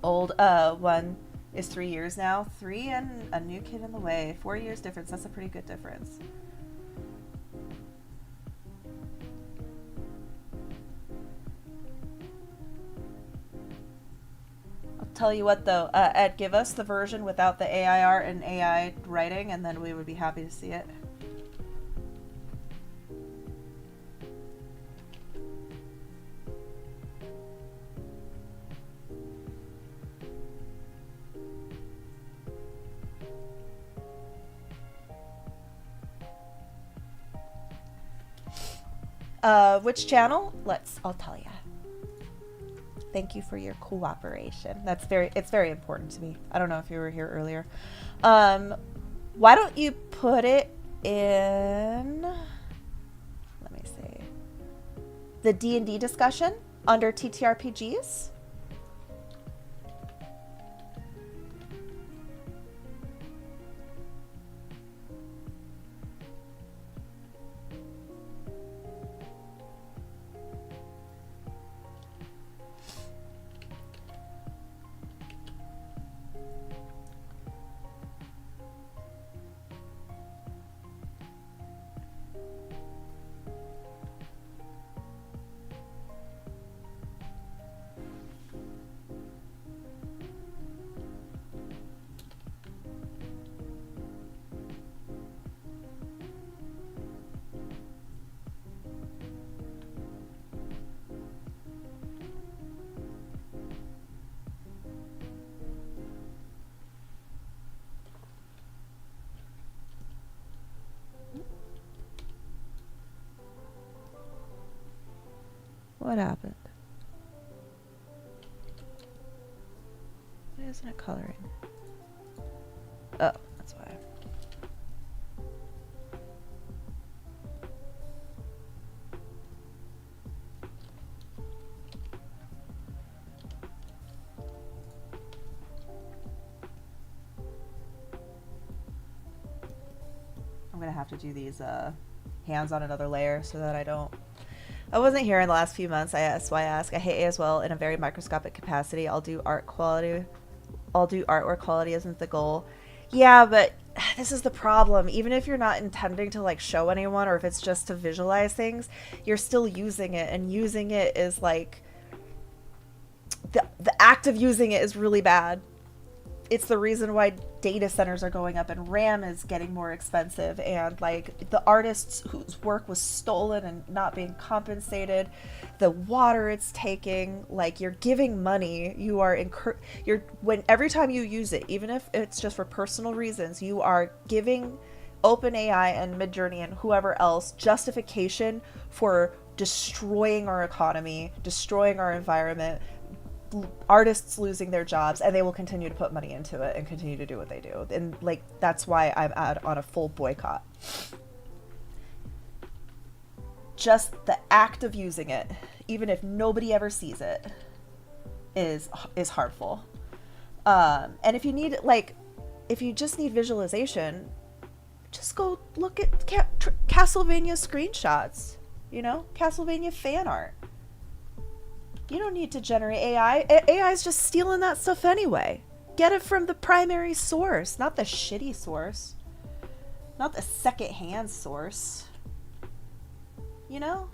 Old one is 3 years now. 3 and a new kid in the way. 4 years difference. That's a pretty good difference. I'll tell you what though, Ed, give us the version without the AI art and AI writing, and then we would be happy to see it. Which channel? I'll tell you. Thank you for your cooperation. It's very important to me. I don't know if you were here earlier. Why don't you put it in, let me see, the D&D discussion under TTRPGs? What happened? Why isn't it coloring? Oh, that's why. I'm gonna have to do these hands on another layer so that I wasn't here in the last few months. That's why I ask. I hate as well in a very microscopic capacity. I'll do artwork quality isn't the goal. Yeah, but this is the problem. Even if you're not intending to like show anyone, or if it's just to visualize things, you're still using it, and using it is like the act of using it is really bad. It's the reason why data centers are going up and RAM is getting more expensive, and like the artists whose work was stolen and not being compensated, the water it's taking, like you're giving money, you are you're when every time you use it, even if it's just for personal reasons, you are giving OpenAI and Midjourney and whoever else justification for destroying our economy, destroying our environment, artists losing their jobs, and they will continue to put money into it and continue to do what they do. And like that's why I'm on a full boycott. Just the act of using it, even if nobody ever sees it, is harmful. And if you need if you just need visualization, just go look at Castlevania screenshots, Castlevania fan art. You don't need to generate AI. AI is just stealing that stuff anyway. Get it from the primary source, not the shitty source. Not the second-hand source. You know?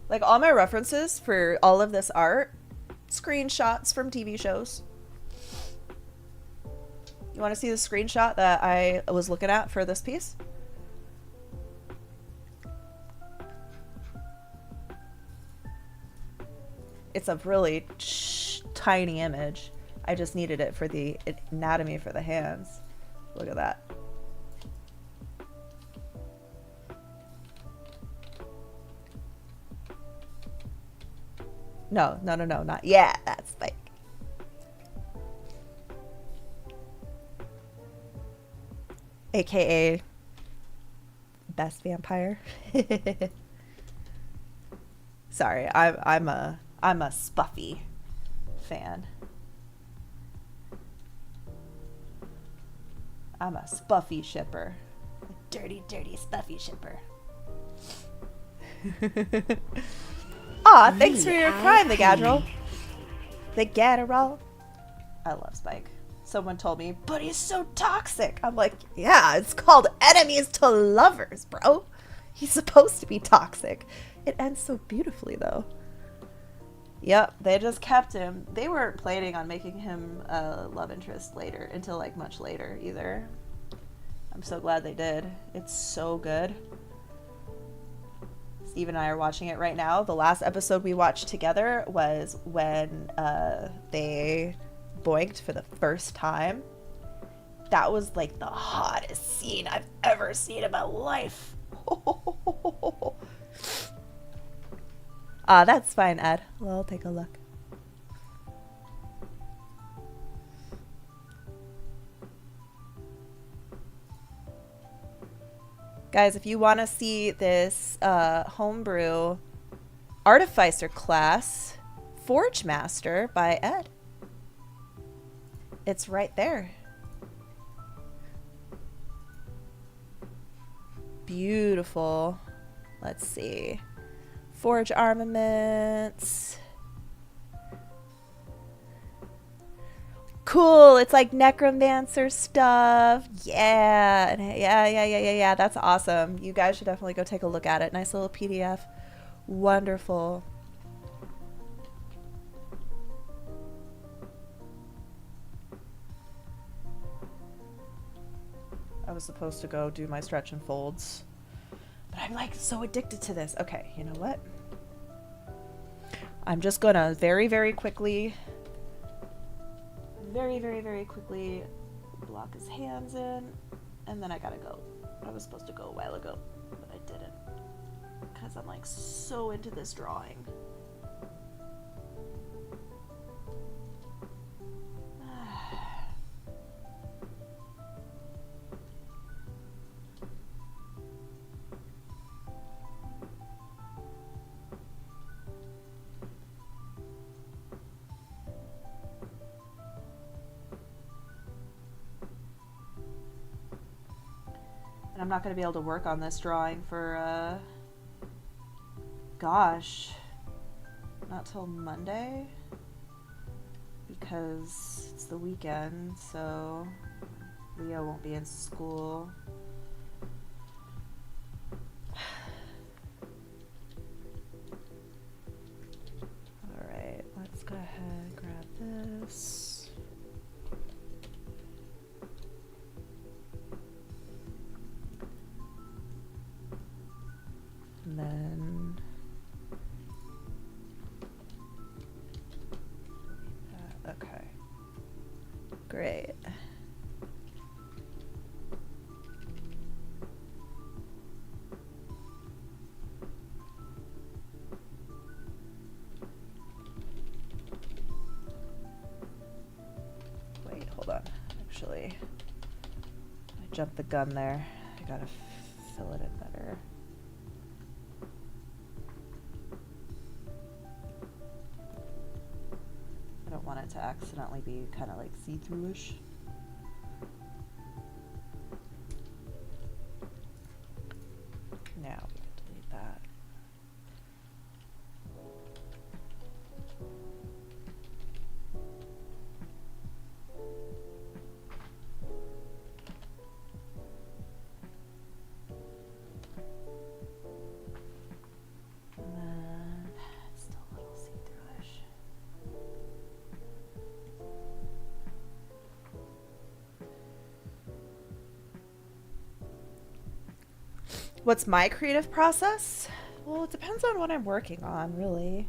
Like all my references for all of this art, screenshots from TV shows. You want to see the screenshot that I was looking at for this piece? It's a really tiny image. I just needed it for the anatomy for the hands. Look at that. No, not. Yeah, that's fake. AKA best vampire. Sorry, I'm a Spuffy fan. I'm a Spuffy shipper. A dirty Spuffy shipper. Aw, thanks for your prime, the Gadrel. The Gadrel. I love Spike. Someone told me, but he's so toxic. I'm like, yeah, it's called enemies to lovers, bro. He's supposed to be toxic. It ends so beautifully, though. Yep, they just kept him. They weren't planning on making him a love interest later, until like much later either. I'm so glad they did. It's so good. Steve and I are watching it right now. The last episode we watched together was when they boinked for the first time. That was like the hottest scene I've ever seen in my life. That's fine, Ed. Well, I'll take a look. Guys, if you want to see this homebrew artificer class, Forge Master by Ed, it's right there. Beautiful. Let's see. Forge armaments. Cool. It's like necromancer stuff. Yeah. That's awesome. You guys should definitely go take a look at it. Nice little PDF. Wonderful. I was supposed to go do my stretch and folds, but I'm like so addicted to this. Okay, you know what? I'm just gonna very quickly block his hands in, and then I gotta go. I was supposed to go a while ago, but I didn't, because I'm like so into this drawing. And I'm not going to be able to work on this drawing for, gosh, not till Monday, because it's the weekend, so Leo won't be in school. All right, let's go ahead and grab this. And then okay, great. Wait, hold on. Actually, I jumped the gun there. I gotta fill it in better. I don't want it to accidentally be kind of like see-through-ish. Now we can delete that. And then still a little see-through-ish. What's my creative process? Well, it depends on what I'm working on, really.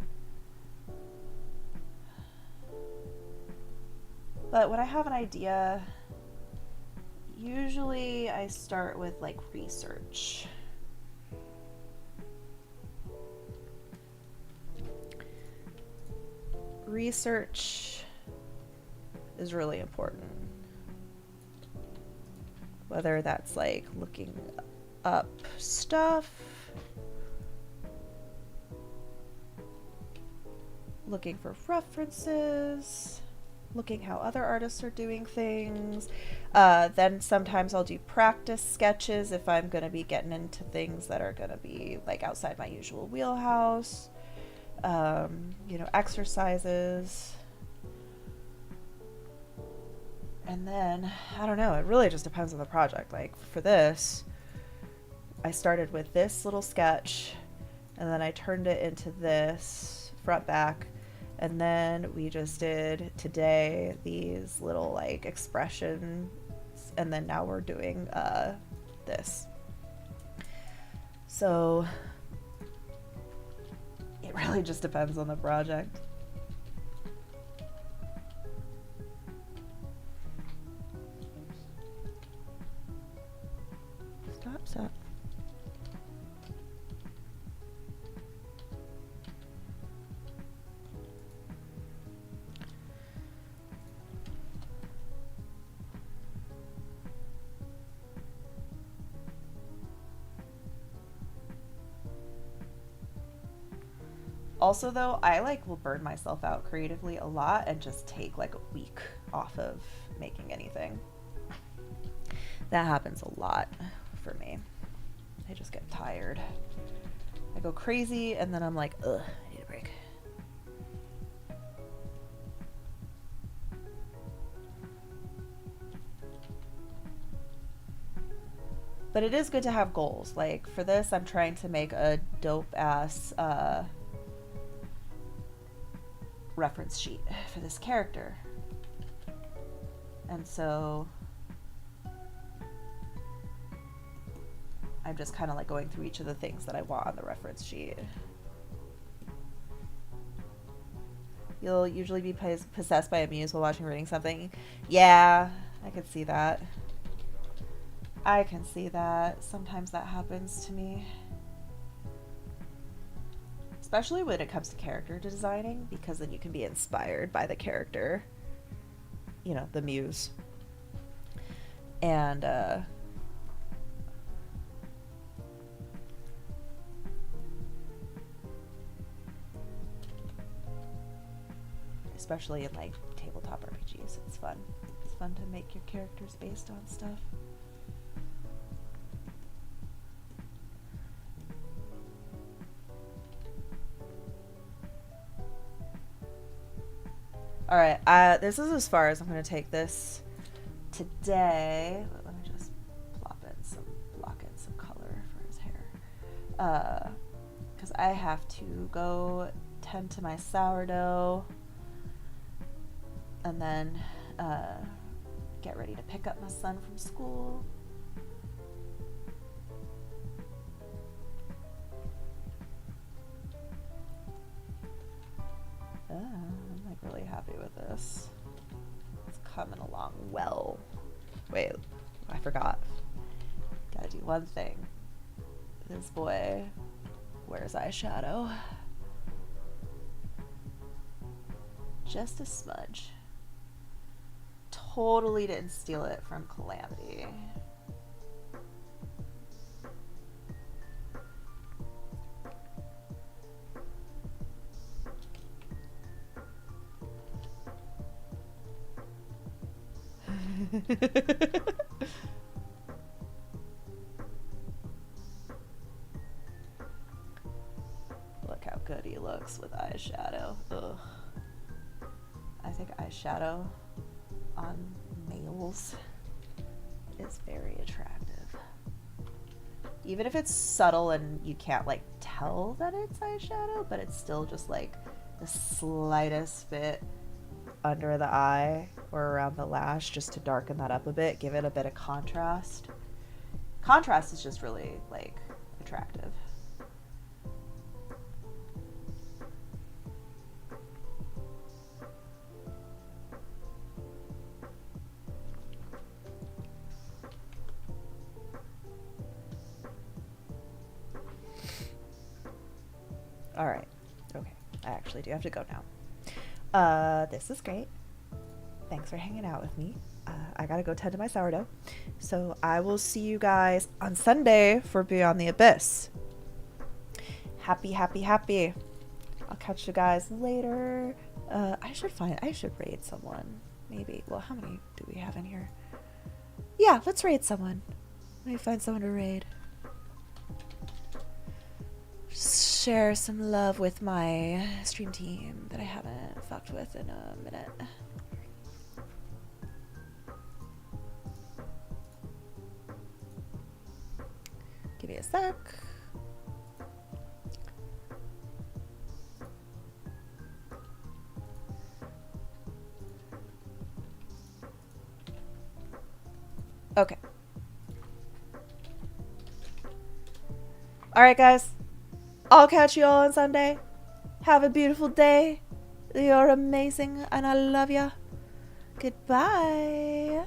But when I have an idea, usually I start with like research. Research is really important. Whether that's like looking up stuff, looking for references, looking how other artists are doing things. Then sometimes I'll do practice sketches if I'm going to be getting into things that are going to be like outside my usual wheelhouse. You know, exercises. And then, I don't know, it really just depends on the project. Like for this, I started with this little sketch, and then I turned it into this front back, and then we just did today these little like expressions, and then now we're doing this. So it really just depends on the project. Stop. Also though, I like will burn myself out creatively a lot and just take like a week off of making anything. That happens a lot for me. I just get tired. I go crazy and then I'm like, ugh, I need a break. But it is good to have goals. Like for this, I'm trying to make a dope ass reference sheet for this character. And so I'm just kind of like going through each of the things that I want on the reference sheet. You'll usually be possessed by a muse while watching or reading something. Yeah, I could see that. I can see that. Sometimes that happens to me. Especially when it comes to character designing, because then you can be inspired by the character, you know, the muse. And especially in like tabletop RPGs, it's fun. It's fun to make your characters based on stuff. All right, this is as far as I'm gonna take this today. Let me just block in some color for his hair, because I have to go tend to my sourdough, and then get ready to pick up my son from school. I'm like really happy with this. It's coming along well. Wait, I forgot. Gotta do one thing. This boy wears eyeshadow. Just a smudge. Totally didn't steal it from Calamity. Look how good he looks with eyeshadow. Ugh. I think eyeshadow on males is very attractive. Even if it's subtle and you can't like tell that it's eyeshadow, but it's still just like the slightest bit under the eye or around the lash just to darken that up a bit, give it a bit of contrast. Contrast is just really like attractive. All right. Okay. I actually do have to go now. This is great. Thanks for hanging out with me. I gotta go tend to my sourdough. So I will see you guys on Sunday for Beyond the Abyss. Happy, happy, happy. I'll catch you guys later. I should raid someone. Maybe. Well, how many do we have in here? Yeah, let's raid someone. Let me find someone to raid. Share some love with my stream team that I haven't fucked with in a minute. Give me a sec. Okay. All right, guys. I'll catch you all on Sunday. Have a beautiful day. You're amazing and I love ya. Goodbye.